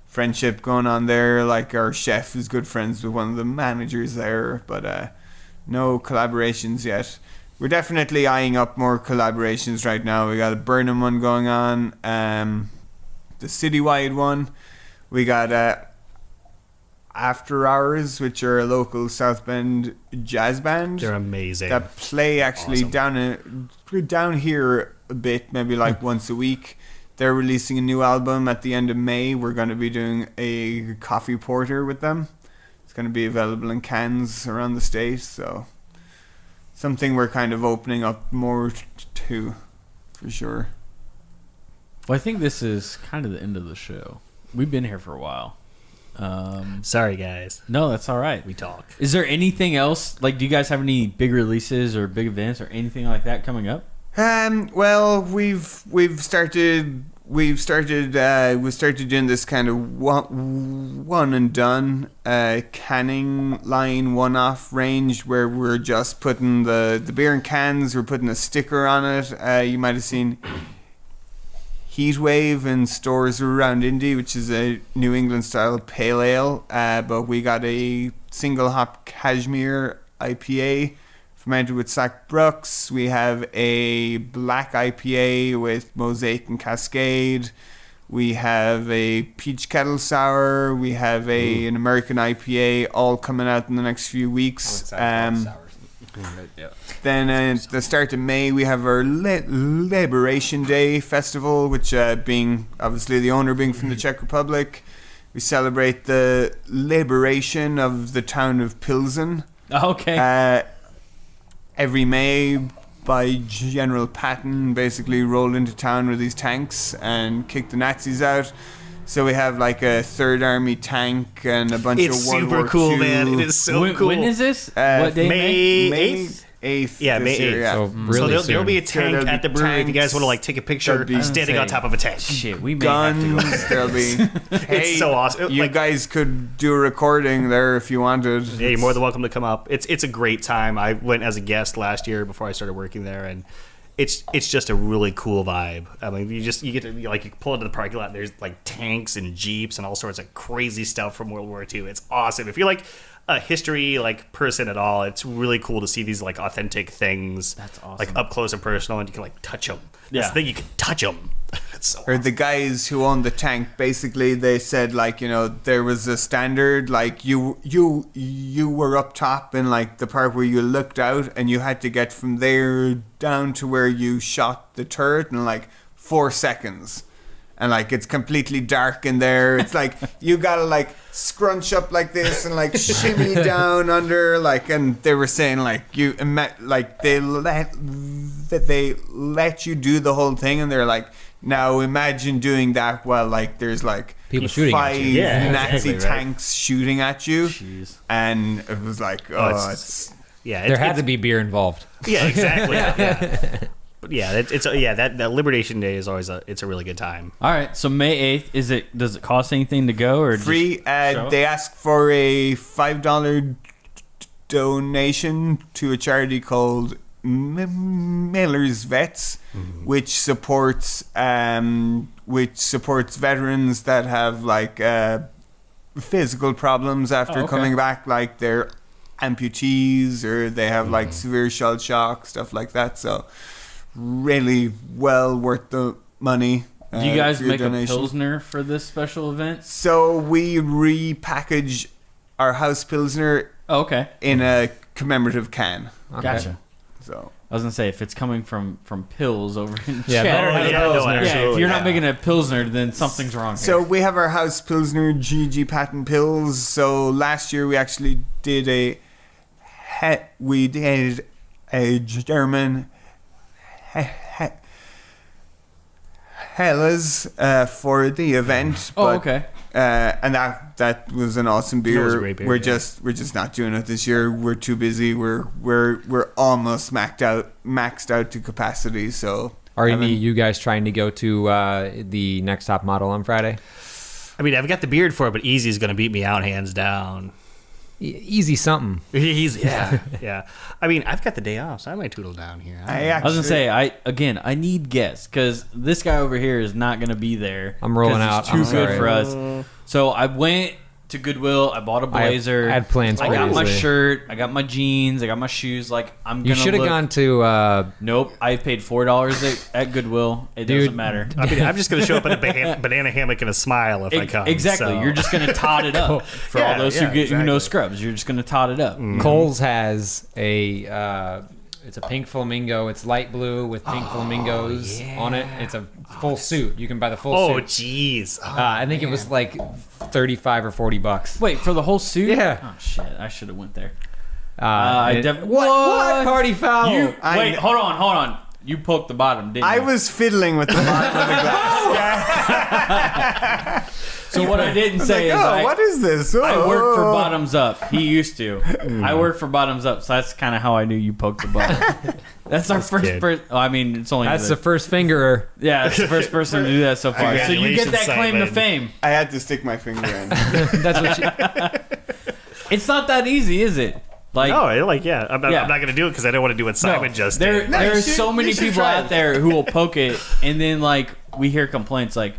friendship going on there. Like our chef is good friends with one of the managers there, but no collaborations yet. We're definitely eyeing up more collaborations right now. We got a Burnham one going on, the citywide one. We got After Hours, which are a local South Bend jazz band They're amazing. that play actually down here a bit, maybe like once a week. They're releasing a new album at the end of May. We're going to be doing a coffee porter with them. It's going to be available in cans around the state, so something we're kind of opening up more to, for sure. Well, I think this is kind of the end of the show. We've been here for a while. Sorry, guys. No, that's all right. We talk. Is there anything else? Like, do you guys have any big releases or big events or anything like that coming up? Well, we've started doing this kind of one and done canning line one-off range where we're just putting the beer in cans. We're putting a sticker on it. You might have seen Heatwave in stores around Indy, which is a New England style pale ale. But we got a single hop cashmere IPA fermented with Sack Brooks. We have a black IPA with Mosaic and Cascade. We have a peach kettle sour. We have an American IPA, all coming out in the next few weeks. Then at the start of May, we have our Liberation Day festival, which being obviously the owner being from the Czech Republic, we celebrate the liberation of the town of Pilsen. Okay. Every May, by General Patton, basically roll into town with these tanks and kick the Nazis out. So we have like a Third Army tank and a bunch It's of World super War cool, II. man. It is so cool. When is this? What day? May May 8th? 8th. Yeah, May this year, 8th. yeah. So So really there'll be a soon. tank there'll at be the brewery if you guys tanks. want to like take a picture There'll be- standing on top of a tank. Shit, we may have to go. Guns. There'll be. Hey, It's so awesome. You Like- guys could do a recording there if you wanted. Yeah, you're more than welcome to come up. It's a great time. I went as a guest last year before I started working there, and it's just a really cool vibe. I mean, you get to you pull into the parking lot. And there's like tanks and jeeps and all sorts of crazy stuff from World War II. It's awesome. If you're like a history person at all, it's really cool to see these like authentic things. That's awesome. Like up close and personal, and you can like touch them. Yeah. That's the thing, you can touch them. It's so Or the guys who owned the tank, basically, they said there was a standard, like you were up top in like the part where you looked out, and you had to get from there down to where you shot the turret in like 4 seconds. And like it's completely dark in there. It's like you gotta like scrunch up like this and like shimmy down under and they were saying they let you do the whole thing, and they're like, now imagine doing that while like there's like People shooting at 5 you. Yeah, Nazi exactly, right. tanks shooting at you. Jeez. And it was like, it's yeah. There had to be beer involved. Yeah, exactly. yeah. But yeah, that Liberation Day is always it's a really good time. All right, so May 8th, does it cost anything to go or free. Just show up? They ask for a $5 donation to a charity called Miller's Vets, which supports veterans that have like physical problems after okay. coming back, like they're amputees or they have like severe shell shock, stuff like that. So really well worth the money. Do you guys for your make donation. a Pilsner for this special event? So we repackage our house Pilsner Oh, okay. in a commemorative can. Okay. Gotcha. So I was gonna say if it's coming from Pils over in Yeah, Czech, better have a yeah, no, Pilsner. yeah, if absolutely, you're not yeah. making a Pilsner, then something's wrong. So here. we have our house Pilsner GG Patent Pills. So last year we actually did a German Hellas for the event. Oh, but, okay. And that was an awesome beer. That was a great beer, we're yeah. just not doing it this year. We're too busy. We're almost maxed out to capacity. So Are any of you guys trying to go to the next top model on Friday? I mean, I've got the beard for it, but Easy's going to beat me out hands down. Easy something. Yeah. I mean, I've got the day off, so I might tootle down here. I was gonna say, I need guests because this guy over here is not gonna be there. I'm rolling 'cause out. It's too I'm good sorry. for us. So I went to Goodwill. I bought a blazer. I had plans I got my previously. shirt. I got my jeans. I got my shoes. Like I'm gonna. You should have look- gone to. Nope. I paid $4 at Goodwill. It Dude. doesn't matter. I mean, I'm just going to show up in a banana hammock and a smile if I come. Exactly. so. You're just gonna tot it up. For all Yeah, those yeah, who know exactly. scrubs, you're just gonna tot it up. Kohl's has a. It's a pink flamingo. It's light blue with pink flamingos on it. It's a full suit. You can buy the full Oh, suit. jeez. I think it was like $35 or $40. Wait for the whole suit? Yeah. Oh shit! I should have went there. What party foul? Wait, hold on. You poked the bottom, didn't you? I was fiddling with the bottom of the glass. So what I didn't say Like, is what is this? I work for Oh. Bottoms Up. He used to. I work for Bottoms Up, so that's kind of how I knew you poked the bottom. That's our first good. person. I mean, it's only That's the first fingerer. yeah, it's the first person to do that so far. So you get that Congratulations, claim to Simon. fame. I had to stick my finger in. That's what you. It's not that easy, is it? Like No, I'm not Yeah. going to do it because I don't want to do what Simon just there, did. there are you should- so many you should people try out it. there who will poke it, and then like we hear complaints like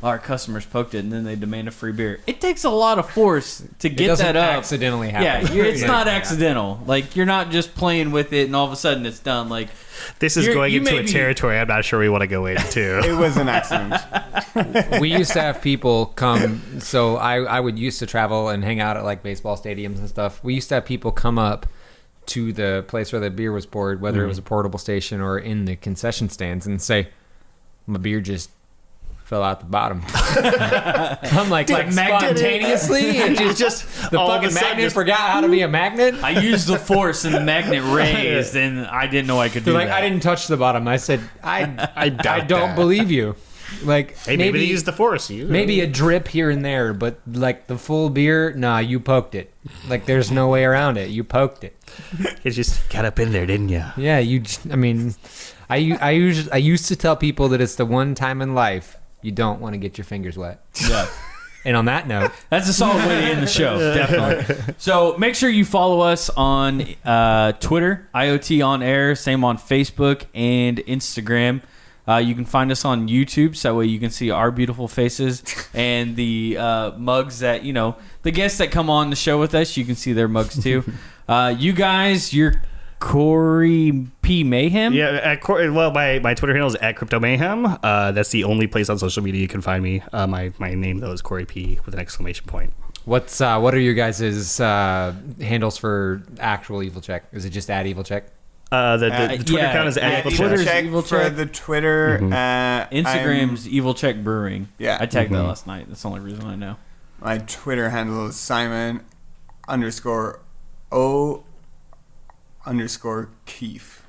our customers poked it, and then they demand a free beer. It takes a lot of force to It get doesn't that up. accidentally Yeah, happen. it's not accidental. Like you're not just playing with it, and all of a sudden it's done. Like This is You're- going you into may a be- territory I'm not sure we want to go into. It was an accident. We used to have people come. So I would used to travel and hang out at like baseball stadiums and stuff. We used to have people come up to the place where the beer was poured, whether it was a portable station or in the concession stands, and say, "My beer just fell out the bottom." I'm like spontaneously, it just the all of a fucking sudden magnet just- forgot how to be a magnet. I used the force, and the magnet raised, and I didn't know I could do They're like, that. I didn't touch the bottom. I said, I doubt don't that. believe you. Like Hey, maybe they use the force. Maybe a drip here and there, but like the full beer, nah, you poked it. Like there's no way around it. You poked it. You just got up in there, didn't you? Yeah, I mean, I used to tell people that it's the one time in life you don't want to get your fingers wet. Yeah. And on that note, That's a solid way to end the show, definitely. So make sure you follow us on Twitter, IoT On Air, same on Facebook and Instagram. You can find us on YouTube, so that way you can see our beautiful faces and the mugs that, the guests that come on the show with us, you can see their mugs too. You guys, you're Corey P. Mayhem? Yeah, my Twitter handle is @CryptoMayhem. That's the only place on social media you can find me. My name, though, is Corey P. with an exclamation point. what are your guys' handles for actual Evil Check? Is it just @EvilCheck? The Twitter account is Twitter's Check Evil for Check. the Twitter. Instagram's Evil Check Brewing. Yeah. I tagged that last night. That's the only reason I know. My Twitter handle is Simon_O_Keefe,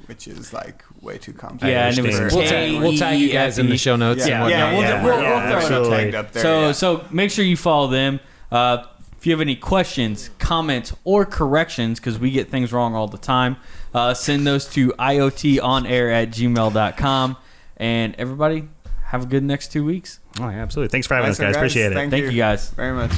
which is like way too complicated. Yeah, and it was We'll tag you guys in the show notes. Yeah, and whatnot. we'll throw it tagged up there. So make sure you follow them. If you have any questions, comments, or corrections, because we get things wrong all the time, send those to iotonair@gmail.com. And everybody, have a good next 2 weeks. Oh, yeah, absolutely. Thanks for having us, guys. Appreciate it. Thank Thank you guys. very much.